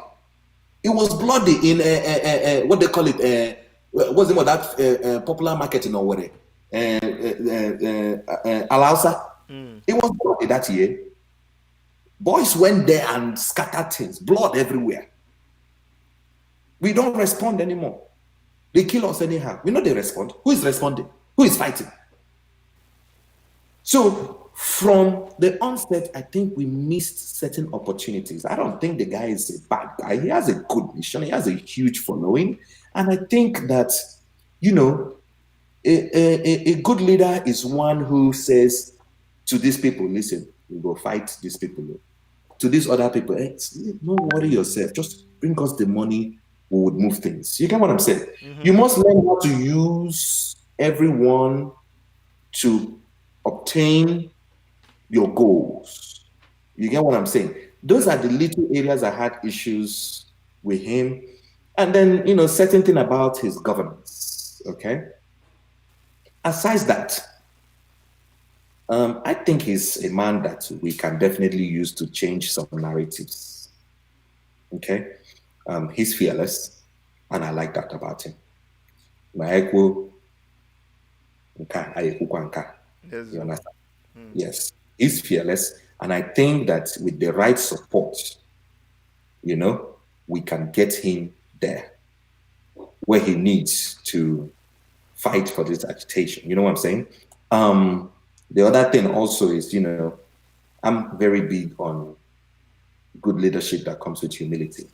B: It was bloody in, what they call it, what's the name of that popular market in Owerri? Alausa. It was bloody that year. Boys went there and scattered things, blood everywhere. We don't respond anymore. They kill us anyhow. We know they respond. Who is responding? Who is fighting? So from the onset, I think we missed certain opportunities. I don't think the guy is a bad guy. He has a good mission. He has a huge following. And I think that, you know, a good leader is one who says to these people, listen, we go fight these people. To these other people, hey, don't worry yourself. Just bring us the money. We would move things. You get what I'm saying? You must learn how to use everyone to obtain your goals. You get what I'm saying? Those are the little areas I had issues with him. And then, you know, certain thing about his governance, okay? Aside that, I think he's a man that we can definitely use to change some narratives, okay? He's fearless, and I like that about him. You understand? Yes, he's fearless, and I think that with the right support, you know, we can get him there where he needs to fight for this agitation. You know what I'm saying? The other thing also is, you know, I'm very big on good leadership that comes with humility.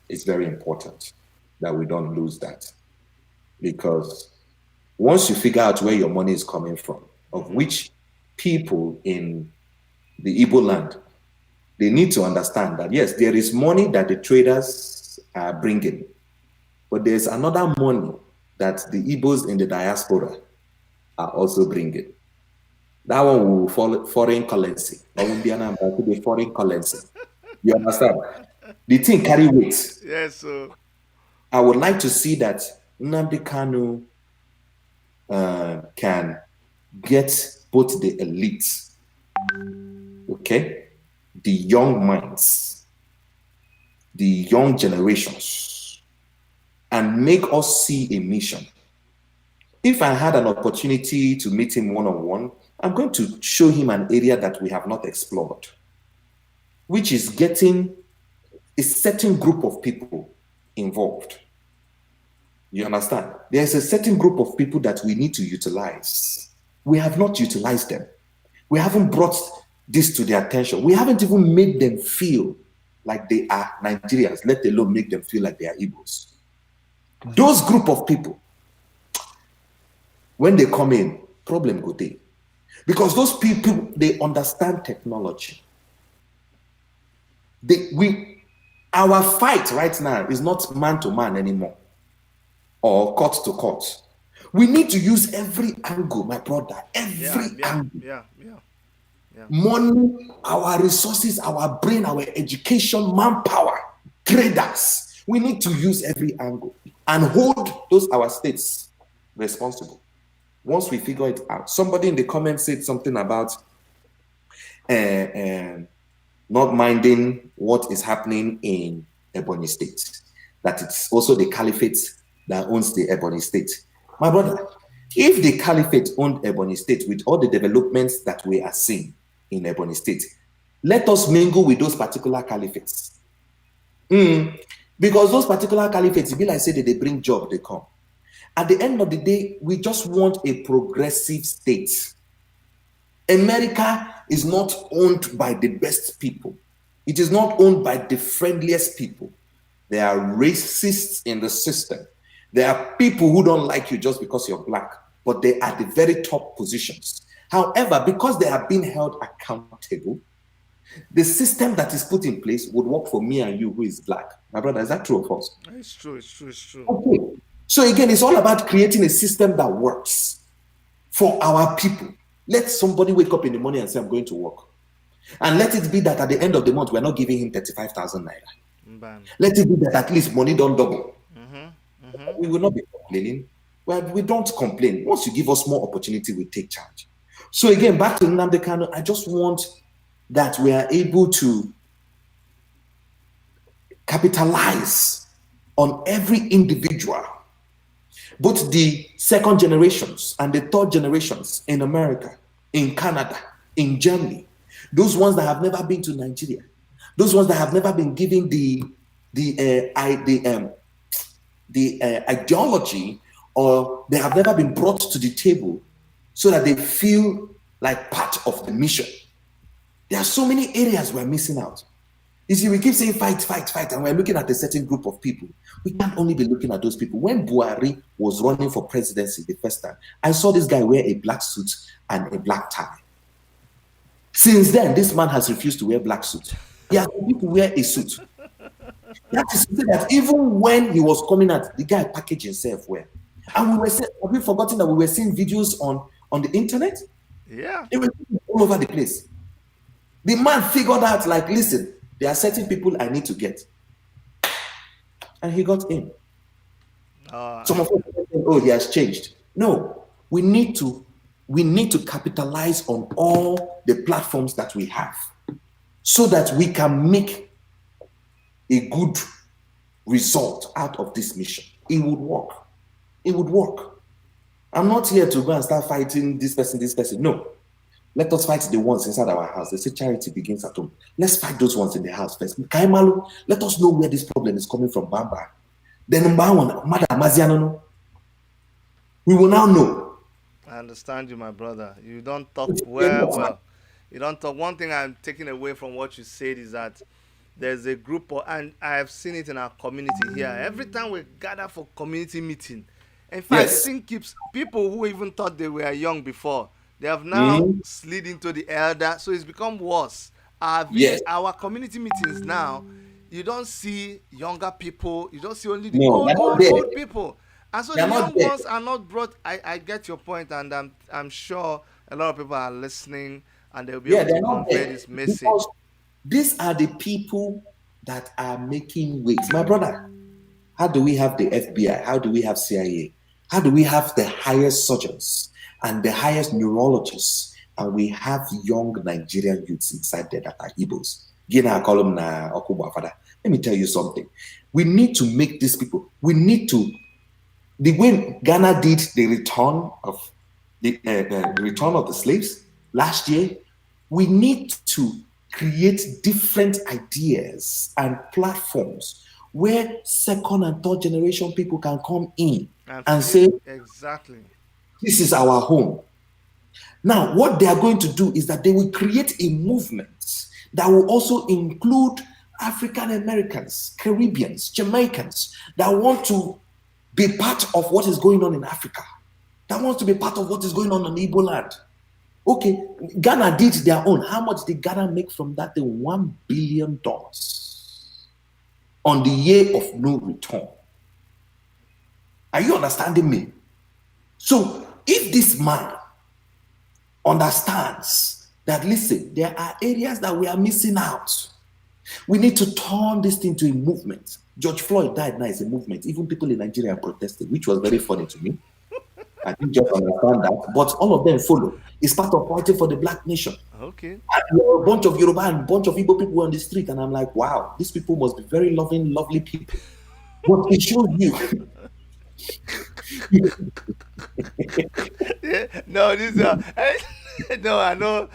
B: It's very important that we don't lose that, because once you figure out where your money is coming from, of which people in the Igbo land, they need to understand that, yes, there is money that the traders are bringing, but there's another money that the Igbos in the diaspora are also bringing. That one will fall foreign currency. That will be a foreign currency. You understand? The thing carry weight.
A: Yes, sir.
B: I would like to see that Nnamdi Kanu can get both the elites, okay, the young minds, the young generations, and make us see a mission. If I had an opportunity to meet him one-on-one, I'm going to show him an area that we have not explored, which is getting a certain group of people involved. You understand? There's a certain group of people that we need to utilize. We have not utilized them. We haven't brought this to their attention. We haven't even made them feel like they are Nigerians, let alone make them feel like they are Igbos. Those group of people, when they come in, problem go there. Because those people, they understand technology. Our fight right now is not man to man anymore. or court to court. We need to use every angle, my brother, every angle.
A: Yeah.
B: Money, our resources, our brain, our education, manpower, traders. We need to use every angle and hold those our states responsible. Once we figure it out, somebody in the comments said something about not minding what is happening in Ebonyi State, that it's also the caliphate that owns the Ebonyi State. My brother, if the caliphate owned Ebonyi State with all the developments that we are seeing in Ebonyi State, let us mingle with those particular caliphates. Because those particular caliphates, be like say that they bring job, they come. At the end of the day, we just want a progressive state. America is not owned by the best people. It is not owned by the friendliest people. There are racists in the system. There are people who don't like you just because you're black, but they are at the very top positions. However, because they have been held accountable, the system that is put in place would work for me and you who is black. My brother, is that true or false?
A: It's true.
B: Okay. So again, it's all about creating a system that works for our people. Let somebody wake up in the morning and say, I'm going to work. And let it be that at the end of the month, we're not giving him 35,000 naira. Let it be that at least money don't double. We will not be complaining. Well, we don't complain. Once you give us more opportunity, we take charge. So again, back to Nnamdi Kanu, I just want that we are able to capitalize on every individual, both the second generations and the third generations in America, in Canada, in Germany, those ones that have never been to Nigeria, those ones that have never been given the ideology, or they have never been brought to the table so that they feel like part of the mission. There are so many areas we're missing out. You see, we keep saying fight, and we're looking at a certain group of people. We can't only be looking at those people. When Buhari was running for presidency the first time, I saw this guy wear a black suit and a black tie. Since then, this man has refused to wear black suit. He has people wear a suit. That is to say that even when he was coming out, the guy packaged himself well. And we were saying, have we forgotten that we were seeing videos on the internet?
A: Yeah.
B: They were all over the place. The man figured out, like, listen, there are certain people I need to get. And he got in. Some of us think, oh, he has changed. No, we need to capitalize on all the platforms that we have so that we can make a good result out of this mission. It would work. It would work. I'm not here to go and start fighting this person. No. Let us fight the ones inside our house. They say charity begins at home. Let's fight those ones in the house first. Kaimalu, let us know where this problem is coming from, Bamba. Then we will now know.
A: I understand you, my brother. You don't talk well. You don't talk. One thing I'm taking away from what you said is that there's a group and I have seen it in our community here. Every time we gather for community meeting, in fact, the thing keeps people who even thought they were young before, they have now slid into the elder, so it's become worse. Our community meetings now, you don't see younger people, you don't see only the old people. And so the young ones are not brought. I get your point, and I'm sure a lot of people are listening and they'll be able to convey this message.
B: Because these are the people that are making waves. My brother, how do we have the FBI? How do we have CIA? How do we have the highest surgeons and the highest neurologists? And we have young Nigerian youths inside there that are Igbos. Let me tell you something. We need to make these people, the way Ghana did the return of the slaves last year, we need to create different ideas and platforms where second and third generation people can come in and say,
A: exactly,
B: this is our home. Now, what they are going to do is that they will create a movement that will also include African Americans, Caribbeans, Jamaicans that want to be part of what is going on in Africa, that wants to be part of what is going on Igbo land. Okay, Ghana did their own. How much did Ghana make from that? $1 billion on the year of no return. Are you understanding me? So if this man understands that, listen, there are areas that we are missing out. We need to turn this thing to a movement. George Floyd died now, it's a movement. Even people in Nigeria protested, which was very funny to me. I didn't just understand that, but all of them follow. It's part of fighting for the black nation.
A: Okay.
B: And there were a bunch of Yoruba and a bunch of Igbo people on the street, and I'm like, wow, these people must be very loving, lovely people. But it shows you.
A: Yeah, no, these are no, I know.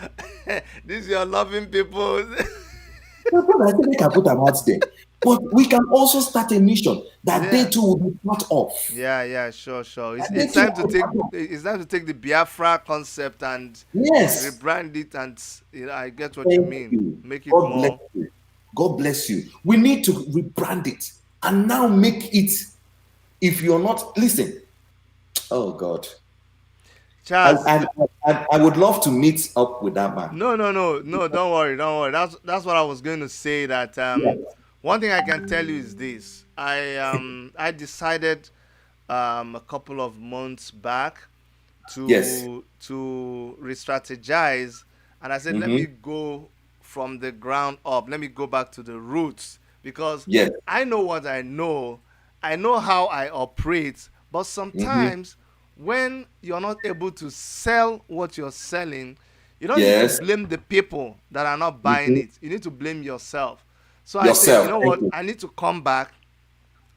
A: These are loving people.
B: I think we can put them out there. But we can also start a mission that they
A: Yeah.
B: too will be part of.
A: Yeah, yeah, sure, sure. It's,
B: That they
A: it's
B: too
A: time to
B: will be
A: take
B: part of.
A: it's time to take the Biafra concept and
B: Yes.
A: rebrand it, and I get what you
B: Thank
A: mean.
B: you.
A: Make it
B: God bless
A: more.
B: you. God bless you. We need to rebrand it and now make it. If you're not, listen. Oh God. I,
A: Charles,
B: I would love to meet up with that man.
A: no, no, no, no. Don't worry, don't worry. That's what I was going to say. That
B: Yeah.
A: one thing I can tell you is this. I decided a couple of months back
B: Yes.
A: to re-strategize, and I said, let me
B: Mm-hmm.
A: go from the ground up. Let me go back to the roots, because
B: Yes.
A: I know what I know. I know how I operate, but
B: Mm-hmm.
A: sometimes when you're not able to sell what you're selling, you don't need to
B: Yes.
A: blame the people that are not buying
B: Mm-hmm.
A: it. You need to blame yourself. So I said, you
B: Yourself.
A: know
B: Thank
A: what?
B: you.
A: I need to come back.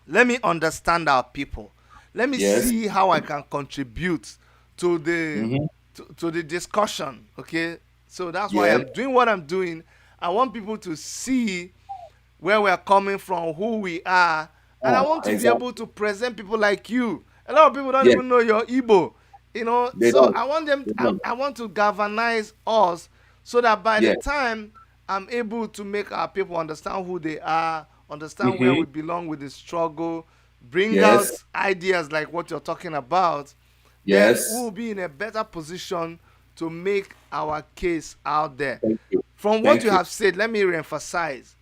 A: Let me understand our people. Let me
B: Yes.
A: see how I can contribute to the
B: Mm-hmm.
A: to the discussion. Okay, so that's why
B: Yes.
A: I'm doing what I'm doing. I want people to see where we're coming from, who we are, and I want to be
B: Exactly.
A: able to present people like you. A lot of people don't
B: Yes.
A: even know you're Igbo, you know.
B: They
A: So
B: don't.
A: I want them.
B: They don't.
A: I want to galvanize us so that by the
B: Yes.
A: time I'm able to make our people understand who they are, understand where
B: Mm-hmm.
A: we belong with the struggle, bring
B: Yes.
A: out ideas like what you're talking about, then
B: Yes.
A: we'll be in a better position to make our case out there.
B: Thank you.
A: From what
B: Thank
A: you
B: you.
A: have said, let me reemphasize.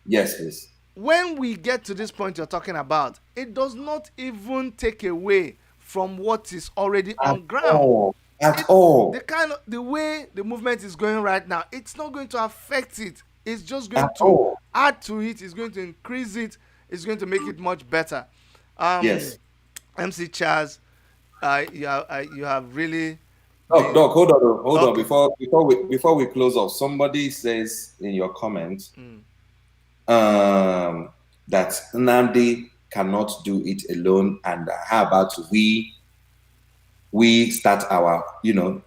B: Yes, please.
A: When we get to this point you're talking about, it does not even take away from what is already
B: At
A: on ground.
B: all. At
A: It the
B: all.
A: kind of the way the movement is going right now, it's not going to affect it. It's just going
B: At
A: to
B: all.
A: add to it. It's going to increase it. It's going to make it much better. Um,
B: Yes.
A: MC Chaz, you have really
B: Doc,
A: been
B: Doc, hold on, hold on.
A: okay.
B: Before we close off, somebody says in your comment that Nnamdi cannot do it alone, and how about we start our,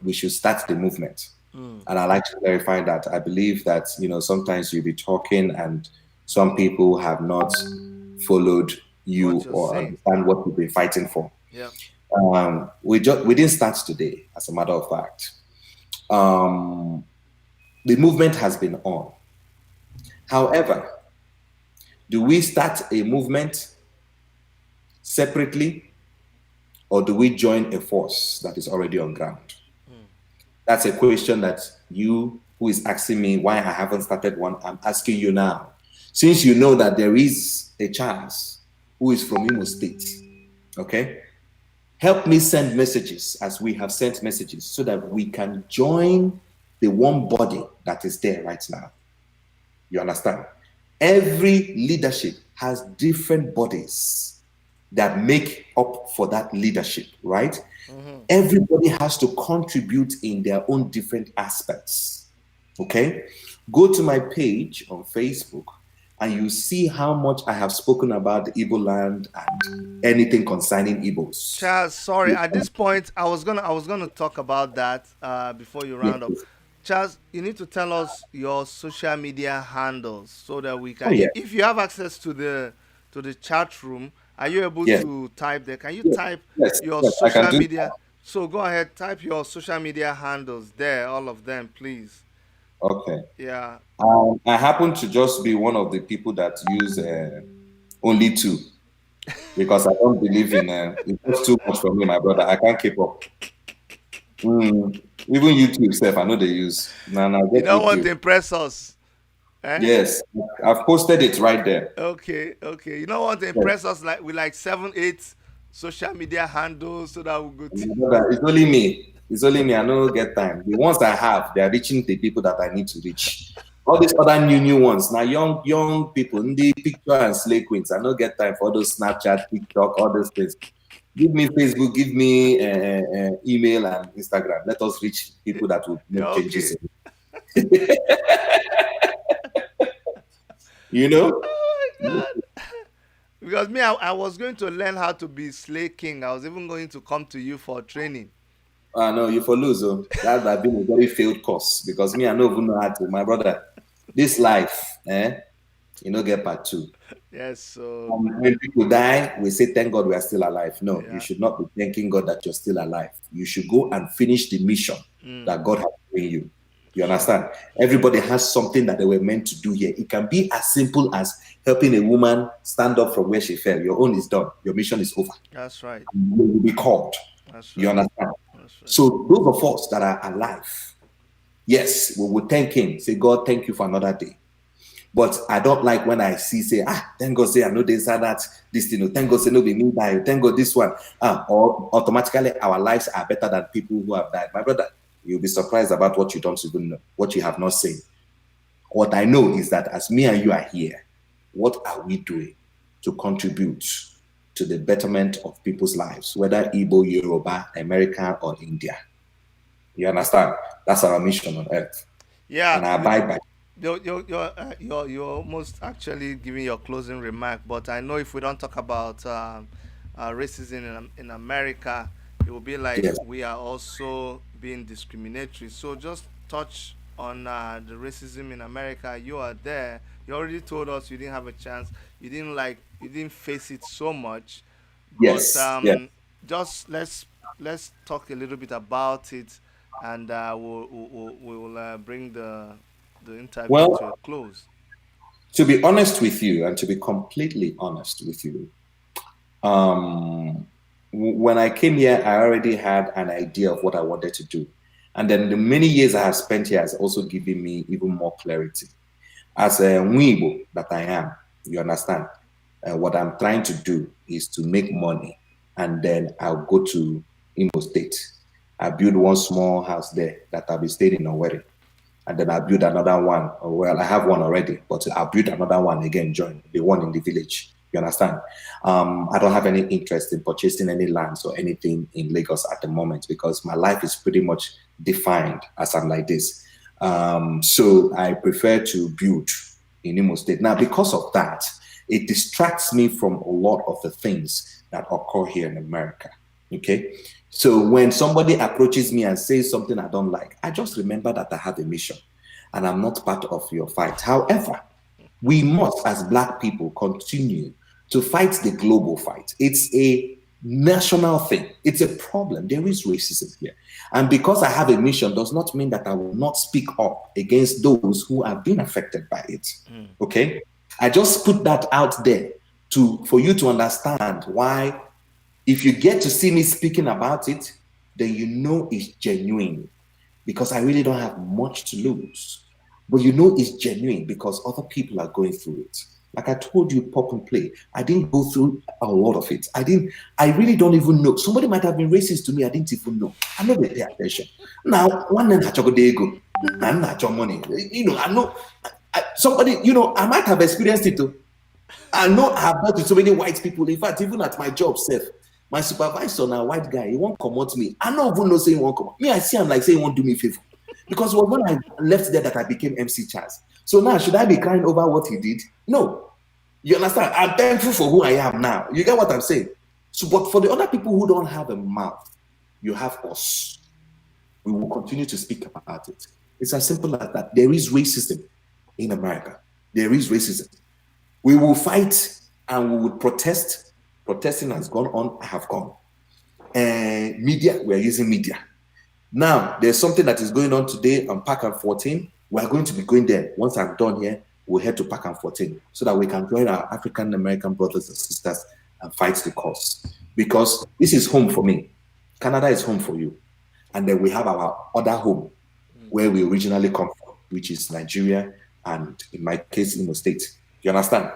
B: we should start the movement. And I like to clarify that I believe that sometimes you'll be talking and some people have not followed
A: What
B: you
A: you're
B: or
A: saying.
B: understand what you've been fighting for.
A: Yeah.
B: We didn't start today, as a matter of fact. The movement has been on. However, do we start a movement separately, or do we join a force that is already on ground? That's a question that you, who is asking me why I haven't started one, I'm asking you now. Since you know that there is a CHAZ who is from Imo State, okay? Help me send messages as we have sent messages so that we can join the one body that is there right now. You understand? Every leadership has different bodies that make up for that leadership, right? Everybody has to contribute in their own different aspects. Okay? Go to my page on Facebook and you see how much I have spoken about the Igbo land and anything concerning Igbos.
A: Chaz, sorry. At this point, I was gonna talk about that before you round up. Chaz, you need to tell us your social media handles so that we can.
B: Oh, yeah.
A: If you have access to the chat room, are you able
B: Yes.
A: to type there? Can you
B: Yes.
A: type
B: Yes.
A: your
B: Yes, I can
A: social
B: do
A: media? So go ahead, type your social media handles there, all of them, please.
B: Okay.
A: Yeah.
B: I happen to just be one of the people that use only two because I don't believe in it's too much for me, my brother. I can't keep up. Even YouTube self, I know they use. Nah,
A: You
B: get
A: don't want
B: YouTube.
A: to impress us. Eh?
B: Yes, I've posted it right there.
A: Okay, okay. You don't want to
B: Yes.
A: impress us like with like 7, 8 social media handles so that we go
B: It's only me. It's only me. I don't get time. The ones I have, they are reaching the people that I need to reach. All these other new ones. Now, young people, in the picture and slay queens. I don't get time for all those Snapchat, TikTok, all those things. Give me Facebook, give me email and Instagram. Let us reach people that will make
A: okay.
B: changes. You know?
A: Oh my god. Because me, I was going to learn how to be slay king. I was even going to come to you for training.
B: No, you for lose. Oh. That has been a very failed course because me, I don't even know how to. My brother, this life, you know, get part two.
A: Yes, so
B: When people die, we say, thank God we are still alive. No, you
A: yeah.
B: should not be thanking God that you're still alive. You should go and finish the mission that God has given you. You understand? Everybody has something that they were meant to do here. It can be as simple as helping a woman stand up from where she fell. Your own is done. Your mission is over.
A: That's right.
B: You will be called.
A: That's
B: You
A: right.
B: understand?
A: That's right.
B: So those of us that are alive, yes, we will thank him. Say, God, thank you for another day. But I don't like when I see, say, thank God, say, I know this and that, this thing. Thank God, say, no, be me die. Thank God, this one. Or automatically, our lives are better than people who have died. My brother, you'll be surprised about what you don't even know, what you have not seen. What I know is that as me and you are here, what are we doing to contribute to the betterment of people's lives, whether Igbo, Yoruba, American, or India? You understand? That's our mission on earth.
A: Yeah,
B: And I abide by.
A: you're almost actually giving your closing remark, but I know if we don't talk about racism in America, it will be like
B: Yes.
A: we are also being discriminatory. So just touch on the racism in America. You are there. You already told us you didn't have a chance. You didn't face it so much, but
B: Yes. Yes.
A: just let's talk a little bit about it, and we'll bring the interview to a
B: Well,
A: close.
B: to be honest with you, and to be completely honest with you, when I came here, I already had an idea of what I wanted to do. And then the many years I have spent here has also given me even more clarity. As a Weibo that I am, you understand, what I'm trying to do is to make money. And then I'll go to Imo State. I build one small house there that I'll be staying in Owerri. And then I'll build another one. Well, I have one already, but I'll build another one again, join the one in the village. You understand? I don't have any interest in purchasing any lands or anything in Lagos at the moment because my life is pretty much defined as I'm like this. So I prefer to build in Imo State. Now, because of that, it distracts me from a lot of the things that occur here in America. Okay. So when somebody approaches me and says something I don't like, I just remember that I have a mission and I'm not part of your fight. However, we must, as Black people, continue to fight the global fight. It's a national thing. It's a problem. There is racism here. And because I have a mission does not mean that I will not speak up against those who have been affected by it. Okay? I just put that out there for you to understand why if you get to see me speaking about it, then you know it's genuine because I really don't have much to lose. But you know it's genuine because other people are going through it. Like I told you, pop and play. I didn't go through a lot of it. I really don't even know. Somebody might have been racist to me. I didn't even know. I never pay attention. Now, one day I go, I'm not your money. You know, I know somebody, you know, I might have experienced it too. I know I have dealt with so many white people. In fact, even at my job, self, my supervisor now, white guy, he won't come out me. I don't even know saying he won't come out. Me, I see him like saying he won't do me a favor. Because when I left there that I became MC CHAZ. So now, should I be crying over what he did? No. You understand? I'm thankful for who I am now. You get what I'm saying? So, but for the other people who don't have a mouth, you have us. We will continue to speak about it. It's as simple as that. There is racism in America. There is racism. We will fight and we will protest. Protesting has gone on. I have gone. Media, we are using media. Now, there's something that is going on today on Park and 14. We are going to be going there. Once I'm done here, we'll head to Park and 14 so that we can join our African American brothers and sisters and fight the cause. Because this is home for me. Canada is home for you. And then we have our other home where we originally come from, which is Nigeria and in my case, Imo State. You understand?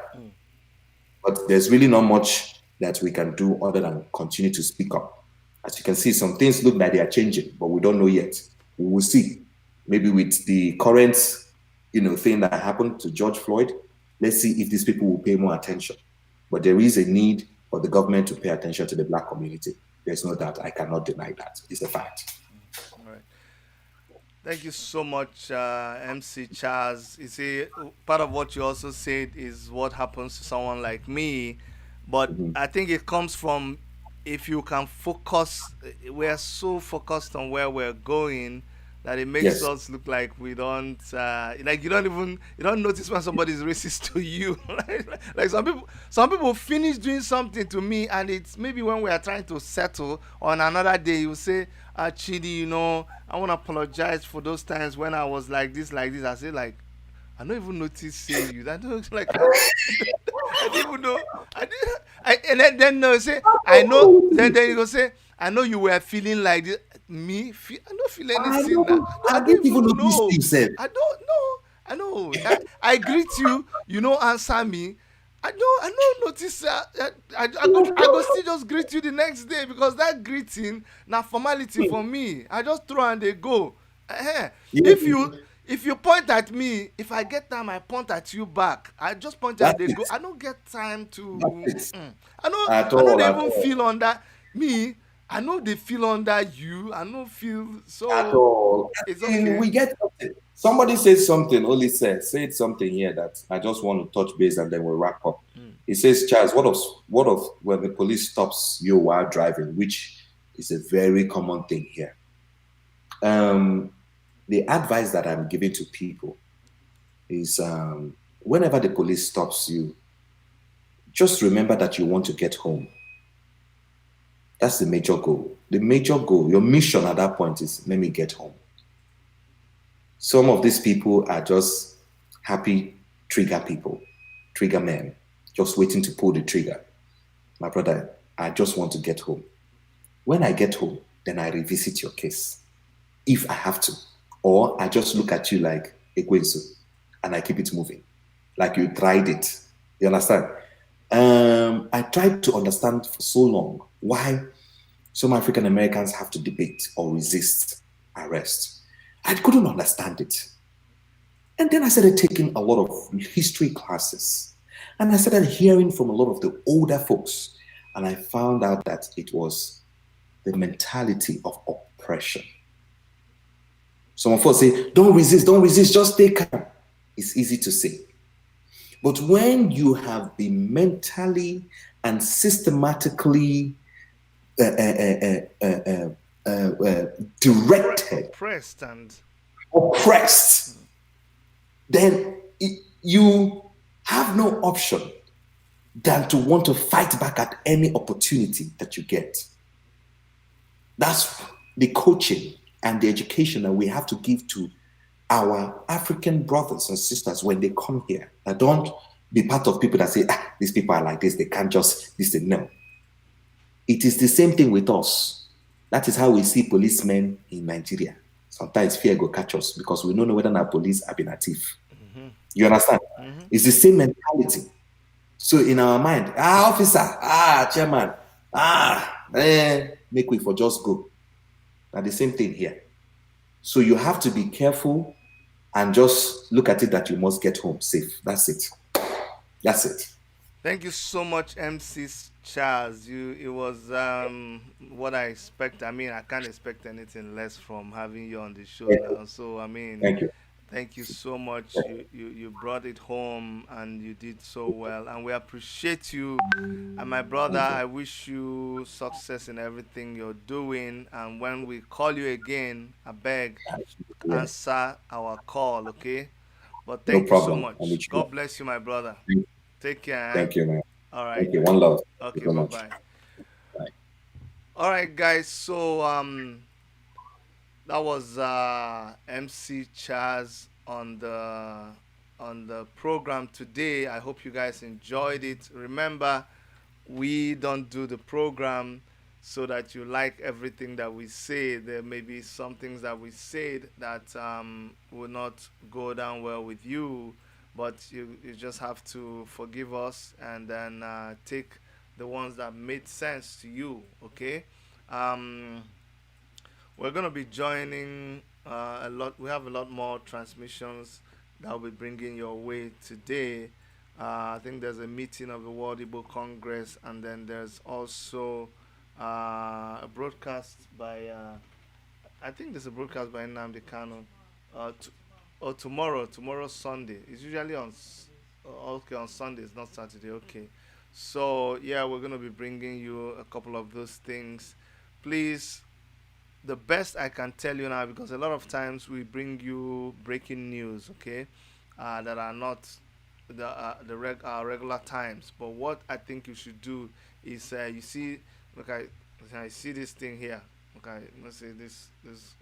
B: But there's really not much that we can do other than continue to speak up. As you can see, some things look like they are changing, but we don't know yet. We will see. Maybe with the current, thing that happened to George Floyd, let's see if these people will pay more attention. But there is a need for the government to pay attention to the Black community. There's no doubt. I cannot deny that. It's a fact.
A: All right. Thank you so much, MC CHAZ. You see, part of what you also said is what happens to someone like me, but
B: Mhm.
A: I think it comes from if you can focus. We're so focused on where we're going that it makes
B: Yes.
A: us look like we don't, like you don't notice when somebody is racist to you. Like some people finish doing something to me, and it's maybe when we are trying to settle on another day, you say, Chidi, I want to apologize for those times when I was like this, like this. I say, like, I don't even notice say you. I don't like. I didn't even know. I didn't. And then no say I know. Then you go say I know you were feeling like this. Me, I don't feel anything. I
B: I
A: don't
B: didn't even
A: even
B: notice
A: know.
B: you, sir.
A: I don't know. I know. I greet you. You know, answer me. I don't notice. I go still just greet you the next day because that greeting na formality for me. I just throw and they go.
B: Yeah,
A: If you point at me, if I get time, I point at you back. I just point and
B: that's
A: they
B: it.
A: go. I don't get time to.
B: That's it.
A: I know.
B: At
A: I know
B: all,
A: they
B: at
A: even
B: all.
A: feel under me. I know they feel under you. I know feel
B: At
A: so.
B: all.
A: It's
B: And
A: okay.
B: we get something. Somebody said something, only said something here that I just want to touch base and then we'll wrap up. It says, Charles, what of when the police stops you while driving, which is a very common thing here. Um, the advice that I'm giving to people is whenever the police stops you, just remember that you want to get home. That's the major goal. The major goal, your mission at that point is let me get home. Some of these people are just happy trigger people, trigger men, just waiting to pull the trigger. My brother, I just want to get home. When I get home, then I revisit your case if I have to. Or I just look at you like a Ekwensu and I keep it moving. Like you tried it. You understand? I tried to understand for so long why some African Americans have to debate or resist arrest. I couldn't understand it. And then I started taking a lot of history classes. And I started hearing from a lot of the older folks. And I found out that it was the mentality of oppression. Some of us say, don't resist, just stay calm. It's easy to say. But when you have been mentally and systematically uh, uh, uh, uh, directed,
A: Oppressed and
B: oppressed, then you have no option than to want to fight back at any opportunity that you get. That's the coaching and the education that we have to give to our African brothers and sisters when they come here. Now, don't be part of people that say, these people are like this, they can't just listen. No. It is the same thing with us. That is how we see policemen in Nigeria. Sometimes fear go catch us because we don't know whether our police have been a thief. You understand? It's the same mentality. So in our mind, officer, chairman, make way for just go. Now the same thing here. So you have to be careful and just look at it that you must get home safe. That's it. That's it.
A: thank you so much, MC Charles. It was what I expect. I mean, I can't expect anything less from having you on the show now. So I mean,
B: Thank you.
A: thank you so much. You brought it home and you did so well. And we appreciate you. And my brother,
B: Thank you.
A: I wish you success in everything you're doing. And when we call you again, I beg,
B: Yeah,
A: answer our call, okay? But
B: no
A: thank you so
B: problem. I'll
A: much.
B: meet you.
A: God bless you, my brother. Take care. Eh?
B: Thank you, man.
A: All right.
B: Thank you. One love. Thank you
A: Okay,
B: so
A: bye
B: much.
A: bye.
B: Bye.
A: All right, guys. So that was MC Chaz on the program today. I hope you guys enjoyed it. Remember, we don't do the program so that you like everything that we say. There may be some things that we said that will not go down well with you, but you just have to forgive us and then take the ones that made sense to you. Okay. Um, we're gonna be joining a lot. We have a lot more transmissions that will be bringing your way today. I think there's a meeting of the World Igbo Congress, and then there's also a broadcast by. I think there's a broadcast by Nnamdi Kanu. Or tomorrow. Tomorrow Sunday. It's usually on. Okay, on Sundays, not Saturday. Okay. So yeah, we're gonna be bringing you a couple of those things. Please, the best I can tell you now, because a lot of times we bring you breaking news, okay, that are not our regular times. But what I think you should do is, you see, look, I see this thing here. Okay, let's say this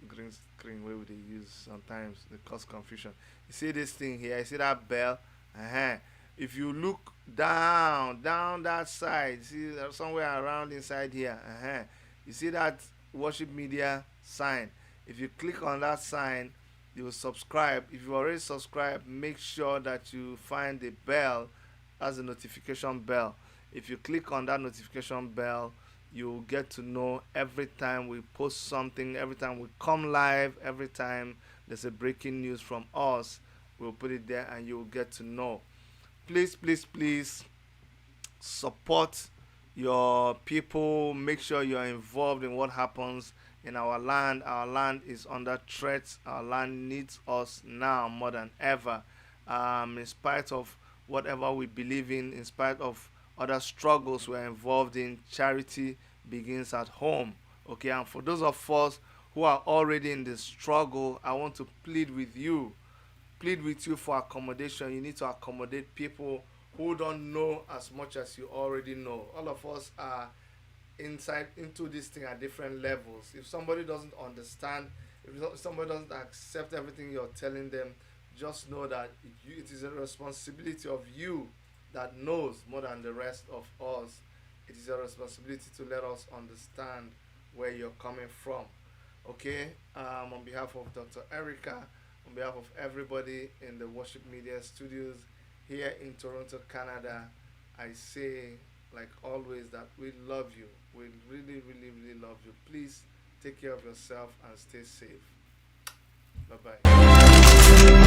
A: green screen where they use sometimes they cause confusion. You see this thing here. You see that bell? Uh-huh. If you look down that side, see somewhere around inside here. Uh-huh. You see that worship media sign. If you click on that sign, you will subscribe. If you already subscribed, make sure that you find the bell as a notification bell. If you click on that notification bell, you'll get to know every time we post something, every time we come live, every time there's a breaking news from us, we'll put it there and you'll get to know. Please, please, please support your people. Make sure you're involved in what happens in our land. Our land is under threat. Our land needs us now more than ever. In spite of whatever we believe in spite of other struggles we're involved in, charity begins at home. Okay, and for those of us who are already in the struggle, I want to plead with you for accommodation. You need to accommodate people who don't know as much as you already know. All of us are inside into this thing at different levels. If somebody doesn't understand, if somebody doesn't accept everything you're telling them, just know that it is a responsibility of you that knows more than the rest of us. It is a responsibility to let us understand where you're coming from. Okay, on behalf of Dr. Erica, on behalf of everybody in the Worship Media Studios here in Toronto, Canada, I say, like always, that we love you. We really, really, really love you. Please take care of yourself and stay safe. Bye bye.